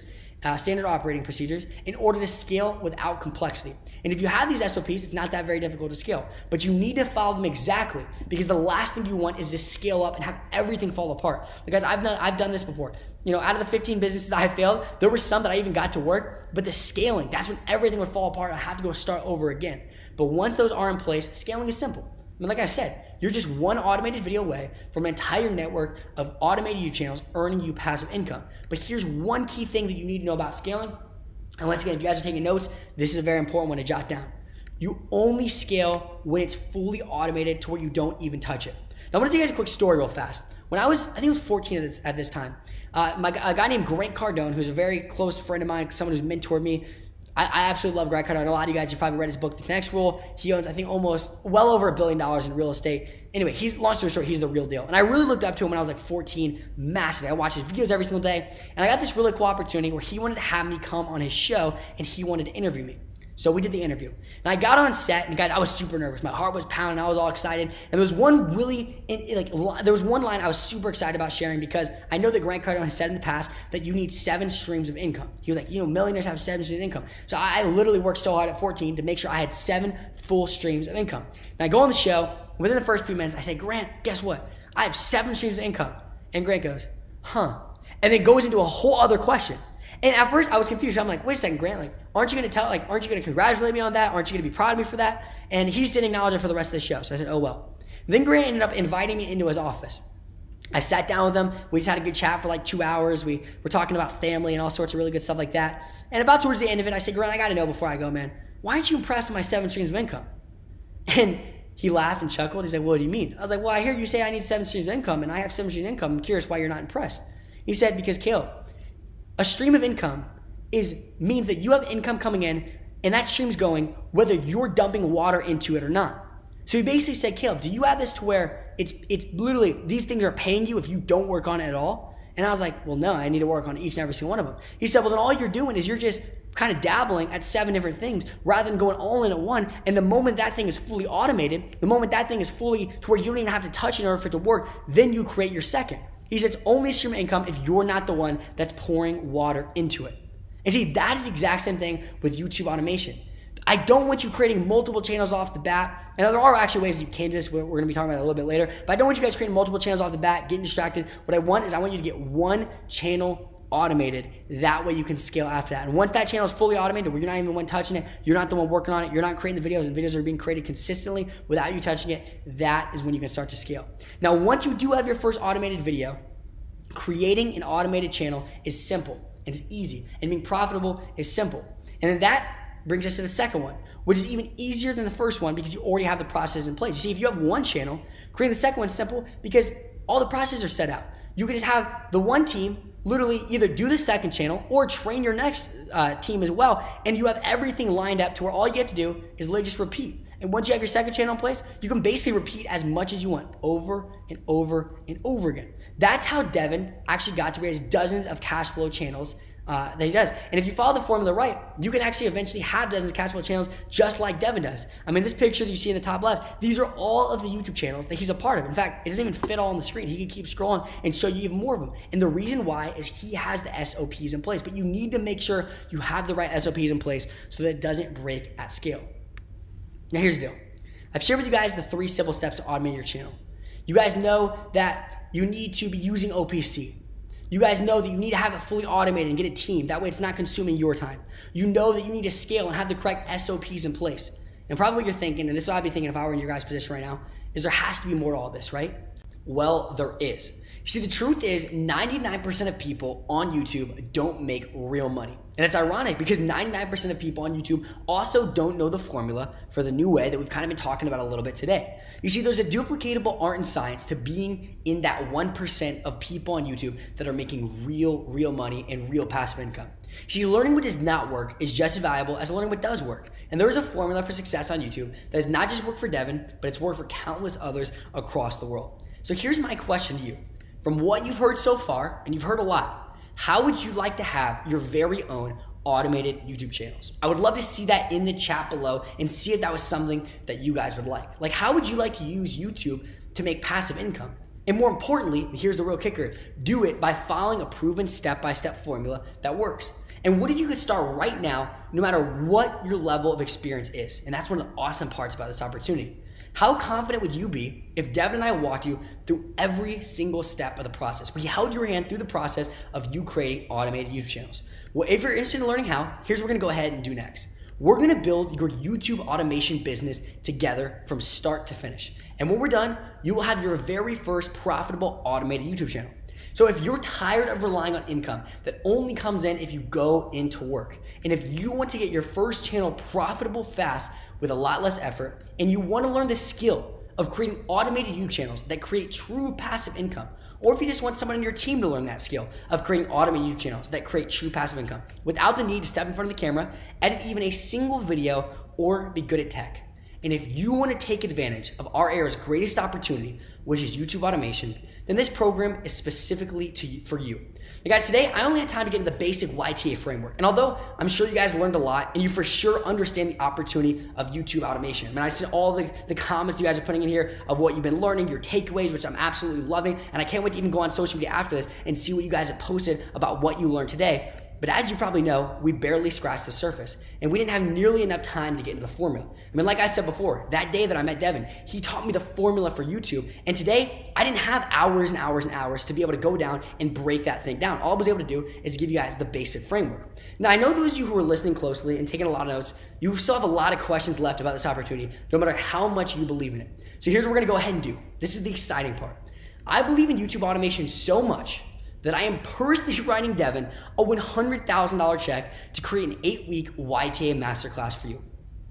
standard operating procedures, in order to scale without complexity. And if you have these SOPs, it's not that very difficult to scale, but you need to follow them exactly, because the last thing you want is to scale up and have everything fall apart. Because I've done this before. You know, out of the 15 businesses I failed, there were some that I even got to work, but the scaling, that's when everything would fall apart. I have to go start over again. But once those are in place, scaling is simple. I mean, like I said, you're just one automated video away from an entire network of automated YouTube channels earning you passive income. But here's one key thing that you need to know about scaling. And once again, if you guys are taking notes, this is a very important one to jot down. You only scale when it's fully automated to where you don't even touch it. Now, I want to tell you guys a quick story real fast. When I think I was 14 at this time, a guy named Grant Cardone, who's a very close friend of mine, someone who's mentored me. I absolutely love Grant Cardone. I know a lot of you guys have probably read his book, The Next Rule. He owns, I think, almost well over $1 billion in real estate. Anyway, long story short, he's the real deal. And I really looked up to him when I was like 14, massively. I watched his videos every single day. And I got this really cool opportunity where he wanted to have me come on his show and he wanted to interview me. So we did the interview. And I got on set, and guys, I was super nervous. My heart was pounding. I was all excited. And there was one line I was super excited about sharing, because I know that Grant Cardone has said in the past that you need 7 streams of income. He was like, you know, millionaires have 7 streams of income. So I literally worked so hard at 14 to make sure I had 7 full streams of income. And I go on the show. Within the first few minutes, I say, Grant, guess what? I have 7 streams of income. And Grant goes, huh? And then goes into a whole other question. And at first I was confused. I'm like, wait a second, Grant, like, aren't you going to congratulate me on that? Aren't you going to be proud of me for that? And he just didn't acknowledge it for the rest of the show. So I said, oh, well. Then Grant ended up inviting me into his office. I sat down with him. We just had a good chat for like 2 hours. We were talking about family and all sorts of really good stuff like that. And about towards the end of it, I said, Grant, I got to know before I go, man, why aren't you impressed with my 7 streams of income? And he laughed and chuckled. He's like, what do you mean? I was like, well, I hear you say I need 7 streams of income, and I have 7 streams of income. I'm curious why you're not impressed. He said, because Caleb, a stream of income means that you have income coming in, and that stream's going whether you're dumping water into it or not. So he basically said, Caleb, do you have this to where it's literally these things are paying you if you don't work on it at all? And I was like, well, no, I need to work on each and every single one of them. He said, well, then all you're doing is you're just kind of dabbling at 7 different things rather than going all in at one. And the moment that thing is fully automated, the moment that thing is fully to where you don't even have to touch it in order for it to work, then you create your second. He said, it's only stream of income if you're not the one that's pouring water into it. And see, that is the exact same thing with YouTube automation. I don't want you creating multiple channels off the bat. And there are actually ways that you can do this. We're going to be talking about it a little bit later. But I don't want you guys creating multiple channels off the bat, getting distracted. What I want you to get one channel automated. That way you can scale after that. And once that channel is fully automated, where you're not even the one touching it, you're not the one working on it, you're not creating the videos, and videos are being created consistently without you touching it, that is when you can start to scale. Now, once you do have your first automated video, creating an automated channel is simple and it's easy, and being profitable is simple. And then that brings us to the second one, which is even easier than the first one because you already have the process in place. You see, if you have one channel, creating the second one is simple because all the processes are set out. You can just have the one team literally either do the second channel or train your next team as well, and you have everything lined up to where all you have to do is literally just repeat. And once you have your second channel in place, you can basically repeat as much as you want over and over and over again. That's how Devin actually got to where he has dozens of cash flow channels that he does. And if you follow the formula right, you can actually eventually have dozens of cash flow channels just like Devin does. I mean, this picture that you see in the top left, these are all of the YouTube channels that he's a part of. In fact, it doesn't even fit all on the screen. He can keep scrolling and show you even more of them. And the reason why is he has the SOPs in place, but you need to make sure you have the right SOPs in place so that it doesn't break at scale. Now here's the deal. I've shared with you guys the 3 simple steps to automate your channel. You guys know that you need to be using OPC. You guys know that you need to have it fully automated and get a team. That way it's not consuming your time. You know that you need to scale and have the correct SOPs in place. And probably what you're thinking, and this is what I'd be thinking if I were in your guys' position right now, is there has to be more to all this, right? Well, there is. You see, the truth is 99% of people on YouTube don't make real money. And it's ironic because 99% of people on YouTube also don't know the formula for the new way that we've kind of been talking about a little bit today. You see, there's a duplicatable art and science to being in that 1% of people on YouTube that are making real money and real passive income. See, learning what does not work is just as valuable as learning what does work. And there is a formula for success on YouTube that has not just worked for Devin, but it's worked for countless others across the world. So here's my question to you. From what you've heard so far, and you've heard a lot, how would you like to have your very own automated YouTube channels? I would love to see that in the chat below and see if that was something that you guys would like. Like, how would you like to use YouTube to make passive income? And more importantly, here's the real kicker, do it by following a proven step-by-step formula that works. And what if you could start right now, no matter what your level of experience is? And that's one of the awesome parts about this opportunity. How confident would you be if Devin and I walked you through every single step of the process? We held your hand through the process of you creating automated YouTube channels. Well, if you're interested in learning how, here's what we're gonna go ahead and do next. We're gonna build your YouTube automation business together from start to finish. And when we're done, you will have your very first profitable automated YouTube channel. So if you're tired of relying on income that only comes in if you go into work, and if you want to get your first channel profitable fast with a lot less effort, and you want to learn the skill of creating automated YouTube channels that create true passive income, or if you just want someone on your team to learn that skill of creating automated YouTube channels that create true passive income without the need to step in front of the camera, edit even a single video, or be good at tech. And if you want to take advantage of our era's greatest opportunity, which is YouTube automation, then this program is specifically for you. Now guys, today I only had time to get into the basic YTA framework. And although I'm sure you guys learned a lot and you for sure understand the opportunity of YouTube automation. I mean, I see all the comments you guys are putting in here of what you've been learning, your takeaways, which I'm absolutely loving. And I can't wait to even go on social media after this and see what you guys have posted about what you learned today. But as you probably know, we barely scratched the surface and we didn't have nearly enough time to get into the formula. I mean, like I said before, that day that I met Devin, he taught me the formula for YouTube. And today I didn't have hours and hours and hours to be able to go down and break that thing down. All I was able to do is give you guys the basic framework. Now, I know those of you who are listening closely and taking a lot of notes, you still have a lot of questions left about this opportunity, no matter how much you believe in it. So here's what we're gonna go ahead and do. This is the exciting part. I believe in YouTube automation so much that I am personally writing Devin a $100,000 check to create an 8-week YTA masterclass for you.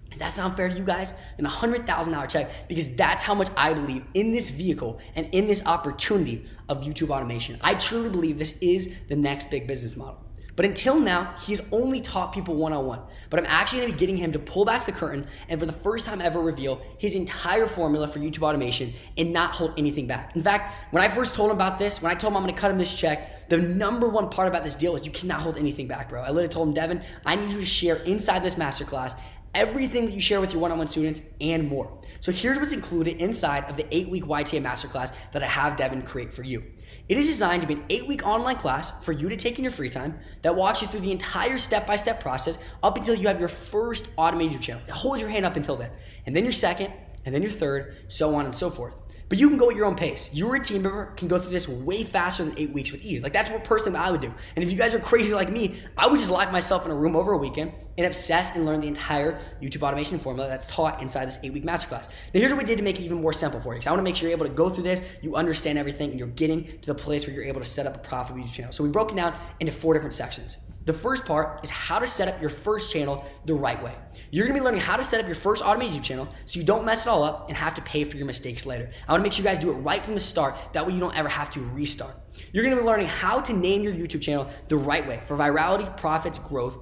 Does that sound fair to you guys? An $100,000 check, because that's how much I believe in this vehicle and in this opportunity of YouTube automation. I truly believe this is the next big business model. But until now, he's only taught people one-on-one. But I'm actually gonna be getting him to pull back the curtain and for the first time ever reveal his entire formula for YouTube automation and not hold anything back. In fact, when I first told him about this, when I told him I'm gonna cut him this check, the number one part about this deal is you cannot hold anything back, bro. I literally told him, Devin, I need you to share inside this masterclass everything that you share with your one-on-one students and more. So here's what's included inside of the 8-week YTA masterclass that I have Devin create for you. It is designed to be an 8-week online class for you to take in your free time that walks you through the entire step-by-step process up until you have your first automated YouTube channel. It holds your hand up until then. And then your second, and then your third, so on and so forth. But you can go at your own pace. You or a team member can go through this way faster than 8 weeks with ease. Like, that's what personally I would do. And if you guys are crazy like me, I would just lock myself in a room over a weekend and obsess and learn the entire YouTube automation formula that's taught inside this 8-week masterclass. Now, here's what we did to make it even more simple for you, because I want to make sure you're able to go through this, you understand everything, and you're getting to the place where you're able to set up a profitable YouTube channel. So we broke it down into 4 different sections. The first part is how to set up your first channel the right way. You're gonna be learning how to set up your first automated YouTube channel so you don't mess it all up and have to pay for your mistakes later. I wanna make sure you guys do it right from the start. That way you don't ever have to restart. You're gonna be learning how to name your YouTube channel the right way for virality, profits, growth,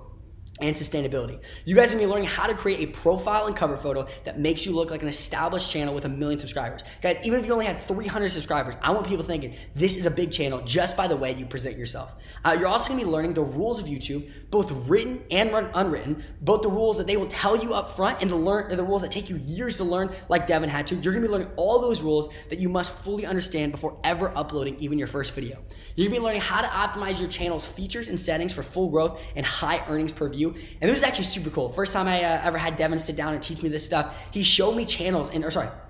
and sustainability. You guys are gonna be learning how to create a profile and cover photo that makes you look like an established channel with 1 million subscribers. Guys, even if you only had 300 subscribers, I want people thinking this is a big channel just by the way you present yourself. You're also gonna be learning the rules of YouTube, both written and unwritten, both the rules that they will tell you up front and the rules that take you years to learn like Devin had to. You're gonna be learning all those rules that you must fully understand before ever uploading even your first video. You're gonna be learning how to optimize your channel's features and settings for full growth and high earnings per view. And this is actually super cool. First time I ever had Devin sit down and teach me this stuff, he showed me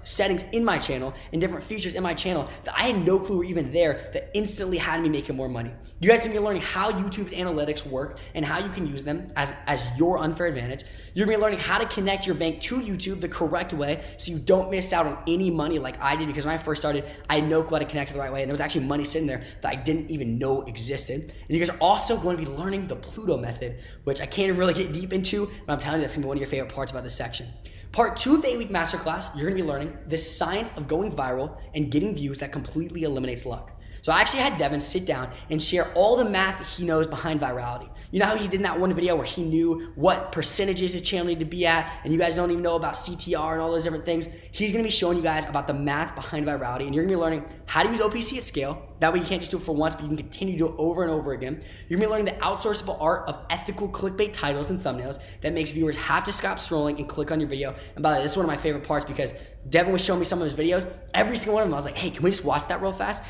settings in my channel and different features in my channel that I had no clue were even there that instantly had me making more money. You guys are gonna be learning how YouTube's analytics work and how you can use them as your unfair advantage. You're gonna be learning how to connect your bank to YouTube the correct way so you don't miss out on any money like I did, because when I first started, I had no clue how to connect the right way, and there was actually money sitting there that I didn't even know existed. And you guys are also going to be learning the Pluto method, which I can't really get deep into, but I'm telling you that's gonna be one of your favorite parts about this section. Part 2 of the 8-week masterclass, you're gonna be learning the science of going viral and getting views that completely eliminates luck. So I actually had Devin sit down and share all the math he knows behind virality. You know how he did in that one video where he knew what percentages his channel needed to be at, and you guys don't even know about CTR and all those different things? He's gonna be showing you guys about the math behind virality, and you're gonna be learning how to use OPC at scale, That way you can't just do it for once, but you can continue to do it over and over again. You're gonna be learning the outsourceable art of ethical clickbait titles and thumbnails that makes viewers have to stop scrolling and click on your video. And by the way, this is one of my favorite parts because Devin was showing me some of his videos. Every single one of them, I was like, hey, can we just watch that real fast?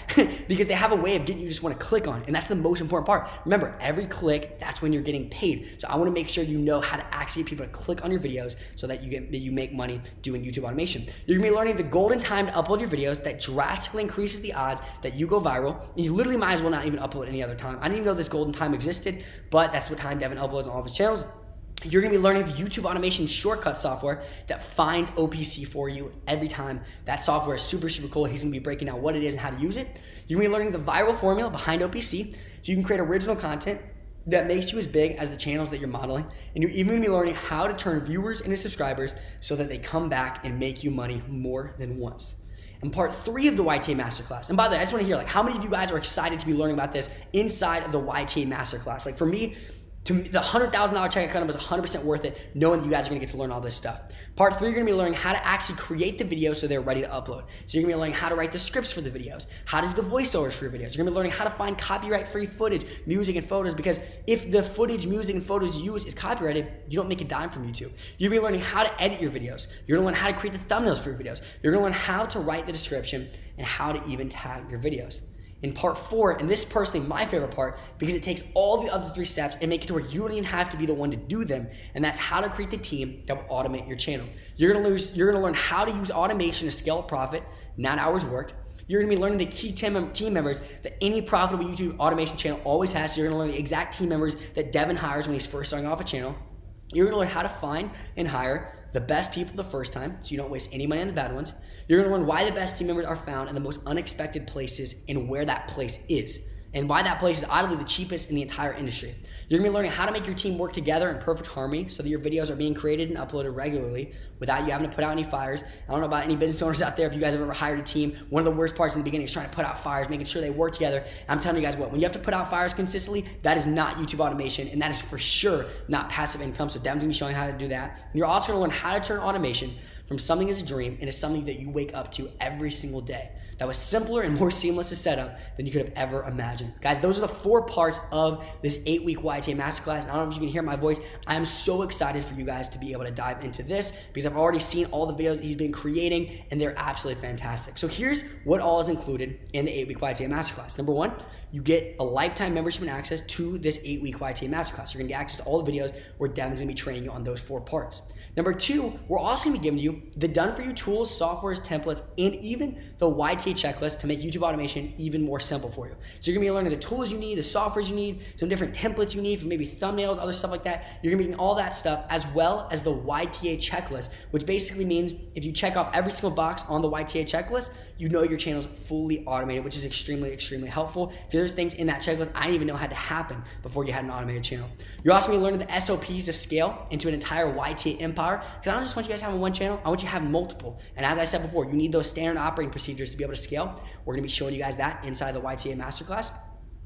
Because they have a way of getting you just want to click on it. And that's the most important part. Remember, every click, that's when you're getting paid. So I want to make sure you know how to actually get people to click on your videos so that you make money doing YouTube automation. You're gonna be learning the golden time to upload your videos that drastically increases the odds that you go viral. And you literally might as well not even upload any other time. I didn't even know this golden time existed, but that's what time Devin uploads on all of his channels. You're gonna be learning the YouTube automation shortcut software that finds OPC for you every time. That software is super, super cool. He's gonna be breaking down what it is and how to use it. You're gonna be learning the viral formula behind OPC so you can create original content that makes you as big as the channels that you're modeling. And you're even gonna be learning how to turn viewers into subscribers so that they come back and make you money more than once. And part 3 of the YTA Masterclass. And by the way, I just wanna hear, like, how many of you guys are excited to be learning about this inside of the YTA Masterclass? Like for me, the $100,000 check account was 100% worth it, knowing that you guys are gonna get to learn all this stuff. Part 3, you're gonna be learning how to actually create the videos so they're ready to upload. So you're gonna be learning how to write the scripts for the videos, how to do the voiceovers for your videos. You're gonna be learning how to find copyright-free footage, music and photos, because if the footage, music, and photos you use is copyrighted, you don't make a dime from YouTube. You're gonna be learning how to edit your videos. You're gonna learn how to create the thumbnails for your videos. You're gonna learn how to write the description and how to even tag your videos. In part 4, and this is personally my favorite part because it takes all the other 3 steps and make it to where you don't even have to be the one to do them, and that's how to create the team that will automate your channel. You're gonna learn how to use automation to scale profit, not hours worked. You're gonna be learning the key team members that any profitable YouTube automation channel always has. So you're gonna learn the exact team members that Devin hires when he's first starting off a channel. You're gonna learn how to find and hire the best people the first time so you don't waste any money on the bad ones. You're gonna learn why the best team members are found in the most unexpected places and where that place is, and why that place is oddly the cheapest in the entire industry. You're gonna be learning how to make your team work together in perfect harmony so that your videos are being created and uploaded regularly without you having to put out any fires. I don't know about any business owners out there, if you guys have ever hired a team, one of the worst parts in the beginning is trying to put out fires, making sure they work together. And I'm telling you guys what, when you have to put out fires consistently, that is not YouTube automation, and that is for sure not passive income. So Devin's gonna be showing you how to do that. And you're also gonna learn how to turn automation from something as a dream into something that you wake up to every single day. That was simpler and more seamless to set up than you could have ever imagined. Guys, those are the 4 parts of this 8-week YTA Masterclass. And I don't know if you can hear my voice. I am so excited for you guys to be able to dive into this because I've already seen all the videos that he's been creating and they're absolutely fantastic. So here's what all is included in the 8-week YTA Masterclass. Number 1, you get a lifetime membership and access to this 8-week YTA Masterclass. You're gonna get access to all the videos where Devin's gonna be training you on those 4 parts. Number 2, we're also gonna be giving you the done-for-you tools, softwares, templates, and even the YTA checklist to make YouTube automation even more simple for you. So you're gonna be learning the tools you need, the softwares you need, some different templates you need for maybe thumbnails, other stuff like that. You're gonna be getting all that stuff as well as the YTA checklist, which basically means if you check off every single box on the YTA checklist, you know your channel's fully automated, which is extremely, extremely helpful because there's things in that checklist I didn't even know had to happen before you had an automated channel. You're also gonna be learning the SOPs to scale into an entire YTA empire, because I don't just want you guys having one channel, I want you to have multiple. And as I said before, you need those standard operating procedures to be able to scale. We're gonna be showing you guys that inside the YTA Masterclass.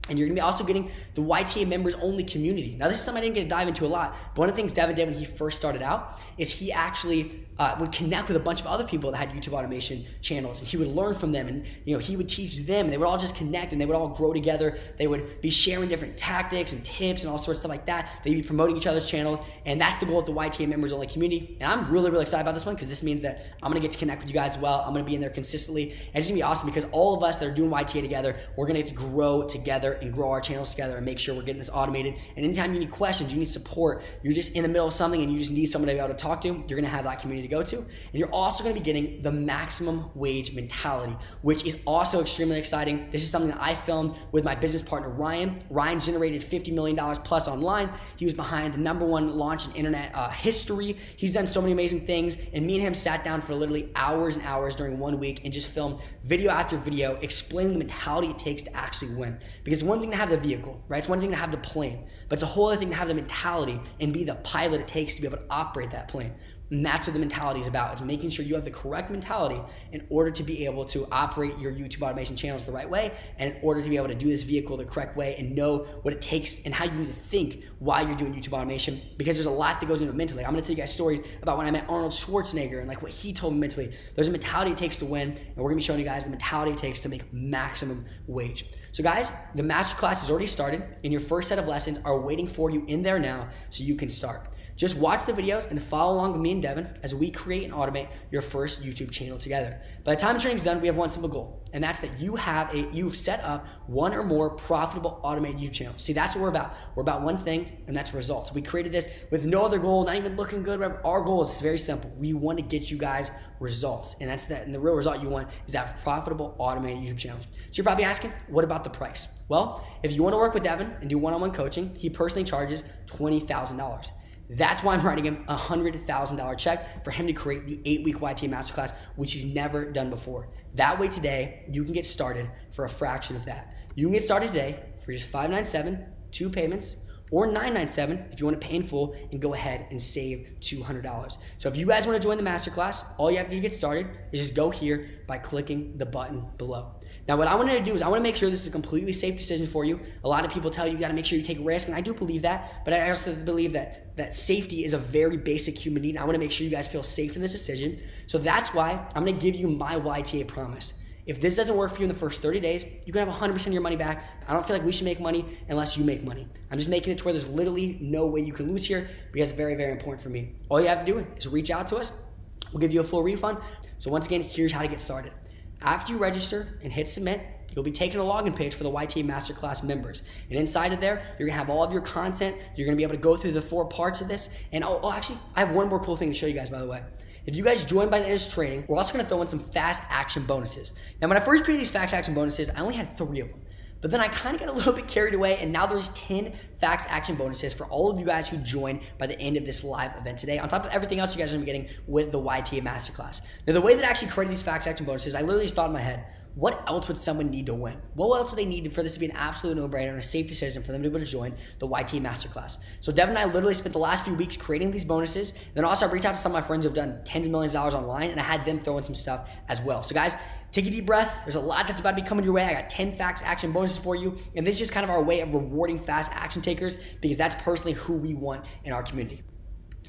And you're gonna be also getting the YTA members only community. Now this is something I didn't get to dive into a lot, but one of the things Devin did when he first started out is he actually would connect with a bunch of other people that had YouTube automation channels, and he would learn from them, and he would teach them, and they would all just connect, and they would all grow together. They would be sharing different tactics and tips and all sorts of stuff like that. They'd be promoting each other's channels, and that's the goal of the YTA members only community. And I'm really, really excited about this one because this means that I'm gonna get to connect with you guys as well. I'm gonna be in there consistently, and it's gonna be awesome because all of us that are doing YTA together, we're gonna get to grow together and grow our channels together and make sure we're getting this automated. And anytime you need questions, you need support, you're just in the middle of something and you just need someone to be able to talk to, you're gonna have that community to go to. And you're also gonna be getting the maximum wage mentality, which is also extremely exciting. This is something that I filmed with my business partner, Ryan. Ryan's generated $50 million plus online. He was behind the #1 launch in internet history. He's done so many amazing things. And me and him sat down for literally hours and hours during 1 week and just filmed video after video explaining the mentality it takes to actually win. Because it's one thing to have the vehicle, right? It's one thing to have the plane, but it's a whole other thing to have the mentality and be the pilot it takes to be able to operate that plane. And that's what the mentality is about. It's making sure you have the correct mentality in order to be able to operate your YouTube automation channels the right way, and in order to be able to do this vehicle the correct way and know what it takes and how you need to think while you're doing YouTube automation, because there's a lot that goes into it mentally. I'm gonna tell you guys stories about when I met Arnold Schwarzenegger and like what he told me mentally. There's a mentality it takes to win, and we're gonna be showing you guys the mentality it takes to make maximum wage. So guys, the masterclass has already started, and your first set of lessons are waiting for you in there now so you can start. Just watch the videos and follow along with me and Devin as we create and automate your first YouTube channel together. By the time the training's done, we have one simple goal, and that's that you've set up one or more profitable automated YouTube channels. See, that's what we're about. We're about one thing, and that's results. We created this with no other goal, not even looking good. Our goal is very simple. We want to get you guys results, and that's that. And the real result you want is to have profitable automated YouTube channels. So you're probably asking, what about the price? Well, if you want to work with Devin and do one-on-one coaching, he personally charges $20,000. That's why I'm writing him a $100,000 check for him to create the 8-week YTA Masterclass, which he's never done before. That way today, you can get started for a fraction of that. You can get started today for just $597, 2 payments, or $997 if you want to pay in full and go ahead and save $200. So if you guys want to join the Masterclass, all you have to do to get started is just go here by clicking the button below. Now, what I want to do is I want to make sure this is a completely safe decision for you. A lot of people tell you got to make sure you take a risk, and I do believe that, but I also believe that safety is a very basic human need, and I want to make sure you guys feel safe in this decision. So that's why I'm going to give you my YTA promise. If this doesn't work for you in the first 30 days, you can have 100% of your money back. I don't feel like we should make money unless you make money. I'm just making it to where there's literally no way you can lose here, because it's very, very important for me. All you have to do is reach out to us. We'll give you a full refund. So once again, here's how to get started. After you register and hit submit, you'll be taken a login page for the YTA Masterclass members. And inside of there, you're gonna have all of your content. You're gonna be able to go through the 4 parts of this. And actually, I have one more cool thing to show you guys, by the way. If you guys join by the end of this training, we're also gonna throw in some fast action bonuses. Now, when I first created these fast action bonuses, I only had 3 of them. But then I kind of got a little bit carried away, and now there's 10 fast action bonuses for all of you guys who join by the end of this live event today, on top of everything else you guys are gonna be getting with the YTA Masterclass. Now, the way that I actually created these fast action bonuses, I literally just thought in my head, what else would someone need to win? What else would they need for this to be an absolute no-brainer and a safe decision for them to be able to join the YTA Masterclass? So Devin and I literally spent the last few weeks creating these bonuses. Then also I reached out to some of my friends who have done tens of millions of dollars online, and I had them throw in some stuff as well. So guys, take a deep breath. There's a lot that's about to be coming your way. I got 10 fast action bonuses for you, and this is just kind of our way of rewarding fast action takers, because that's personally who we want in our community.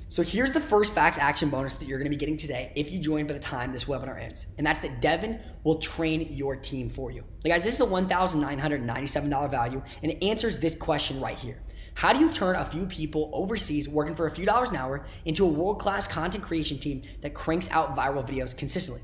So here's the first fast action bonus that you're gonna be getting today if you join by the time this webinar ends. And that's that Devin will train your team for you. Now guys, this is a $1,997 value, and it answers this question right here. How do you turn a few people overseas working for a few dollars an hour into a world-class content creation team that cranks out viral videos consistently?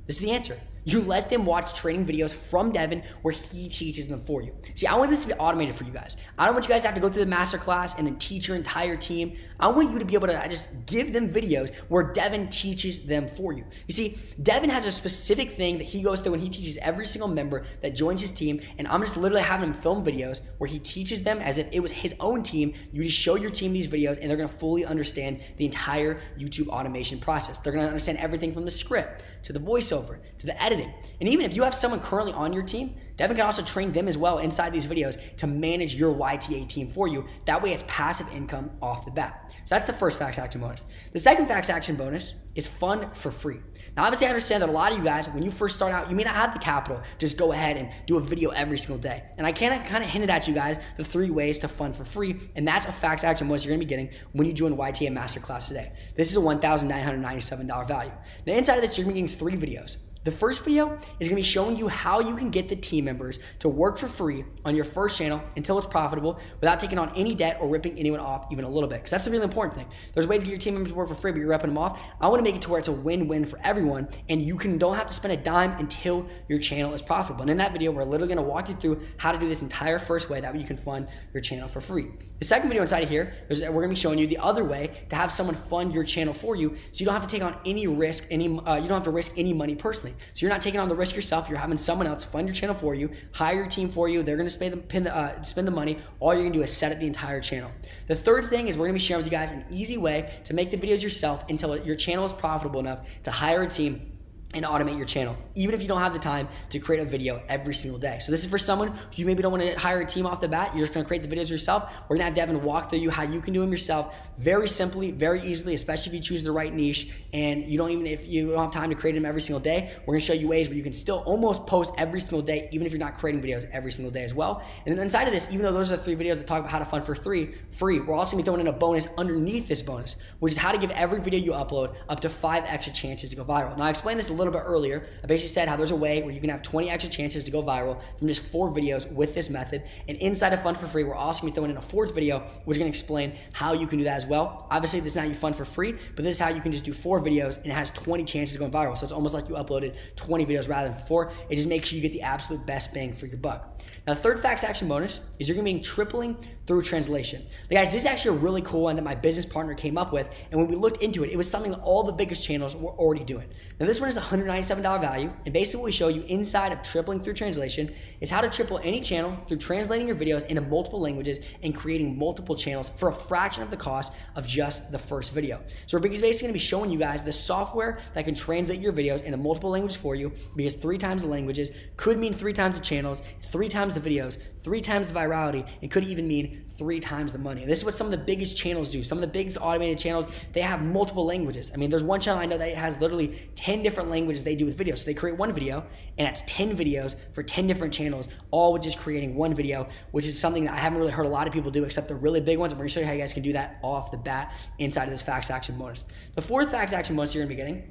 This is the answer. You let them watch training videos from Devin where he teaches them for you. See, I want this to be automated for you guys. I don't want you guys to have to go through the masterclass and then teach your entire team. I want you to be able to just give them videos where Devin teaches them for you. You see, Devin has a specific thing that he goes through and he teaches every single member that joins his team, and I'm just literally having him film videos where he teaches them as if it was his own team. You just show your team these videos, and they're gonna fully understand the entire YouTube automation process. They're gonna understand everything from the script to the voiceover to the editing. And even if you have someone currently on your team, Devin can also train them as well inside these videos to manage your YTA team for you. That way it's passive income off the bat. So that's the first fast action bonus. The second fast action bonus is fun for free. Now, obviously I understand that a lot of you guys, when you first start out, you may not have the capital to just go ahead and do a video every single day. And I kind of hinted at you guys the 3 ways to fund for free, and that's a fast action bonus you're gonna be getting when you join YTA Masterclass today. This is a $1,997 value. Now, inside of this, you're gonna be getting 3 videos. The first video is gonna be showing you how you can get the team members to work for free on your first channel until it's profitable without taking on any debt or ripping anyone off even a little bit. Because that's the really important thing. There's ways to get your team members to work for free, but you're ripping them off. I wanna make it to where it's a win-win for everyone, and you don't have to spend a dime until your channel is profitable. And in that video, we're literally gonna walk you through how to do this entire first way. That way you can fund your channel for free. The second video inside of here, we're gonna be showing you the other way to have someone fund your channel for you, so you don't have to take on any risk, you don't have to risk any money personally. So you're not taking on the risk yourself. You're having someone else fund your channel for you, hire your team for you. They're going to spend the money. All you're going to do is set up the entire channel. The third thing is we're going to be sharing with you guys an easy way to make the videos yourself until your channel is profitable enough to hire a team and automate your channel, even if you don't have the time to create a video every single day. So this is for someone who you maybe don't want to hire a team off the bat. You're just going to create the videos yourself. We're going to have Devin walk through you how you can do them yourself very simply, very easily, especially if you choose the right niche and if you don't have time to create them every single day. We're going to show you ways where you can still almost post every single day, even if you're not creating videos every single day as well. And then inside of this, even though those are the 3 videos that talk about how to fund for free, we're also going to be throwing in a bonus underneath this bonus, which is how to give every video you upload up to 5 extra chances to go viral. Now, I explained this a little bit earlier. I basically said how there's a way where you can have 20 extra chances to go viral from just 4 videos with this method. And inside of Fund for Free, we're also going to be throwing in a 4th video, which is going to explain how you can do that as well. Obviously, this is not you fund for free, but this is how you can just do 4 videos and it has 20 chances of going viral. So it's almost like you uploaded 20 videos rather than 4. It just makes sure you get the absolute best bang for your buck. Now, the 3rd facts action bonus is you're going to be tripling through translation. Now, guys, this is actually a really cool one that my business partner came up with. And when we looked into it, it was something that all the biggest channels were already doing. Now, this one is $197 value. And basically what we show you inside of tripling through translation is how to triple any channel through translating your videos into multiple languages and creating multiple channels for a fraction of the cost of just the first video. So we're basically going to be showing you guys the software that can translate your videos into multiple languages for you, because 3 times the languages could mean 3 times the channels, 3 times the videos, 3 times the virality, and could even mean 3 times the money. And this is what some of the biggest channels do. Some of the biggest automated channels, they have multiple languages. I mean, there's one channel I know that has literally 10 different languages they do with videos. So they create one video, and that's 10 videos for 10 different channels, all with just creating one video, which is something that I haven't really heard a lot of people do except the really big ones. And we're gonna show you how you guys can do that off the bat inside of this facts action bonus. The 4th facts action bonus you're gonna be getting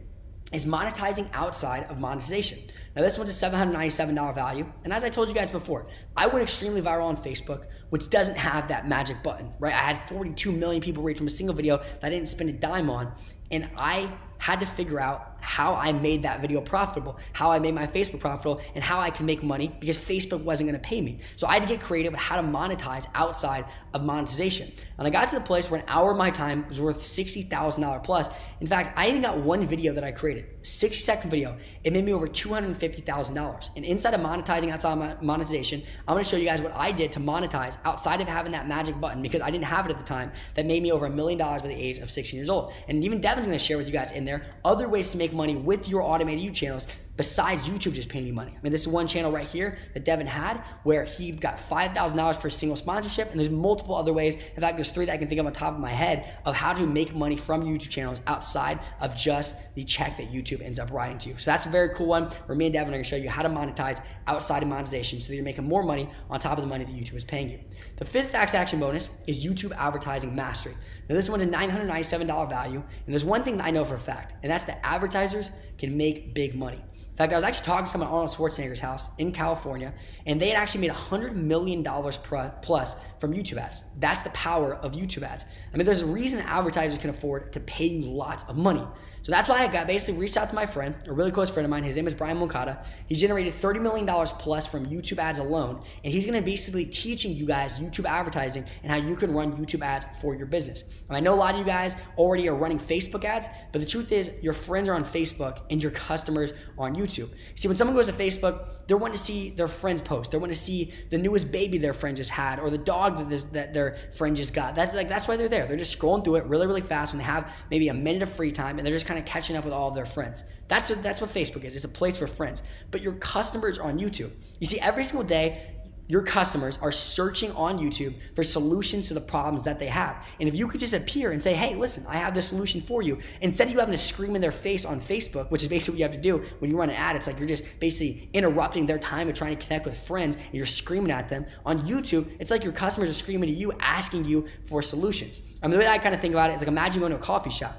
is monetizing outside of monetization. Now, this one's a $797 value. And as I told you guys before, I went extremely viral on Facebook, which doesn't have that magic button, right? I had 42 million people reach from a single video that I didn't spend a dime on. And I had to figure out how I made that video profitable, how I made my Facebook profitable, and how I can make money, because Facebook wasn't gonna pay me. So I had to get creative with how to monetize outside of monetization. And I got to the place where an hour of my time was worth $60,000 plus. In fact, I even got one video that I created, 60-second video. It made me over $250,000. And inside of monetizing outside of monetization, I'm gonna show you guys what I did to monetize outside of having that magic button, because I didn't have it at the time, that made me over $1 million by the age of 16 years old. And even Devin's gonna share with you guys in there other ways to make money with your automated YouTube channels besides YouTube just paying you money. I mean, this is one channel right here that Devin had where he got $5,000 for a single sponsorship, and there's multiple other ways. In fact, there's 3 that I can think of on top of my head of how to make money from YouTube channels outside of just the check that YouTube ends up writing to you. So that's a very cool one where me and Devin are gonna show you how to monetize outside of monetization so that you're making more money on top of the money that YouTube is paying you. The 5th facts action bonus is YouTube advertising mastery. Now, this one's a $997 value, and there's one thing that I know for a fact, and that's that advertisers can make big money. In fact, I was actually talking to someone at Arnold Schwarzenegger's house in California, and they had actually made $100 million plus from YouTube ads. That's the power of YouTube ads. I mean, there's a reason advertisers can afford to pay you lots of money. So that's why I basically reached out to my friend, a really close friend of mine. His name is Brian Moncada. He's generated $30 million plus from YouTube ads alone, and he's gonna basically teaching you guys YouTube advertising and how you can run YouTube ads for your business. And I know a lot of you guys already are running Facebook ads, but the truth is your friends are on Facebook and your customers are on YouTube. See, when someone goes to Facebook, they're wanting to see their friends post. They're wanting to see the newest baby their friend just had, or the dog that their friend just got. That's why they're there. They're just scrolling through it really, really fast, and they have maybe a minute of free time, and they're just kind of catching up with all of their friends. That's what Facebook is. It's a place for friends. But your customers are on YouTube. You see, every single day, your customers are searching on YouTube for solutions to the problems that they have. And if you could just appear and say, hey, listen, I have this solution for you, instead of you having to scream in their face on Facebook, which is basically what you have to do when you run an ad, it's like you're just basically interrupting their time of trying to connect with friends, and you're screaming at them. On YouTube, it's like your customers are screaming to you, asking you for solutions. I mean, the way I kind of think about it is like, imagine going to a coffee shop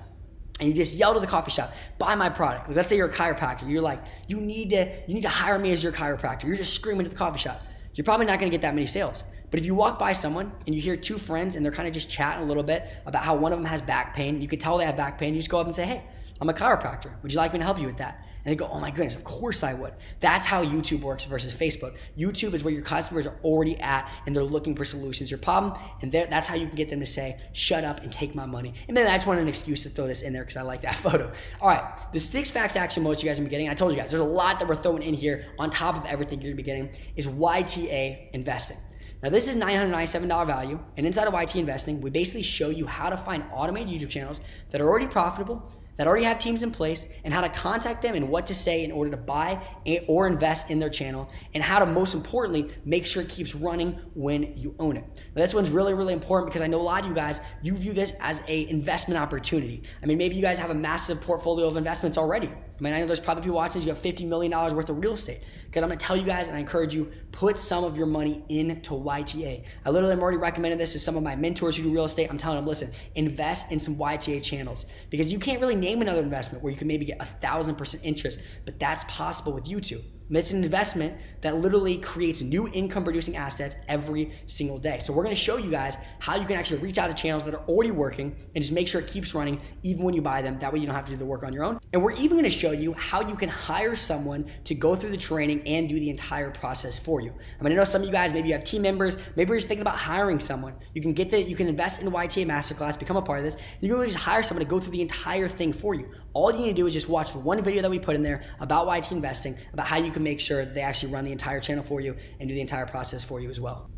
and you just yell to the coffee shop, buy my product. Like, let's say you're a chiropractor. You're like, you need to hire me as your chiropractor. You're just screaming to the coffee shop. You're probably not gonna get that many sales. But if you walk by someone and you hear 2 friends and they're kind of just chatting a little bit about how one of them has back pain, you could tell they have back pain, you just go up and say, hey, I'm a chiropractor. Would you like me to help you with that? And they go, oh my goodness, of course I would. That's how YouTube works versus Facebook. YouTube is where your customers are already at and they're looking for solutions to your problem, and that's how you can get them to say, shut up and take my money. And then I just wanted an excuse to throw this in there because I like that photo. All right, the 6 facts action modes you guys are gonna be getting, I told you guys, there's a lot that we're throwing in here on top of everything you're gonna be getting, is YTA investing. Now, this is $997 value, and inside of YTA investing, we basically show you how to find automated YouTube channels that are already profitable, that already have teams in place, and how to contact them and what to say in order to buy or invest in their channel, and how to, most importantly, make sure it keeps running when you own it. Now, this one's really, really important because I know a lot of you guys, you view this as an investment opportunity. I mean, maybe you guys have a massive portfolio of investments already. I mean, I know there's probably people watching this, you have $50 million worth of real estate. Because I'm gonna tell you guys, and I encourage you, put some of your money into YTA. I literally am already recommending this to some of my mentors who do real estate. I'm telling them, listen, invest in some YTA channels, because you can't really name another investment where you can maybe get 1,000% interest, but that's possible with YouTube. And it's an investment that literally creates new income producing assets every single day. So we're gonna show you guys how you can actually reach out to channels that are already working and just make sure it keeps running even when you buy them. That way you don't have to do the work on your own. And we're even gonna show you how you can hire someone to go through the training and do the entire process for you. I mean, I know some of you guys, maybe you have team members, maybe you're just thinking about hiring someone. You can invest in YTA Masterclass, become a part of this. You can really just hire someone to go through the entire thing for you. All you need to do is just watch the one video that we put in there about YT investing, about how you can make sure that they actually run the entire channel for you and do the entire process for you as well.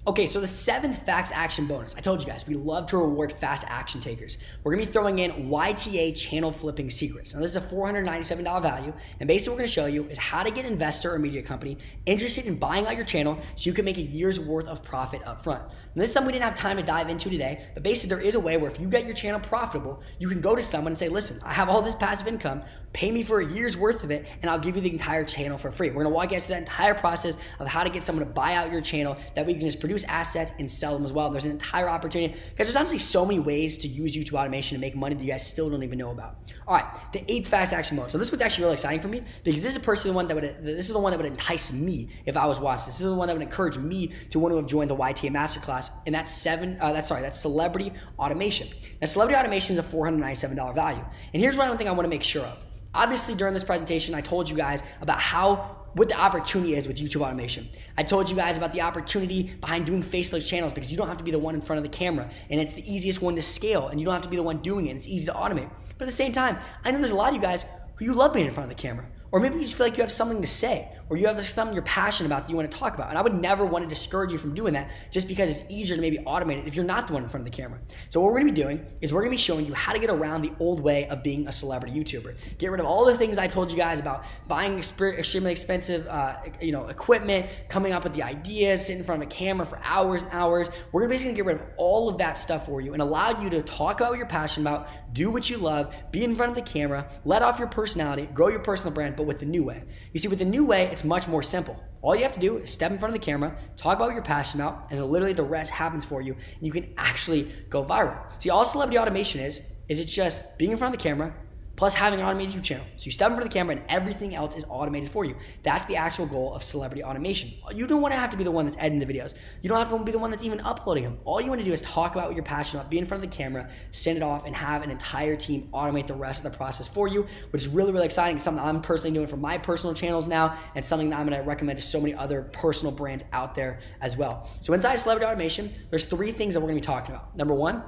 Okay, so the 7th fast action bonus. I told you guys, we love to reward fast action takers. We're gonna be throwing in YTA channel flipping secrets. Now this is a $497 value, and basically what we're gonna show you is how to get an investor or media company interested in buying out your channel so you can make a year's worth of profit up front. And this is something we didn't have time to dive into today, but basically there is a way where if you get your channel profitable, you can go to someone and say, listen, I have all this passive income, pay me for a year's worth of it, and I'll give you the entire channel for free. We're gonna walk you guys through that entire process of how to get someone to buy out your channel, that we can just produce assets and sell them as well. There's an entire opportunity, because there's honestly so many ways to use YouTube automation to make money that you guys still don't even know about. All right, the 8th fast action bonus. So this one's actually really exciting for me, because this is the one that would entice me if I was watching this. This is the one that would encourage me to want to have joined the YTA Masterclass, and that's celebrity automation. Now, celebrity automation is a $497 value, and here's one thing I want to make sure of. Obviously, during this presentation, I told you guys about what the opportunity is with YouTube automation. I told you guys about the opportunity behind doing faceless channels, because you don't have to be the one in front of the camera, and it's the easiest one to scale, and you don't have to be the one doing it. It's easy to automate. But at the same time, I know there's a lot of you guys who you love being in front of the camera, or maybe you just feel like you have something to say, or you have something you're passionate about that you want to talk about. And I would never want to discourage you from doing that just because it's easier to maybe automate it if you're not the one in front of the camera. So what we're going to be doing is we're going to be showing you how to get around the old way of being a celebrity YouTuber. Get rid of all the things I told you guys about buying extremely expensive equipment, coming up with the ideas, sitting in front of a camera for hours and hours. We're basically going to get rid of all of that stuff for you and allow you to talk about what you're passionate about, do what you love, be in front of the camera, let off your personality, grow your personal brand, but with the new way. You see, with the new way, it's much more simple. All you have to do is step in front of the camera, talk about what you're passionate about, and then literally the rest happens for you, and you can actually go viral. See, all celebrity automation is it's just being in front of the camera, plus having an automated YouTube channel. So you step in front of the camera and everything else is automated for you. That's the actual goal of celebrity automation. You don't want to have to be the one that's editing the videos. You don't have to be the one that's even uploading them. All you want to do is talk about what you're passionate about, be in front of the camera, send it off, and have an entire team automate the rest of the process for you, which is really, really exciting. It's something I'm personally doing for my personal channels now, and something that I'm going to recommend to so many other personal brands out there as well. So inside celebrity automation, there's 3 things that we're going to be talking about. Number 1,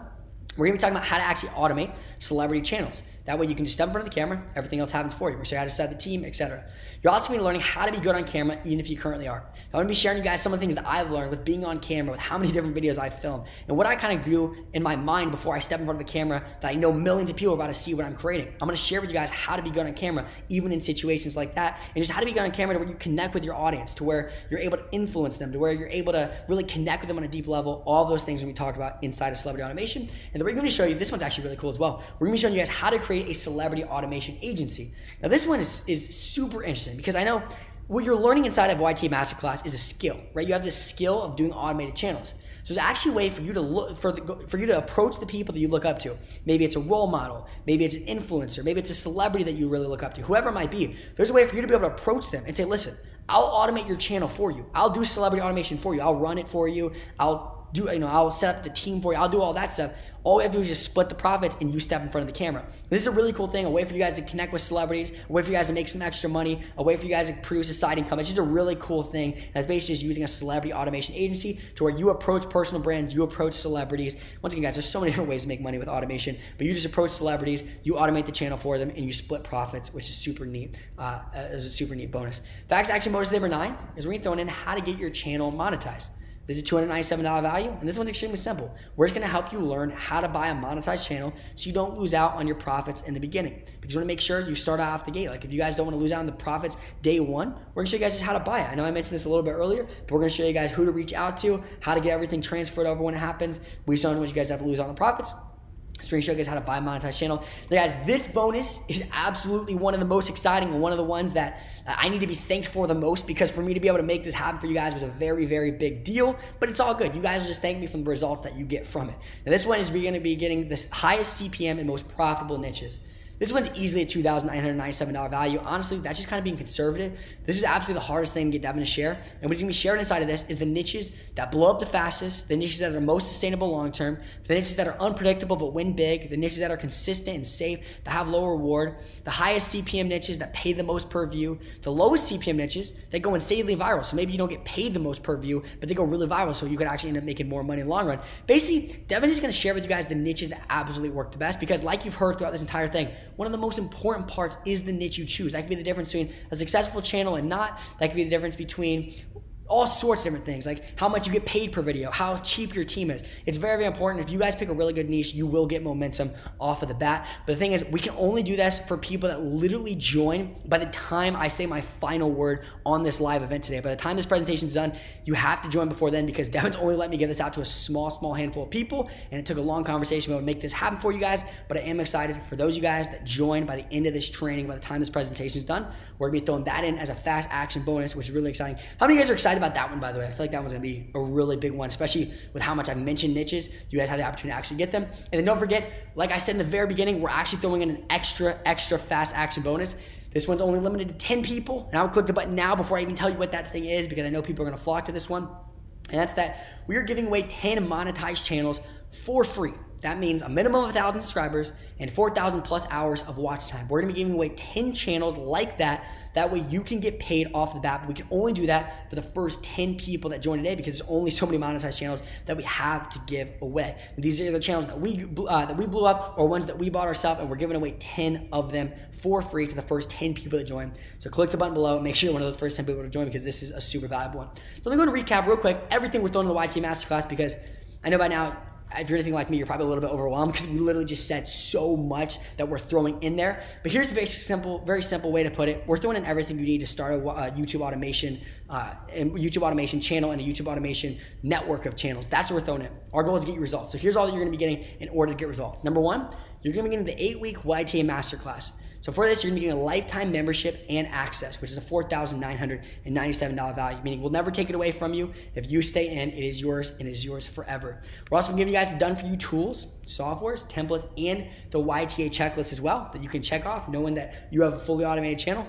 we're going to be talking about how to actually automate celebrity channels. That way you can just step in front of the camera, everything else happens for you. We're going to show you how to set the team, etc. You're also going to be learning how to be good on camera, even if you currently are. So I'm going to be sharing you guys some of the things that I've learned with being on camera, with how many different videos I've filmed, and what I kind of do in my mind before I step in front of a camera that I know millions of people are about to see what I'm creating. I'm going to share with you guys how to be good on camera, even in situations like that, and just how to be good on camera to where you connect with your audience, to where you're able to influence them, to where you're able to really connect with them on a deep level. All those things we're going to be talking about inside of celebrity automation. And then we're going to show you, this one's actually really cool as well. We're going to be showing you guys how to create a celebrity automation agency. Now this one is super interesting, because I know what you're learning inside of YTA Masterclass is a skill, right? You have this skill of doing automated channels. So it's actually a way for you to look for you to approach the people that you look up to. Maybe it's a role model, maybe it's an influencer, maybe it's a celebrity that you really look up to, whoever it might be. There's a way for you to be able to approach them and say, listen, I'll automate your channel for you. I'll do celebrity automation for you. I'll run it for you. I'll set up the team for you. I'll do all that stuff. All we have to do is just split the profits and you step in front of the camera. This is a really cool thing, a way for you guys to connect with celebrities, a way for you guys to make some extra money, a way for you guys to produce a side income. It's just a really cool thing. That's basically just using a celebrity automation agency to where you approach personal brands, you approach celebrities. Once again, guys, there's so many different ways to make money with automation, but you just approach celebrities, you automate the channel for them, and you split profits, which is super neat. As a super neat bonus. Facts action bonus number 9 is we're going to throw in how to get your channel monetized. This is $297 value, and this one's extremely simple. We're just gonna help you learn how to buy a monetized channel so you don't lose out on your profits in the beginning. Because you wanna make sure you start off the gate. Like if you guys don't wanna lose out on the profits day one, we're gonna show you guys just how to buy it. I know I mentioned this a little bit earlier, but we're gonna show you guys who to reach out to, how to get everything transferred over when it happens. We just don't want you guys to have to lose out on the profits. So we're gonna show you guys how to buy a monetized channel. Now guys, this bonus is absolutely one of the most exciting and one of the ones that I need to be thanked for the most, because for me to be able to make this happen for you guys was a very, very big deal, but it's all good. You guys will just thank me for the results that you get from it. Now this one is we're gonna be getting the highest CPM and most profitable niches. This one's easily a $2,997 value. Honestly, that's just kind of being conservative. This is absolutely the hardest thing to get Devin to share. And what he's gonna be sharing inside of this is the niches that blow up the fastest, the niches that are most sustainable long-term, the niches that are unpredictable but win big, the niches that are consistent and safe but have low reward, the highest CPM niches that pay the most per view, the lowest CPM niches that go insanely viral. So maybe you don't get paid the most per view, but they go really viral, so you could actually end up making more money in the long run. Basically, Devin's just gonna share with you guys the niches that absolutely work the best, because like you've heard throughout this entire thing, one of the most important parts is the niche you choose. That could be the difference between a successful channel and not. That could be the difference between all sorts of different things, like how much you get paid per video, how cheap your team is. It's very, very important. If you guys pick a really good niche, you will get momentum off of the bat. But the thing is, we can only do this for people that literally join by the time I say my final word on this live event today. By the time this presentation is done, you have to join before then, because Devin's only let me get this out to a small handful of people, and it took a long conversation to make this happen for you guys. But I am excited for those of you guys that join by the end of this training, by the time this presentation is done. We're gonna be throwing that in as a fast action bonus, which is really exciting. How many of you guys are excited about that one, by the way? I feel like that one's gonna be a really big one, especially with how much I've mentioned niches. You guys have the opportunity to actually get them. And then don't forget, like I said in the very beginning, we're actually throwing in an extra fast action bonus. This one's only limited to 10 people. And I would click the button now before I even tell you what that thing is, because I know people are gonna flock to this one. And that's that we are giving away 10 monetized channels for free. That means a minimum of 1,000 subscribers and 4,000 plus hours of watch time. We're gonna be giving away 10 channels like that. That way you can get paid off the bat, but we can only do that for the first 10 people that join today, because there's only so many monetized channels that we have to give away. And these are the channels that we blew up, or ones that we bought ourselves, and we're giving away 10 of them for free to the first 10 people that join. So click the button below and make sure you're one of those first 10 people to join, because this is a super valuable one. So let me go to recap real quick everything we're throwing in the YTA Masterclass, because I know by now, if you're anything like me, you're probably a little bit overwhelmed, because we literally just said so much that we're throwing in there. But here's the very simple way to put it. We're throwing in everything you need to start a YouTube automation channel and a YouTube automation network of channels. That's what we're throwing in. Our goal is to get you results. So here's all that you're gonna be getting in order to get results. Number one, you're gonna be getting the 8-week YTA Masterclass. So for this, you're gonna be getting a lifetime membership and access, which is a $4,997 value, meaning we'll never take it away from you. If you stay in, it is yours, and it is yours forever. We're also gonna give you guys the done-for-you tools, softwares, templates, and the YTA checklist as well that you can check off, knowing that you have a fully automated channel.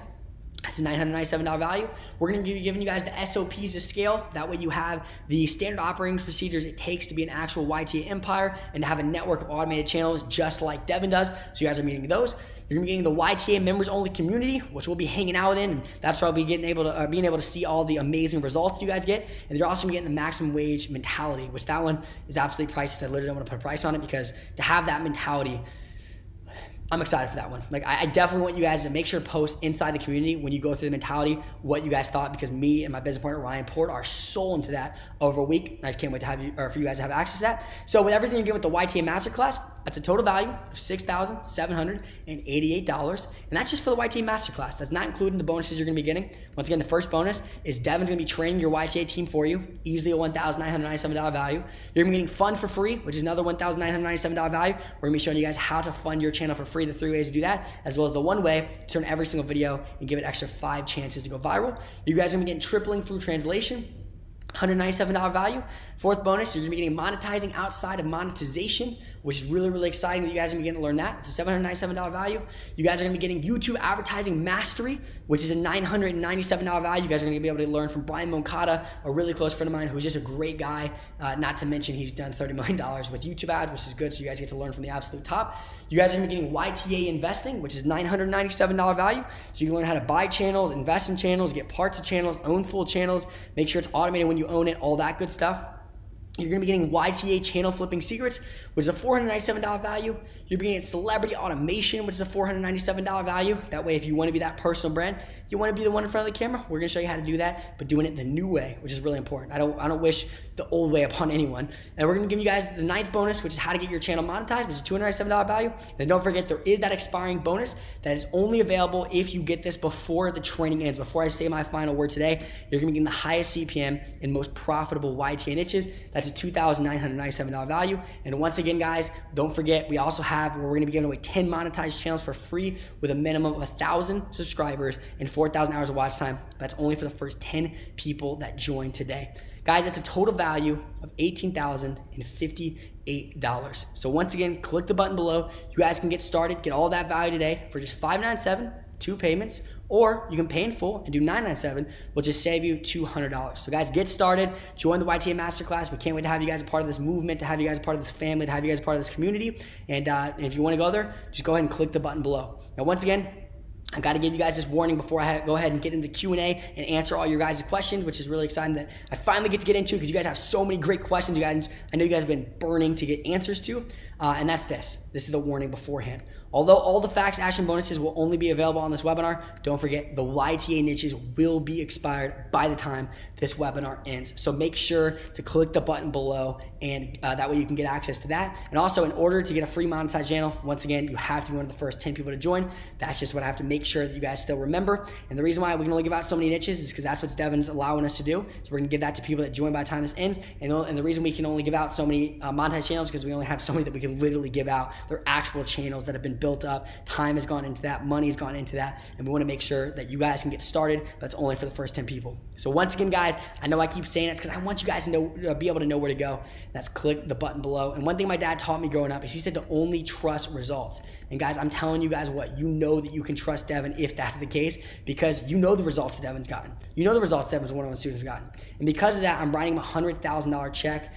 That's a $997 value. We're gonna be giving you guys the SOPs to scale. That way you have the standard operating procedures it takes to be an actual YTA empire and to have a network of automated channels just like Devin does. So you guys are meeting those. You're gonna be getting the YTA members only community, which we'll be hanging out in, and that's where I'll be being able to see all the amazing results you guys get. And you're also getting the maximum wage mentality, which that one is absolutely priceless. I literally don't want to put a price on it, because to have that mentality, I'm excited for that one. Like, I definitely want you guys to make sure to post inside the community when you go through the mentality what you guys thought, because me and my business partner Ryan poured our soul into that over a week. I just can't wait to have you, or for you guys to have access to that. So with everything you're getting with the YTA Masterclass, that's a total value of $6,788, and that's just for the YTA Masterclass. That's not including the bonuses you're gonna be getting. Once again, the first bonus is Devin's gonna be training your YTA team for you, easily a $1,997 value. You're gonna be getting fund for free, which is another $1,997 value. We're gonna be showing you guys how to fund your channel for free, the 3 ways to do that, as well as the 1 way to turn every single video and give it extra 5 chances to go viral. You guys are gonna be getting tripling through translation, $197 value. Fourth bonus, you're gonna be getting monetizing outside of monetization, which is really, really exciting that you guys are gonna be getting to learn that. It's a $797 value. You guys are gonna be getting YouTube advertising mastery, which is a $997 value. You guys are gonna be able to learn from Brian Moncada, a really close friend of mine who's just a great guy. Not to mention he's done $30 million with YouTube ads, which is good, so you guys get to learn from the absolute top. You guys are gonna be getting YTA investing, which is $997 value. So you can learn how to buy channels, invest in channels, get parts of channels, own full channels, make sure it's automated when you own it, all that good stuff. You're going to be getting YTA channel flipping secrets, which is a $497 value. You're getting celebrity automation, which is a $497 value. That way, if you want to be that personal brand, you want to be the one in front of the camera, we're going to show you how to do that, but doing it the new way, which is really important. I don't wish the old way upon anyone. And we're going to give you guys the 9th bonus, which is how to get your channel monetized, which is $297 value. And don't forget, there is that expiring bonus that is only available if you get this before the training ends. Before I say my final word today, you're going to be getting the highest CPM and most profitable YTA niches. That's a $2,997 value. And once again, guys, don't forget, we also have where we're going to be giving away 10 monetized channels for free with a minimum of 1,000 subscribers and 4,000 hours of watch time. That's only for the first 10 people that join today. Guys, that's a total value of $18,058. So once again, click the button below. You guys can get started, get all that value today for just $597, 2 payments, or you can pay in full and do $997, which will save you $200. So guys, get started, join the YTA Masterclass. We can't wait to have you guys a part of this movement, to have you guys a part of this family, to have you guys a part of this community. And if you want to go there, just go ahead and click the button below. Now, once again, I got to give you guys this warning before I go ahead and get into Q&A and answer all your guys' questions, which is really exciting that I finally get to get into because you guys have so many great questions. You guys, I know you guys have been burning to get answers to, and that's this. This is the warning beforehand. Although all the facts, action bonuses will only be available on this webinar, don't forget the YTA niches will be expired by the time this webinar ends. So make sure to click the button below, and that way you can get access to that. And also, in order to get a free monetized channel, once again, you have to be one of the first 10 people to join. That's just what I have to make sure that you guys still remember. And the reason why we can only give out so many niches is because that's what Devin's allowing us to do. So we're gonna give that to people that join by the time this ends. And the reason we can only give out so many monetized channels is because we only have so many that we can literally give out. They're actual channels that have been built up. Time has gone into that, money has gone into that, and we want to make sure that you guys can get started, but that's only for the first 10 people. So once again, guys, I know I keep saying it because I want you guys to know, be able to know where to go. That's click the button below. And one thing my dad taught me growing up is he said to only trust results. And guys, I'm telling you guys what, you know that you can trust Devin if that's the case, because you know the results that Devin's gotten. You know the results Devin's one-on-one students have gotten. And because of that, I'm writing him a $100,000 check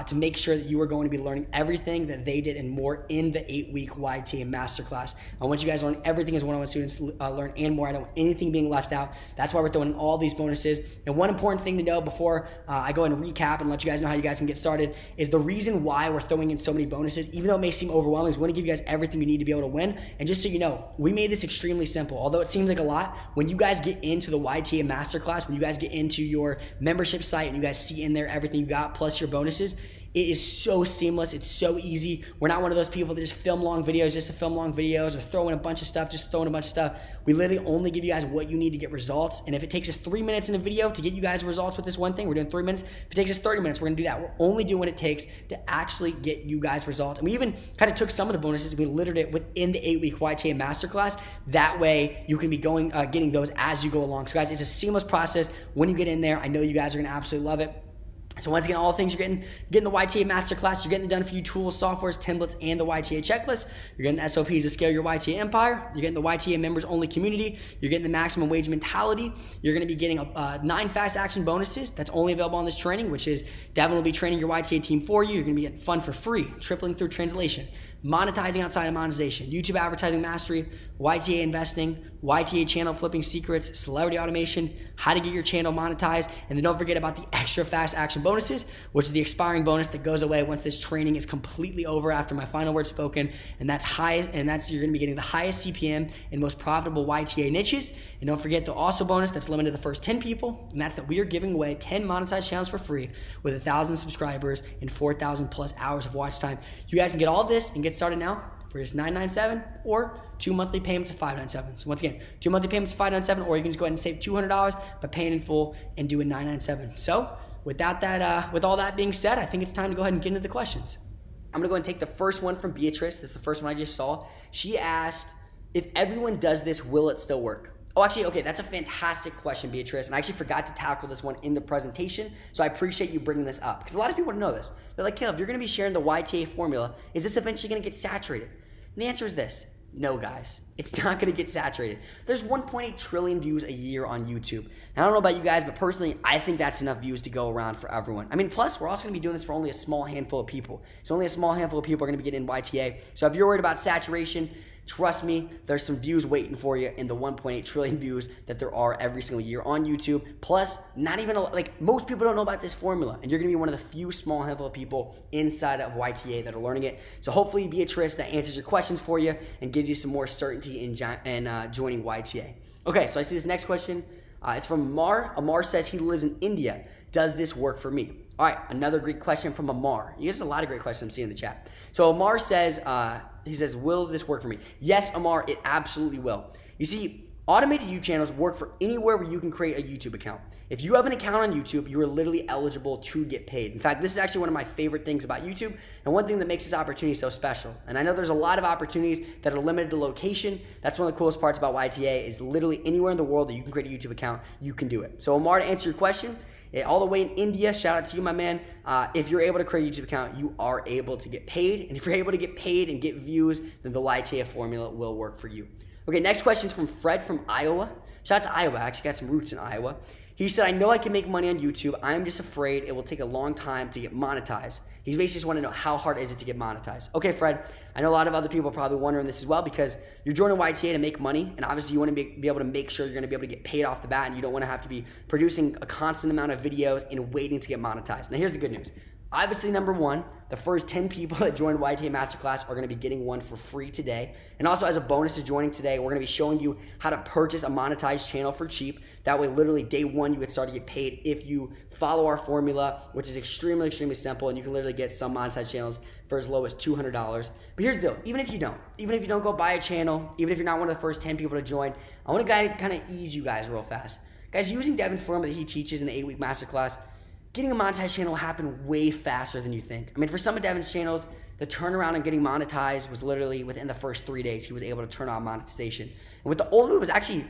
to make sure that you are going to be learning everything that they did and more in the 8-week YTA Masterclass. I want you guys to learn everything as one-on-one students learn and more. I don't want anything being left out. That's why we're throwing in all these bonuses. And one important thing to know before I go and recap and let you guys know how you guys can get started is the reason why we're throwing in so many bonuses, even though it may seem overwhelming, is we want to give you guys everything you need to be able to win. And just so you know, we made this extremely simple. Although it seems like a lot, when you guys get into the YTA Masterclass, when you guys get into your membership site and you guys see in there everything you got plus your bonuses, it is so seamless. It's so easy. We're not one of those people that just film long videos just to film long videos or throw in a bunch of stuff, just throwing a bunch of stuff. We literally only give you guys what you need to get results. And if it takes us 3 minutes in a video to get you guys results with this one thing, we're doing 3 minutes. If it takes us 30 minutes, we're gonna do that. We're only doing what it takes to actually get you guys results. And we even kind of took some of the bonuses, we littered it within the 8-week YTA Masterclass. That way you can be getting those as you go along. So guys, it's a seamless process. When you get in there, I know you guys are gonna absolutely love it. So once again, all the things you're getting the YTA Masterclass, you're getting the done for you tools, softwares, templates, and the YTA checklist. You're getting the SOPs to scale your YTA empire. You're getting the YTA members only community. You're getting the maximum wage mentality. You're going to be getting 9 fast action bonuses that's only available on this training, which is Devin will be training your YTA team for you. You're going to be getting fun for free, tripling through translation, monetizing outside of monetization, YouTube advertising mastery, YTA investing, YTA channel flipping secrets, celebrity automation, how to get your channel monetized, and then don't forget about the extra fast action bonuses, which is the expiring bonus that goes away once this training is completely over after my final word spoken, and that's you're going to be getting the highest CPM and most profitable YTA niches. And don't forget the also bonus that's limited to the first 10 people, and that's that we are giving away 10 monetized channels for free with 1,000 subscribers and 4,000 plus hours of watch time. You guys can get all this and get started now for just $997 or 2 monthly payments of $597. So once again, 2 monthly payments of $597, or you can just go ahead and save $200 by paying in full and doing $997. So with all that being said, I think it's time to go ahead and get into the questions. I'm gonna go ahead and take the first one from Beatrice. This is the first one I just saw. She asked, if everyone does this, will it still work? Oh, actually, okay, that's a fantastic question, Beatrice, and I actually forgot to tackle this one in the presentation, so I appreciate you bringing this up, because a lot of people don't know this. They're like, Caleb, you're gonna be sharing the YTA formula. Is this eventually gonna get saturated? And the answer is this. No, guys, it's not gonna get saturated. There's 1.8 trillion views a year on YouTube. And I don't know about you guys, but personally, I think that's enough views to go around for everyone. I mean, plus, we're also gonna be doing this for only a small handful of people. So only a small handful of people are gonna be getting YTA. So if you're worried about saturation, Trust me, there's some views waiting for you in the 1.8 trillion views that there are every single year on YouTube. Plus, not even like most people don't know about this formula, and you're gonna be one of the few small handful of people inside of YTA that are learning it. So hopefully, Beatrice, that answers your questions for you and gives you some more certainty in joining YTA. Okay, so I see this next question. It's from Amar. Amar says he lives in India. Does this work for me? All right, another great question from Amar. There's a lot of great questions I'm seeing in the chat. So Amar says, he says, will this work for me? Yes, Amar, it absolutely will. You see, automated YouTube channels work for anywhere where you can create a YouTube account. If you have an account on YouTube, you are literally eligible to get paid. In fact, this is actually one of my favorite things about YouTube and one thing that makes this opportunity so special. And I know there's a lot of opportunities that are limited to location. That's one of the coolest parts about YTA is literally anywhere in the world that you can create a YouTube account, you can do it. So Omar, to answer your question, all the way in India, shout out to you, my man. If you're able to create a YouTube account, you are able to get paid. And if you're able to get paid and get views, then the YTA formula will work for you. Okay, next question is from Fred from Iowa. Shout out to Iowa. I actually got some roots in Iowa. He said, I know I can make money on YouTube. I'm just afraid it will take a long time to get monetized. He's basically just want to know how hard is it to get monetized. Okay, Fred, I know a lot of other people are probably wondering this as well because you're joining YTA to make money, and obviously you want to be able to make sure you're going to be able to get paid off the bat, and you don't want to have to be producing a constant amount of videos and waiting to get monetized. Now, here's the good news. Obviously, number one, the first 10 people that joined YTA Masterclass are going to be getting one for free today. And also, as a bonus to joining today, we're going to be showing you how to purchase a monetized channel for cheap. That way, literally, day one, you get started to get paid if you follow our formula, which is extremely, extremely simple. And you can literally get some monetized channels for as low as $200. But here's the deal. Even if you don't go buy a channel, even if you're not one of the first 10 people to join, I want to kind of ease you guys real fast. Guys, using Devin's formula that he teaches in the 8-week masterclass, getting a monetized channel will happen way faster than you think. I mean, for some of Devin's channels, the turnaround on getting monetized was literally within the first 3 days. He was able to turn on monetization. And with the old way,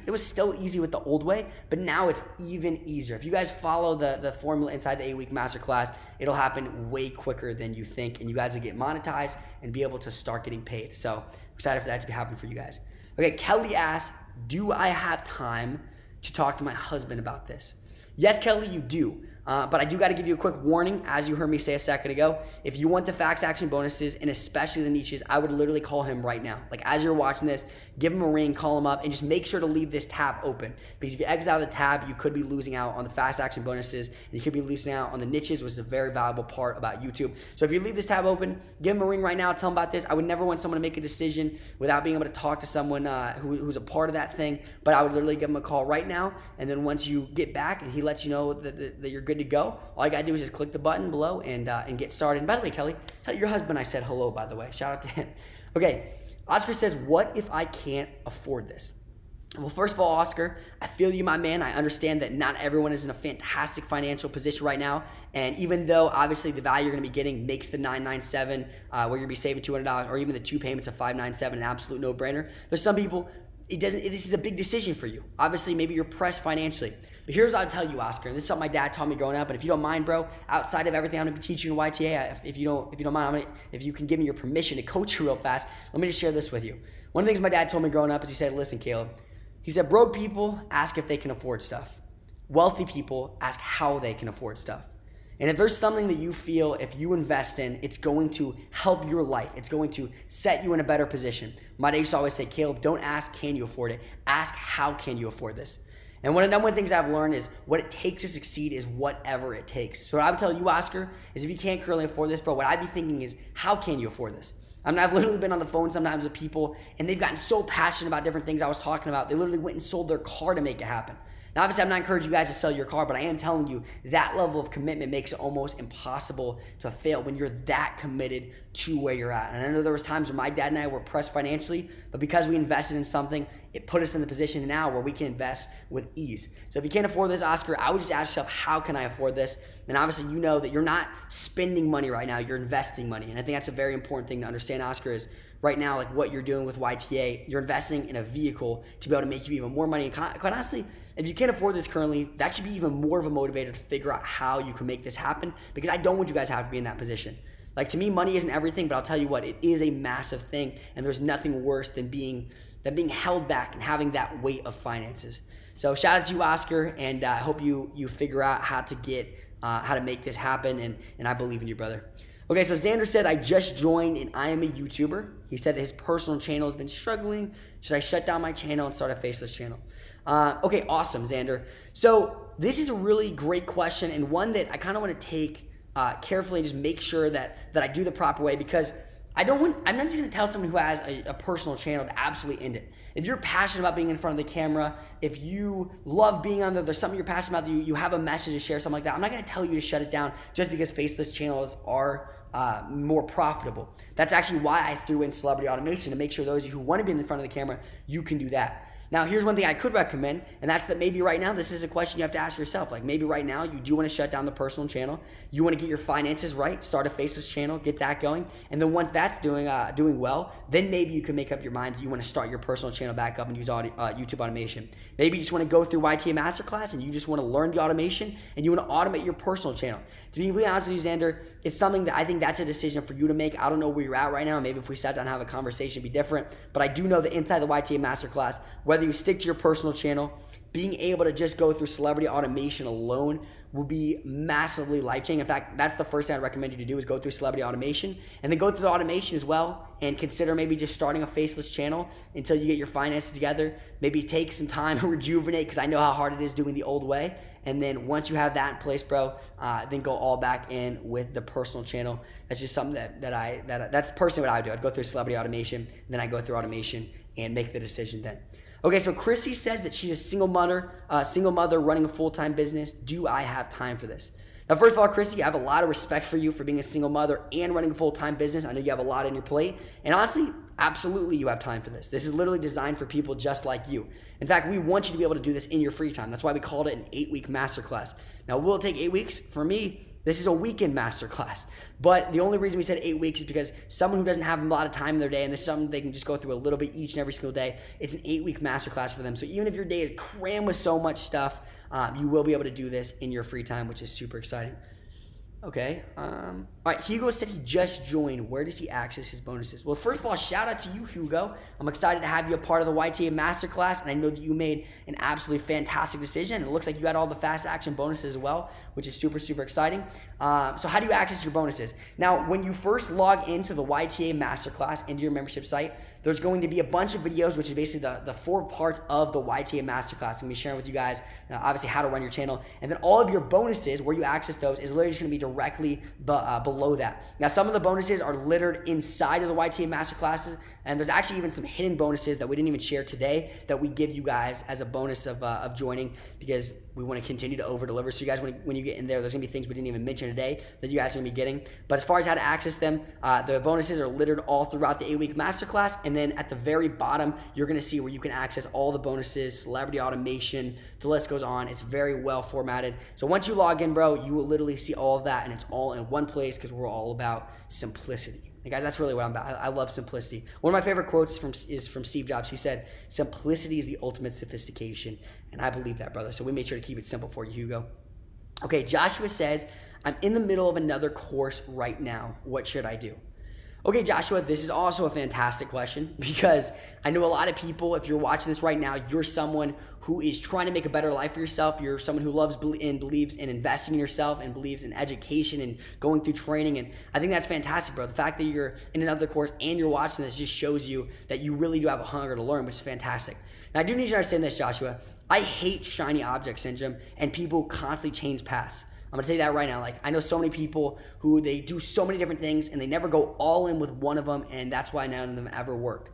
it was still easy with the old way, but now it's even easier. If you guys follow the formula inside the 8-week masterclass, it'll happen way quicker than you think, and you guys will get monetized and be able to start getting paid. So I'm excited for that to be happening for you guys. Okay, Kelly asks, do I have time to talk to my husband about this? Yes, Kelly, you do. But I do got to give you a quick warning, as you heard me say a second ago. If you want the facts action bonuses, and especially the niches, I would literally call him right now. Like, as you're watching this, give him a ring, call him up, and just make sure to leave this tab open. Because if you exit out of the tab, you could be losing out on the fast action bonuses, and you could be losing out on the niches, which is a very valuable part about YouTube. So if you leave this tab open, give him a ring right now, tell him about this. I would never want someone to make a decision without being able to talk to someone who's a part of that thing. But I would literally give him a call right now, and then once you get back and he lets you know that you're good to go, all you gotta do is just click the button below and get started. And by the way, Kelly, tell your husband I said hello, by the way. Shout out to him. Okay, Oscar says, what if I can't afford this? Well, first of all, Oscar, I feel you, my man. I understand that not everyone is in a fantastic financial position right now. And even though obviously the value you're going to be getting makes the $997, where you're going to be saving $200, or even the 2 payments of $597, an absolute no-brainer. There's some people, this is a big decision for you. Obviously, maybe you're pressed financially. But here's what I'll tell you, Oscar, and this is something my dad taught me growing up, and if you don't mind, bro, outside of everything I'm going to be teaching you in YTA, if you don't mind, if you can give me your permission to coach you real fast, let me just share this with you. One of the things my dad told me growing up is he said, listen, Caleb, he said, broke people ask if they can afford stuff. Wealthy people ask how they can afford stuff. And if there's something that you feel if you invest in, it's going to help your life. It's going to set you in a better position. My dad used to always say, Caleb, don't ask, can you afford it? Ask, how can you afford this? And one of the things I've learned is what it takes to succeed is whatever it takes. So what I would tell you, Oscar, is if you can't currently afford this, bro, what I'd be thinking is, how can you afford this? I mean, I've literally been on the phone sometimes with people, and they've gotten so passionate about different things I was talking about, they literally went and sold their car to make it happen. Now, obviously, I'm not encouraging you guys to sell your car, but I am telling you that level of commitment makes it almost impossible to fail when you're that committed to where you're at. And I know there was times when my dad and I were pressed financially, but because we invested in something, it put us in the position now where we can invest with ease. So if you can't afford this, Oscar, I would just ask yourself, how can I afford this? And obviously, you know that you're not spending money right now, you're investing money. And I think that's a very important thing to understand, Oscar, is right now, like what you're doing with YTA, you're investing in a vehicle to be able to make you even more money. And quite honestly, if you can't afford this currently, that should be even more of a motivator to figure out how you can make this happen, because I don't want you guys to have to be in that position. Like, to me, money isn't everything, but I'll tell you what, it is a massive thing, and there's nothing worse than being held back and having that weight of finances. So shout out to you, Oscar, and I hope you figure out how to make this happen, and I believe in you, brother. Okay, so Xander said, I just joined and I am a YouTuber. He said that his personal channel has been struggling. Should I shut down my channel and start a faceless channel? Okay, awesome, Xander. So this is a really great question, and one that I kind of want to take carefully and just make sure that I do the proper way, because I'm not just going to tell someone who has a personal channel to absolutely end it. If you're passionate about being in front of the camera, if you love being on there, there's something you're passionate about, you have a message to share, something like that, I'm not going to tell you to shut it down just because faceless channels are more profitable. That's actually why I threw in celebrity automation, to make sure those of you who want to be in the front of the camera, you can do that. Now, here's one thing I could recommend, and that's that maybe right now, this is a question you have to ask yourself. Like maybe right now, you do want to shut down the personal channel. You want to get your finances right, start a faceless channel, get that going. And then once that's doing well, then maybe you can make up your mind that you want to start your personal channel back up and use YouTube automation. Maybe you just want to go through YTA Masterclass and you just want to learn the automation and you want to automate your personal channel. To be really honest with you, Xander, it's something that I think that's a decision for you to make. I don't know where you're at right now. Maybe if we sat down and have a conversation, it'd be different. But I do know that inside the YTA Masterclass, whether you stick to your personal channel, being able to just go through celebrity automation alone will be massively life-changing. In fact, that's the first thing I'd recommend you to do, is go through celebrity automation and then go through the automation as well, and consider maybe just starting a faceless channel until you get your finances together. Maybe take some time to rejuvenate, because I know how hard it is doing the old way. And then once you have that in place, bro, then go all back in with the personal channel. That's just something that's personally what I would do. I'd go through celebrity automation, and then I go through automation and make the decision then. Okay, so Chrissy says that she's a single mother running a full-time business. Do I have time for this? Now, first of all, Chrissy, I have a lot of respect for you for being a single mother and running a full-time business. I know you have a lot on your plate. And honestly, absolutely you have time for this. This is literally designed for people just like you. In fact, we want you to be able to do this in your free time. That's why we called it an 8-week masterclass. Now, will it take 8 weeks? For me, this is a weekend masterclass. But the only reason we said 8 weeks is because someone who doesn't have a lot of time in their day, and this is something they can just go through a little bit each and every single day, it's an 8-week masterclass for them. So even if your day is crammed with so much stuff, you will be able to do this in your free time, which is super exciting. Okay. All right. Hugo said he just joined. Where does he access his bonuses? Well, first of all, shout out to you, Hugo. I'm excited to have you a part of the YTA Masterclass, and I know that you made an absolutely fantastic decision. And it looks like you got all the fast action bonuses as well, which is super, super exciting. So how do you access your bonuses? Now, when you first log into the YTA Masterclass, into your membership site, there's going to be a bunch of videos, which is basically the 4 parts of the YTA Masterclass. I'm going to be sharing with you guys, obviously, how to run your channel. And then all of your bonuses, where you access those, is literally just going to be directly below that. Now, some of the bonuses are littered inside of the YTA Masterclasses, and there's actually even some hidden bonuses that we didn't even share today that we give you guys as a bonus of joining, because we want to continue to over-deliver. So you guys, when you get in there, there's going to be things we didn't even mention today that you guys are going to be getting. But as far as how to access them, the bonuses are littered all throughout the 8-week masterclass. And then at the very bottom, you're going to see where you can access all the bonuses, celebrity automation, the list goes on. It's very well formatted. So once you log in, bro, you will literally see all of that, and it's all in one place, because we're all about simplicity. And guys, that's really what I'm about. I love simplicity. One of my favorite quotes is from Steve Jobs. He said, "Simplicity is the ultimate sophistication." And I believe that, brother. So we made sure to keep it simple for you, Hugo. Okay, Joshua says, "I'm in the middle of another course right now. What should I do?" Okay, Joshua, this is also a fantastic question, because I know a lot of people, if you're watching this right now, you're someone who is trying to make a better life for yourself. You're someone who loves and believes in investing in yourself and believes in education and going through training. And I think that's fantastic, bro. The fact that you're in another course and you're watching this just shows you that you really do have a hunger to learn, which is fantastic. Now, I do need you to understand this, Joshua. I hate shiny object syndrome and people who constantly change paths. I'm gonna tell you that right now. Like, I know so many people who they do so many different things and they never go all in with one of them, and that's why none of them ever work.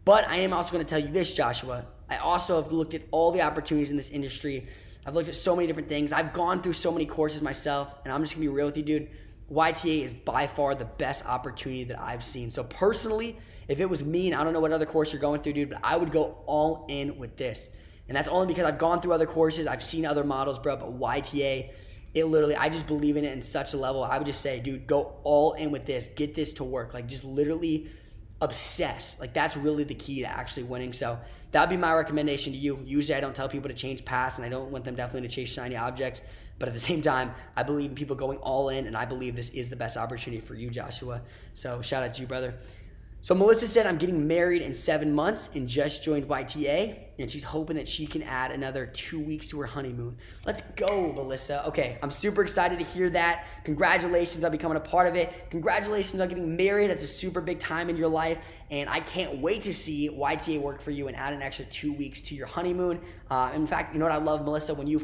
But I am also gonna tell you this, Joshua. I also have looked at all the opportunities in this industry. I've looked at so many different things. I've gone through so many courses myself, and I'm just gonna be real with you, dude. YTA is by far the best opportunity that I've seen. So personally, if it was me, and I don't know what other course you're going through, dude, but I would go all in with this. And that's only because I've gone through other courses, I've seen other models, bro, but YTA, it literally, I just believe in it in such a level. I would just say, dude, go all in with this. Get this to work. Like, just literally obsessed. Like, that's really the key to actually winning. So that would be my recommendation to you. Usually I don't tell people to change paths, and I don't want them definitely to chase shiny objects. But at the same time, I believe in people going all in, and I believe this is the best opportunity for you, Joshua. So shout out to you, brother. So Melissa said, I'm getting married in 7 months and just joined YTA, and she's hoping that she can add another 2 weeks to her honeymoon. Let's go, Melissa. Okay, I'm super excited to hear that. Congratulations on becoming a part of it. Congratulations on getting married. That's a super big time in your life, and I can't wait to see YTA work for you and add an extra 2 weeks to your honeymoon. In fact, you know what I love, Melissa? When you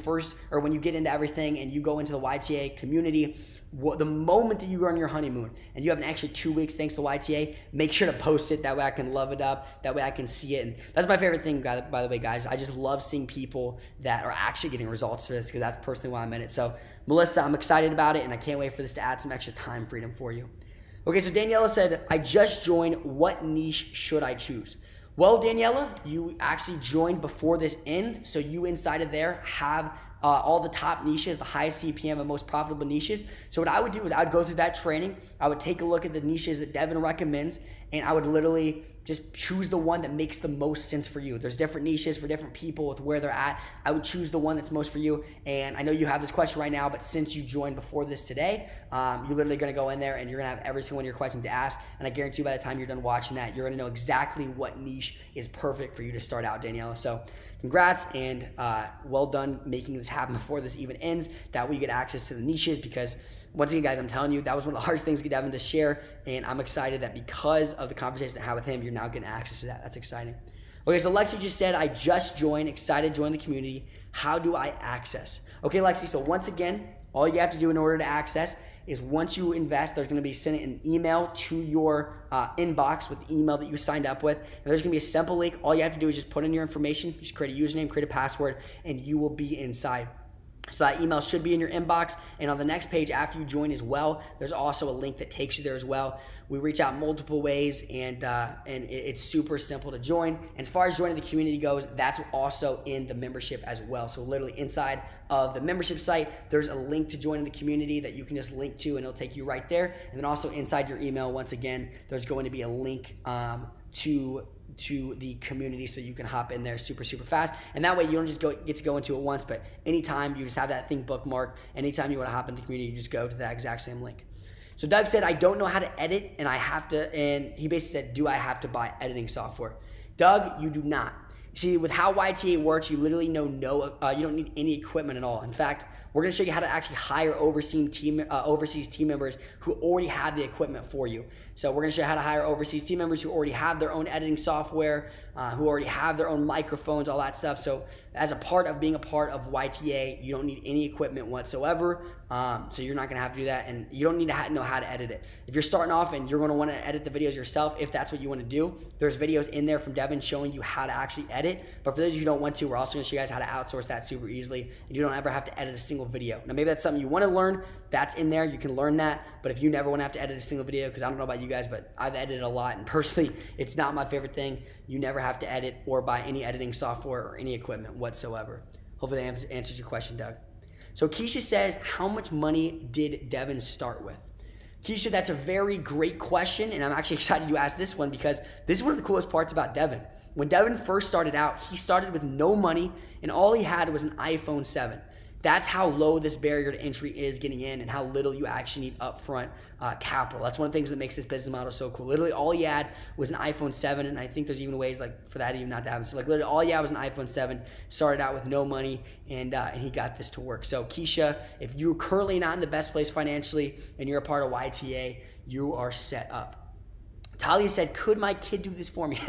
get into everything and you go into the YTA community, the moment that you go on your honeymoon and you have an extra 2 weeks thanks to YTA, make sure to post it. That way I can love it up. That way I can see it. And that's my favorite thing, by the way, guys. I just love seeing people that are actually getting results for this, because that's personally why I'm in it. So, Melissa, I'm excited about it, and I can't wait for this to add some extra time freedom for you. Okay, so Daniela said, I just joined. What niche should I choose? Well, Daniela, you actually joined before this ends, so you inside of there have all the top niches, the highest CPM and most profitable niches. So what I would do is I would go through that training. I would take a look at the niches that Devin recommends, and I would literally just choose the one that makes the most sense for you. There's different niches for different people with where they're at. I would choose the one that's most for you. And I know you have this question right now, but since you joined before this today, you're literally gonna go in there and you're gonna have every single one of your questions to ask. And I guarantee you by the time you're done watching that, you're gonna know exactly what niche is perfect for you to start out, Daniela. So congrats, and well done making this happen before this even ends. That way you get access to the niches, because once again, guys, I'm telling you, that was one of the hardest things to get Devin to share, and I'm excited that because of the conversation I had with him, you're now getting access to that. That's exciting. Okay, so Lexi just said, I just joined, excited to join the community. How do I access? Okay, Lexi, so once again, all you have to do in order to access is once you invest, there's gonna be sending an email to your inbox with the email that you signed up with. And there's gonna be a simple link. All you have to do is just put in your information, just create a username, create a password, and you will be inside. So that email should be in your inbox, and on the next page after you join as well, there's also a link that takes you there as well. We reach out multiple ways, and it's super simple to join. And as far as joining the community goes, that's also in the membership as well. So literally inside of the membership site, there's a link to join the community that you can just link to, and it'll take you right there. And then also inside your email, once again, there's going to be a link to the community, so you can hop in there super fast, and that way you don't just get to go into it once, but anytime you just have that thing bookmarked. Anytime you want to hop into the community, you just go to that exact same link. So Doug said, I don't know how to edit, and he basically said, do I have to buy editing software? Doug, you do not. See, with how YTA works, you literally you don't need any equipment at all. In fact, we're going to show you how to actually hire overseas team members who already have the equipment for you. So we're going to show you how to hire overseas team members who already have their own editing software, who already have their own microphones, all that stuff. So as a part of being a part of YTA, you don't need any equipment whatsoever. So you're not going to have to do that, and you don't need to know how to edit it. If you're starting off and you're going to want to edit the videos yourself, if that's what you want to do, there's videos in there from Devin showing you how to actually edit. But for those of you who don't want to, we're also going to show you guys how to outsource that super easily, and you don't ever have to edit a single video. Now, maybe that's something you want to learn. That's in there. You can learn that. But if you never want to have to edit a single video, because I don't know about you guys, but I've edited a lot, and personally, it's not my favorite thing. You never have to edit or buy any editing software or any equipment whatsoever. Hopefully that answers your question, Doug. So Keisha says, how much money did Devin start with? Keisha, that's a very great question, and I'm actually excited you asked this one, because this is one of the coolest parts about Devin. When Devin first started out, he started with no money, and all he had was an iPhone 7. That's how low this barrier to entry is getting in, and how little you actually need upfront capital. That's one of the things that makes this business model so cool. Literally all he had was an iPhone 7, and I think there's even ways like for that even not to happen. So like literally all he had was an iPhone 7, started out with no money, and he got this to work. So Keisha, if you're currently not in the best place financially and you're a part of YTA, you are set up. Talia said, could my kid do this for me?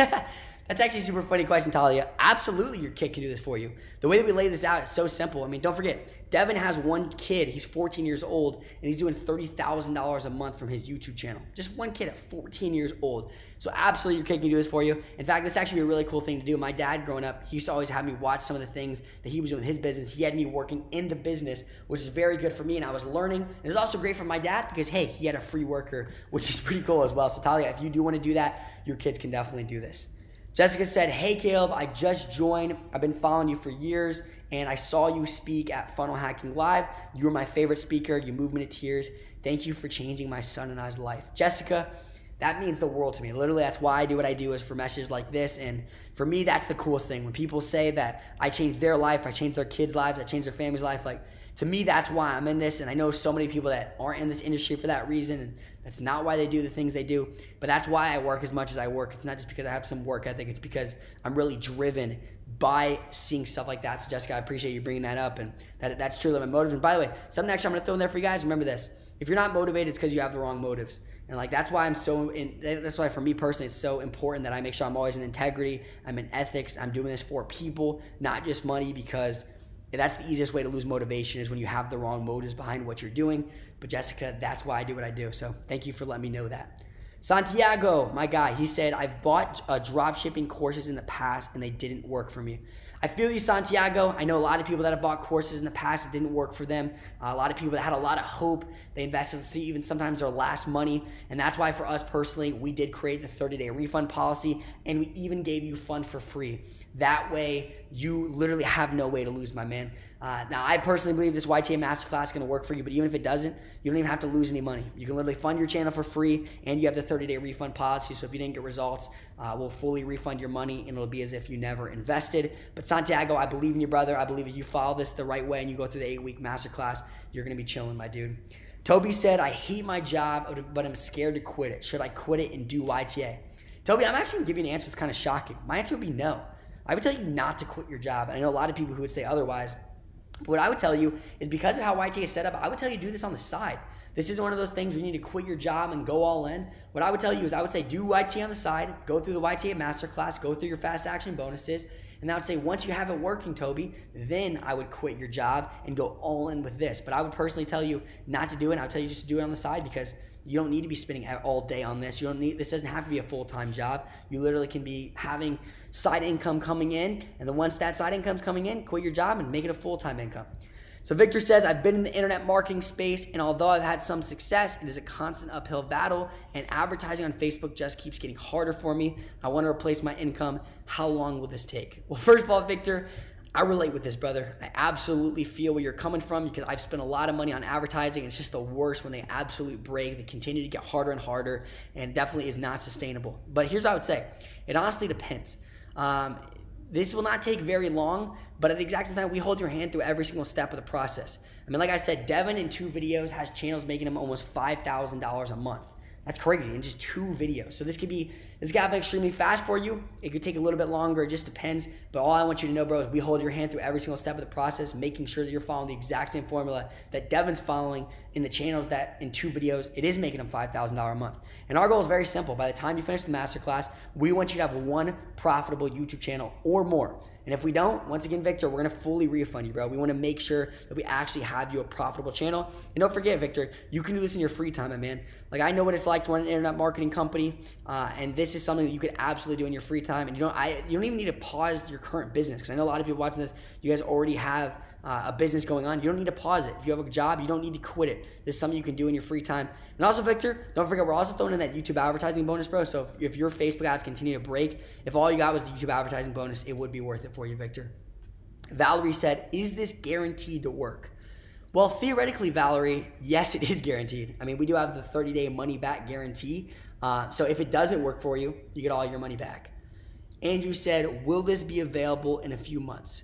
That's actually a super funny question, Talia. Absolutely, your kid can do this for you. The way that we lay this out is so simple. I mean, don't forget, Devin has one kid. He's 14 years old, and he's doing $30,000 a month from his YouTube channel. Just one kid at 14 years old. So absolutely, your kid can do this for you. In fact, this is actually a really cool thing to do. My dad, growing up, he used to always have me watch some of the things that he was doing in his business. He had me working in the business, which is very good for me, and I was learning. And it was also great for my dad because, hey, he had a free worker, which is pretty cool as well. So Talia, if you do want to do that, your kids can definitely do this. Jessica said, hey Caleb, I just joined. I've been following you for years, and I saw you speak at Funnel Hacking Live. You were my favorite speaker. You moved me to tears. Thank you for changing my son and I's life. Jessica, that means the world to me. Literally, that's why I do what I do, is for messages like this. And for me, that's the coolest thing. When people say that I changed their life, I changed their kids' lives, I changed their family's life, like, to me, that's why I'm in this. And I know so many people that aren't in this industry for that reason, and that's not why they do the things they do. But that's why I work as much as I work. It's not just because I have some work ethic. It's because I'm really driven by seeing stuff like that. So Jessica, I appreciate you bringing that up, and that's truly my motive. And by the way, something extra I'm going to throw in there for you guys. Remember this: if you're not motivated, it's because you have the wrong motives. And like, that's why that's why for me personally, it's so important that I make sure I'm always in integrity, I'm in ethics, I'm doing this for people, not just money, because that's the easiest way to lose motivation, is when you have the wrong motives behind what you're doing. But Jessica, that's why I do what I do. So thank you for letting me know that. Santiago, my guy, he said, I've bought drop shipping courses in the past and they didn't work for me. I feel you, Santiago. I know a lot of people that have bought courses in the past, it didn't work for them. A lot of people that had a lot of hope, they invested, even sometimes their last money. And that's why for us personally, we did create the 30-day refund policy, and we even gave you fund for free. That way, you literally have no way to lose, my man. Now, I personally believe this YTA Masterclass is going to work for you, but even if it doesn't, you don't even have to lose any money. You can literally fund your channel for free, and you have the 30-day refund policy. So if you didn't get results, we'll fully refund your money, and it'll be as if you never invested. But Santiago, I believe in you, brother. I believe if you follow this the right way and you go through the 8-week Masterclass, you're going to be chilling, my dude. Toby said, I hate my job, but I'm scared to quit it. Should I quit it and do YTA? Toby, I'm actually going to give you an answer that's kind of shocking. My answer would be no. I would tell you not to quit your job. And I know a lot of people who would say otherwise. But what I would tell you is, because of how YTA is set up, I would tell you do this on the side. This isn't one of those things where you need to quit your job and go all in. What I would tell you is, I would say do YTA on the side, go through the YTA Masterclass, go through your fast action bonuses, and I would say once you have it working, Toby, then I would quit your job and go all in with this. But I would personally tell you not to do it. And I would tell you just to do it on the side, because you don't need to be spending all day on this. This doesn't have to be a full-time job. You literally can be having side income coming in, and then once that side income's coming in, quit your job and make it a full-time income. So Victor says, I've been in the internet marketing space, and although I've had some success, it is a constant uphill battle, and advertising on Facebook just keeps getting harder for me. I want to replace my income. How long will this take? Well, first of all, Victor, I relate with this, brother. I absolutely feel where you're coming from, because I've spent a lot of money on advertising, and it's just the worst when they absolutely break. They continue to get harder and harder, and definitely is not sustainable. But here's what I would say. It honestly depends. This will not take very long, but at the exact same time, we hold your hand through every single step of the process. I mean, like I said, Devin in 2 videos has channels making him almost $5,000 a month. That's crazy in just 2 videos. So this could happen extremely fast for you. It could take a little bit longer. It just depends. But all I want you to know, bro, is we hold your hand through every single step of the process, making sure that you're following the exact same formula that Devin's following in the channels that in 2 videos, it is making him $5,000 a month. And our goal is very simple. By the time you finish the masterclass, we want you to have 1 profitable YouTube channel or more. And if we don't, once again, Victor, we're going to fully refund you, bro. We want to make sure that we actually have you a profitable channel. And don't forget, Victor, you can do this in your free time, my man. Like, I know what it's like to run an internet marketing company, and this is something that you could absolutely do in your free time. And you don't even need to pause your current business, because I know a lot of people watching this, you guys already have a business going on. You don't need to pause it. If you have a job, you don't need to quit it. This is something you can do in your free time. And also, Victor, don't forget, we're also throwing in that YouTube advertising bonus, bro. So if your Facebook ads continue to break, if all you got was the YouTube advertising bonus, it would be worth it for you, Victor. Valerie said, is this guaranteed to work? Well, theoretically, Valerie, yes, it is guaranteed. I mean, we do have the 30-day money-back guarantee. So if it doesn't work for you, you get all your money back. Andrew said, will this be available in a few months?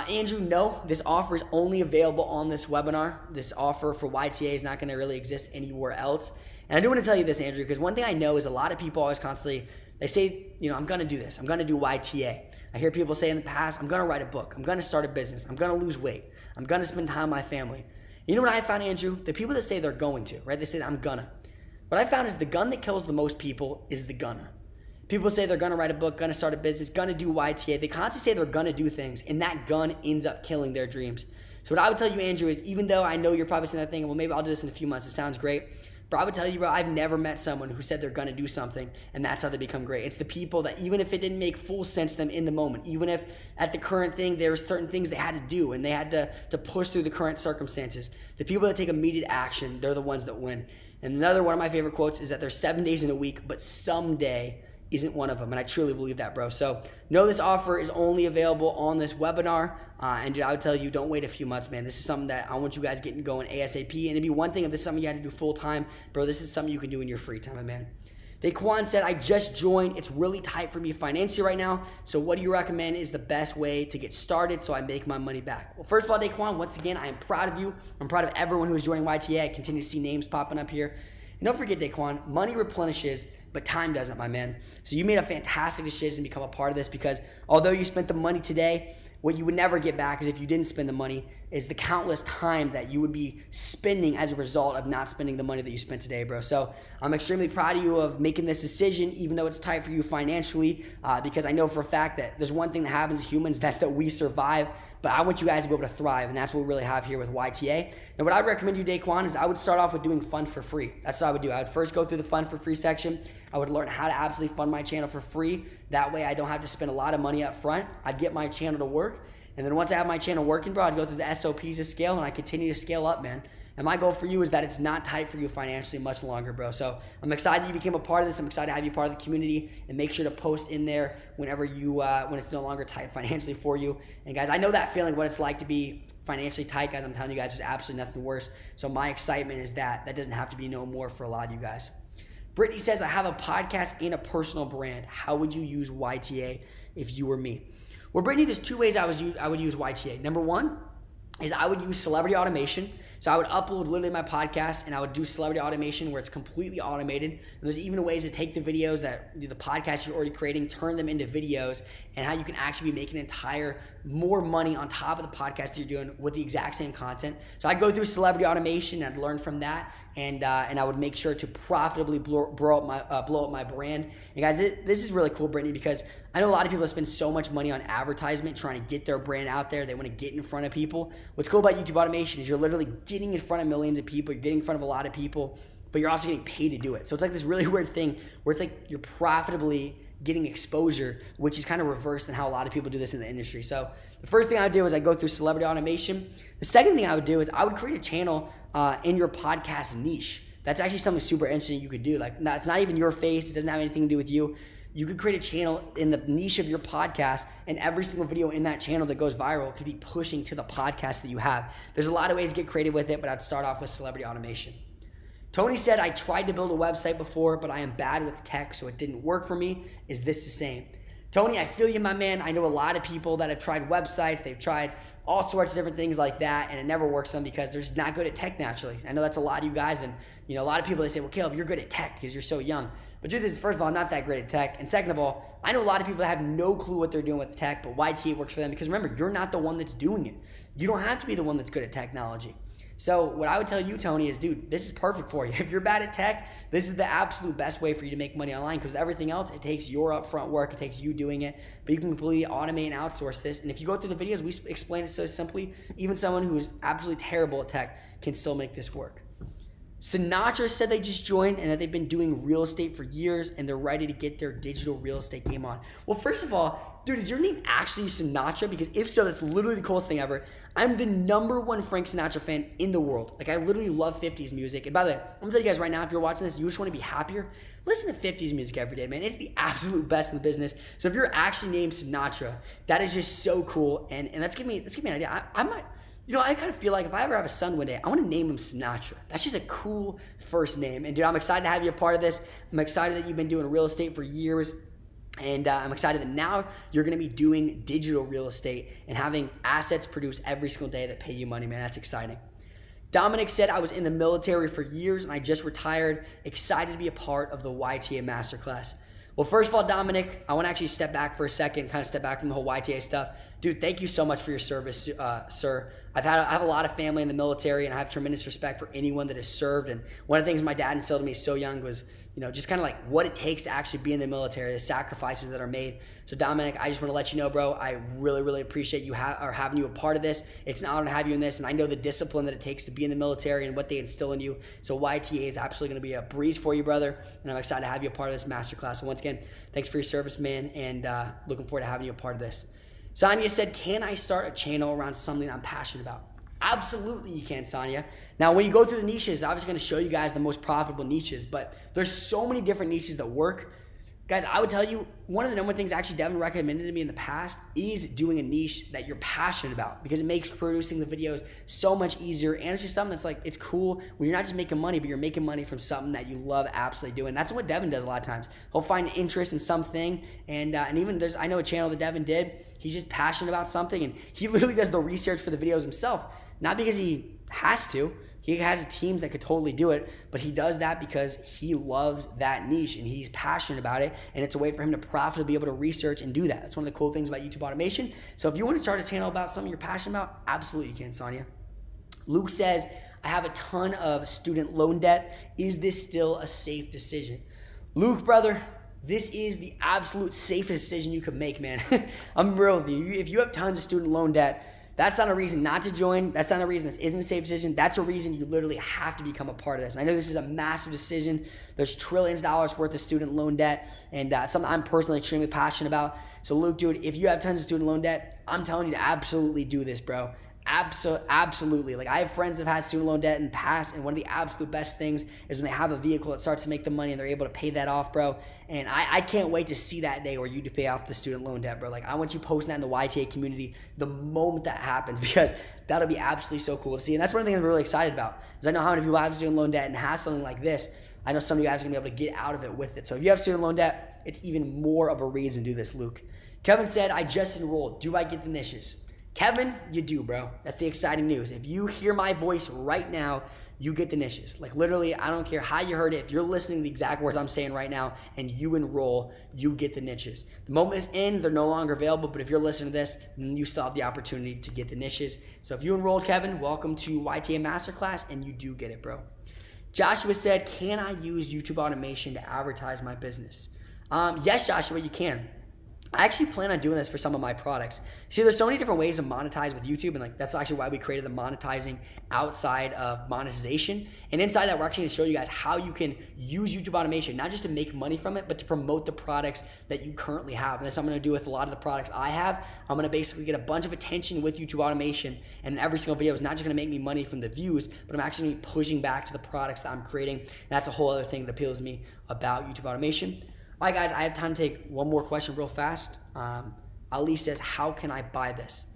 Andrew, no, this offer is only available on this webinar. This offer for YTA is not going to really exist anywhere else. And I do want to tell you this, Andrew, because one thing I know is a lot of people always constantly, they say, I'm going to do this. I'm going to do YTA. I hear people say in the past, I'm going to write a book. I'm going to start a business. I'm going to lose weight. I'm going to spend time with my family. You know what I found, Andrew? The people that say they're going to, right? They say, I'm gonna. What I found is the gun that kills the most people is the gunner. People say they're gonna write a book, gonna start a business, gonna do YTA. They constantly say they're gonna do things, and that gun ends up killing their dreams. So what I would tell you, Andrew, is even though I know you're probably saying that thing, well, maybe I'll do this in a few months, it sounds great. But I would tell you, bro, I've never met someone who said they're gonna do something, and that's how they become great. It's the people that even if it didn't make full sense to them in the moment, even if at the current thing there was certain things they had to do and they had to push through the current circumstances, the people that take immediate action, they're the ones that win. And another one of my favorite quotes is that there's 7 days in a week, but someday isn't one of them, and I truly believe that, bro. So know this offer is only available on this webinar, and dude, I would tell you, don't wait a few months, man. This is something that I want you guys getting going ASAP, and it'd be one thing if this is something you had to do full time, bro. This is something you can do in your free time, man. Daquan said, I just joined. It's really tight for me financially right now. So what do you recommend is the best way to get started so I make my money back? Well, first of all, Daquan, once again, I am proud of you. I'm proud of everyone who is joining YTA. I continue to see names popping up here. And don't forget, Daquan, money replenishes, but time doesn't, my man. So you made a fantastic decision to become a part of this, because although you spent the money today, what you would never get back is if you didn't spend the money is the countless time that you would be spending as a result of not spending the money that you spent today, bro. So I'm extremely proud of you of making this decision, even though it's tight for you financially, because I know for a fact that there's one thing that happens to humans, that's that we survive, but I want you guys to be able to thrive, and that's what we really have here with YTA. And what I would recommend you, Daquan, is I would start off with doing fun for free. That's what I would do. I would first go through the fun for free section. I would learn how to absolutely fund my channel for free. That way I don't have to spend a lot of money up front. I'd get my channel to work. And then once I have my channel working, bro, I'd go through the SOPs to scale, and I continue to scale up, man. And my goal for you is that it's not tight for you financially much longer, bro. So I'm excited that you became a part of this. I'm excited to have you part of the community, and make sure to post in there whenever you, when it's no longer tight financially for you. And guys, I know that feeling, what it's like to be financially tight, guys. I'm telling you guys, there's absolutely nothing worse. So my excitement is that doesn't have to be no more for a lot of you guys. Brittany says, I have a podcast and a personal brand. How would you use YTA if you were me? Well, Brittany, there's two ways I would use YTA. Number one is I would use celebrity automation. So I would upload literally my podcast, and I would do celebrity automation where it's completely automated. And there's even ways to take the videos that the podcast you're already creating, turn them into videos, and how you can actually be making more money on top of the podcast that you're doing with the exact same content. So I'd go through celebrity automation, and I'd learn from that, and I would make sure to profitably blow up my brand. And guys, this is really cool, Brittany, because I know a lot of people spend so much money on advertisement trying to get their brand out there. They want to get in front of people. What's cool about YouTube automation is you're literally getting in front of millions of people. You're getting in front of a lot of people, but you're also getting paid to do it. So it's like this really weird thing where it's like you're profitably getting exposure, which is kind of reverse than how a lot of people do this in the industry. So the first thing I would do is I go through celebrity automation. The second thing I would do is I would create a channel in your podcast niche. That's actually something super interesting you could do. Like, it's not even your face. It doesn't have anything to do with you. You could create a channel in the niche of your podcast, and every single video in that channel that goes viral could be pushing to the podcast that you have. There's a lot of ways to get creative with it, but I'd start off with celebrity automation. Tony said, I tried to build a website before, but I am bad with tech, so it didn't work for me. Is this the same? Tony, I feel you, my man. I know a lot of people that have tried websites. They've tried all sorts of different things like that, and it never works for them because they're just not good at tech naturally. I know that's a lot of you guys, and a lot of people, they say, well, Caleb, you're good at tech because you're so young. But truth is, first of all, I'm not that great at tech, and second of all, I know a lot of people that have no clue what they're doing with tech, but YTA works for them because remember, you're not the one that's doing it. You don't have to be the one that's good at technology. So what I would tell you, Tony, is, dude, this is perfect for you. If you're bad at tech, this is the absolute best way for you to make money online, because everything else, it takes your upfront work. It takes you doing it, but you can completely automate and outsource this. And if you go through the videos, we explain it so simply, even someone who is absolutely terrible at tech can still make this work. Sinatra said they just joined and that they've been doing real estate for years and they're ready to get their digital real estate game on. Well, first of all, dude, is your name actually Sinatra? Because if so, that's literally the coolest thing ever. I'm the #1 Frank Sinatra fan in the world. Like, I literally love 50s music. And by the way, I'm gonna tell you guys right now, if you're watching this, you just want to be happier, listen to 50s music every day, man. It's the absolute best in the business. So if you're actually named Sinatra, that is just so cool. And let's give me an idea. I might. I kind of feel like if I ever have a son one day, I want to name him Sinatra. That's just a cool first name. And dude, I'm excited to have you a part of this. I'm excited that you've been doing real estate for years. And I'm excited that now you're going to be doing digital real estate and having assets produced every single day that pay you money, man. That's exciting. Dominic said, I was in the military for years and I just retired. Excited to be a part of the YTA Masterclass. Well, first of all, Dominic, I want to actually step back for a second, kind of step back from the whole YTA stuff. Dude, thank you so much for your service, sir. I have a lot of family in the military, and I have tremendous respect for anyone that has served. And one of the things my dad instilled in me so young was, just kind of like what it takes to actually be in the military, the sacrifices that are made. So Dominic, I just want to let you know, bro, I really, really appreciate you having you a part of this. It's an honor to have you in this, and I know the discipline that it takes to be in the military and what they instill in you. So YTA is absolutely going to be a breeze for you, brother, and I'm excited to have you a part of this masterclass. So once again, thanks for your service, man, and looking forward to having you a part of this. Sonia said, can I start a channel around something I'm passionate about? Absolutely you can, Sonia. Now, when you go through the niches, I'm obviously going to show you guys the most profitable niches, but there's so many different niches that work. Guys, I would tell you, one of the number one things actually Devin recommended to me in the past is doing a niche that you're passionate about, because it makes producing the videos so much easier, and it's just something that's like, it's cool when you're not just making money, but you're making money from something that you love absolutely doing. That's what Devin does a lot of times. He'll find interest in something, and even I know a channel that Devin did, he's just passionate about something, and he literally does the research for the videos himself, not because he has to. He has teams that could totally do it, but he does that because he loves that niche and he's passionate about it, and it's a way for him to profitably be able to research and do that. That's one of the cool things about YouTube automation. So if you want to start a channel about something you're passionate about, absolutely you can, Sonia. Luke says, I have a ton of student loan debt. Is this still a safe decision? Luke, brother, this is the absolute safest decision you could make, man. I'm real with you. If you have tons of student loan debt, that's not a reason not to join. That's not a reason this isn't a safe decision. That's a reason you literally have to become a part of this. And I know this is a massive decision. There's trillions of dollars worth of student loan debt, and it's something I'm personally extremely passionate about. So Luke, dude, if you have tons of student loan debt, I'm telling you to absolutely do this, bro. Absolutely. Like, I have friends that have had student loan debt in the past, and one of the absolute best things is when they have a vehicle that starts to make them money and they're able to pay that off, bro. And I can't wait to see that day where you pay off the student loan debt, bro. Like, I want you posting that in the YTA community the moment that happens, because that'll be absolutely so cool to see. And that's one of the things I'm really excited about, is I know how many people have student loan debt and have something like this. I know some of you guys are gonna be able to get out of it with it. So if you have student loan debt, it's even more of a reason to do this, Luke. Kevin said, I just enrolled. Do I get the niches? Kevin, you do, bro. That's the exciting news. If you hear my voice right now, you get the niches. Like, literally, I don't care how you heard it. If you're listening to the exact words I'm saying right now and you enroll, you get the niches. The moment this ends, they're no longer available, but if you're listening to this, then you still have the opportunity to get the niches. So if you enrolled, Kevin, welcome to YTA Masterclass, and you do get it, bro. Joshua said, can I use YouTube automation to advertise my business? Yes, Joshua, you can. I actually plan on doing this for some of my products. See, there's so many different ways to monetize with YouTube, and like that's actually why we created the monetizing outside of monetization. And inside that, we're actually gonna show you guys how you can use YouTube automation, not just to make money from it, but to promote the products that you currently have. And that's what I'm gonna do with a lot of the products I have. I'm gonna basically get a bunch of attention with YouTube automation, and every single video is not just gonna make me money from the views, but I'm actually gonna be pushing back to the products that I'm creating. And that's a whole other thing that appeals to me about YouTube automation. All right, guys, I have time to take one more question real fast. Ali says, how can I buy this?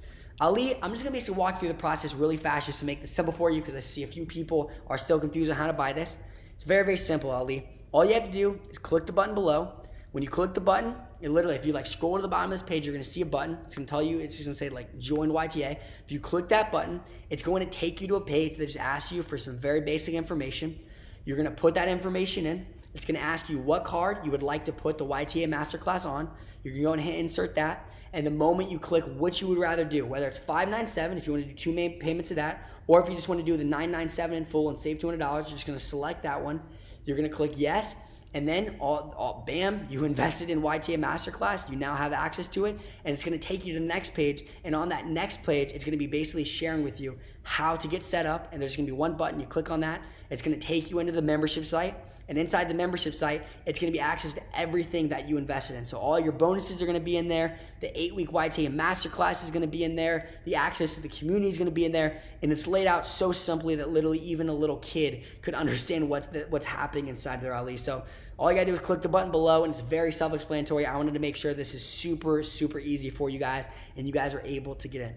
Ali, I'm just gonna basically walk through the process really fast just to make this simple for you, because I see a few people are still confused on how to buy this. It's very, very simple, Ali. All you have to do is click the button below. When you click the button, it literally, if you like scroll to the bottom of this page, you're gonna see a button. It's gonna tell you, it's just gonna say like join YTA. If you click that button, it's going to take you to a page that just asks you for some very basic information. You're gonna put that information in. It's gonna ask you what card you would like to put the YTA Masterclass on. You're gonna go ahead and insert that. And the moment you click what you would rather do, whether it's $597 if you wanna do 2 main payments of that, or if you just wanna do the $997 in full and save $200, you're just gonna select that one. You're gonna click yes. And then, bam, you invested in YTA Masterclass. You now have access to it, and it's gonna take you to the next page. And on that next page, it's gonna be basically sharing with you how to get set up. And there's gonna be one button. You click on that. It's gonna take you into the membership site. And inside the membership site, it's gonna be access to everything that you invested in. So all your bonuses are gonna be in there. The 8-week YTA Masterclass is gonna be in there. The access to the community is gonna be in there. And it's laid out so simply that literally even a little kid could understand what's happening inside there, Ali. So all you gotta do is click the button below, and it's very self-explanatory. I wanted to make sure this is super, super easy for you guys, and you guys are able to get in.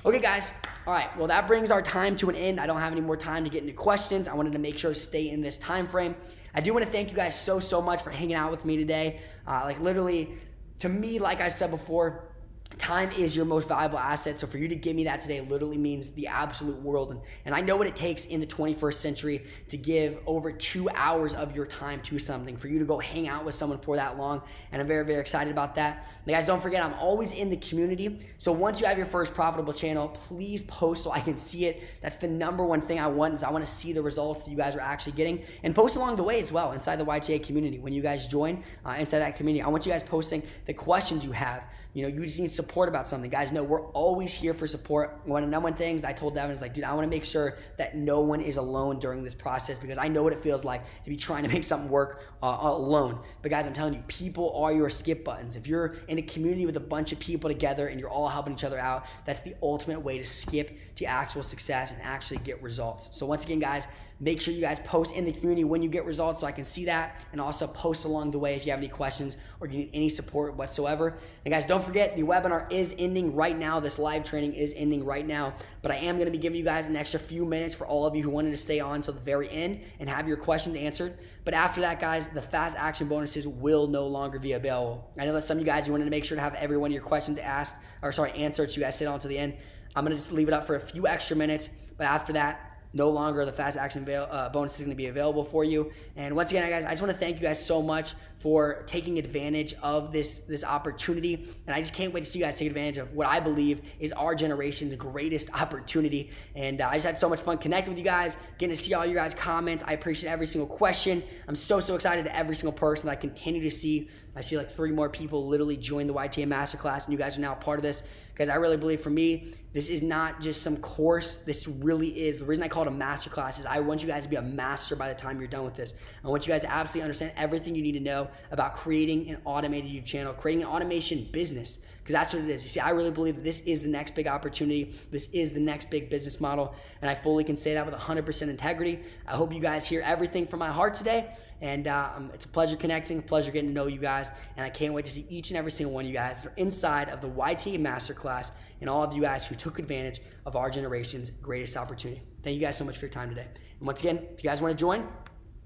Okay, guys. All right. Well, that brings our time to an end. I don't have any more time to get into questions. I wanted to make sure to stay in this time frame. I do want to thank you guys so much for hanging out with me today. Like, literally, to me, like I said before, time is your most valuable asset. So for you to give me that today literally means the absolute world. And I know what it takes in the 21st century to give over 2 hours of your time to something, for you to go hang out with someone for that long. And I'm very, very excited about that. And guys, don't forget, I'm always in the community. So once you have your first profitable channel, please post so I can see it. That's the #1 thing I want, is I want to see the results that you guys are actually getting. And post along the way as well inside the YTA community. When you guys join inside that community, I want you guys posting the questions you have, you just need support about something. Guys, no, we're always here for support. One of the number one things I told Devin is like, dude, I want to make sure that no one is alone during this process, because I know what it feels like to be trying to make something work alone. But guys, I'm telling you, people are your skip buttons. If you're in a community with a bunch of people together and you're all helping each other out, that's the ultimate way to skip to actual success and actually get results. So once again, guys, make sure you guys post in the community when you get results so I can see that, and also post along the way if you have any questions or you need any support whatsoever. And guys, don't forget, the webinar is ending right now. This live training is ending right now, but I am going to be giving you guys an extra few minutes for all of you who wanted to stay on till the very end and have your questions answered. But after that, guys, the fast action bonuses will no longer be available. I know that some of you guys, you wanted to make sure to have every one of your questions answered, so you guys stayed on to the end. I'm going to just leave it up for a few extra minutes, but after that, no longer the fast action bonus is going to be available for you. And once again, guys, I just want to thank you guys so much for taking advantage of this opportunity. And I just can't wait to see you guys take advantage of what I believe is our generation's greatest opportunity. And I just had so much fun connecting with you guys, getting to see all you guys' comments. I appreciate every single question. I'm so excited to every single person that I continue to see. I see like 3 more people literally join the YTA Masterclass, and you guys are now a part of this, because I really believe, for me, this is not just some course. This really is, the reason I call it a masterclass is I want you guys to be a master by the time you're done with this. I want you guys to absolutely understand everything you need to know about creating an automated YouTube channel, creating an automation business, because that's what it is. You see, I really believe that this is the next big opportunity. This is the next big business model, and I fully can say that with 100% integrity. I hope you guys hear everything from my heart today, and it's a pleasure connecting, a pleasure getting to know you guys, and I can't wait to see each and every single one of you guys that are inside of the YTA Masterclass, and all of you guys who took advantage of our generation's greatest opportunity. Thank you guys so much for your time today. And once again, if you guys want to join,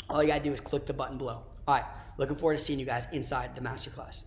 all you got to do is click the button below. All right, looking forward to seeing you guys inside the Masterclass.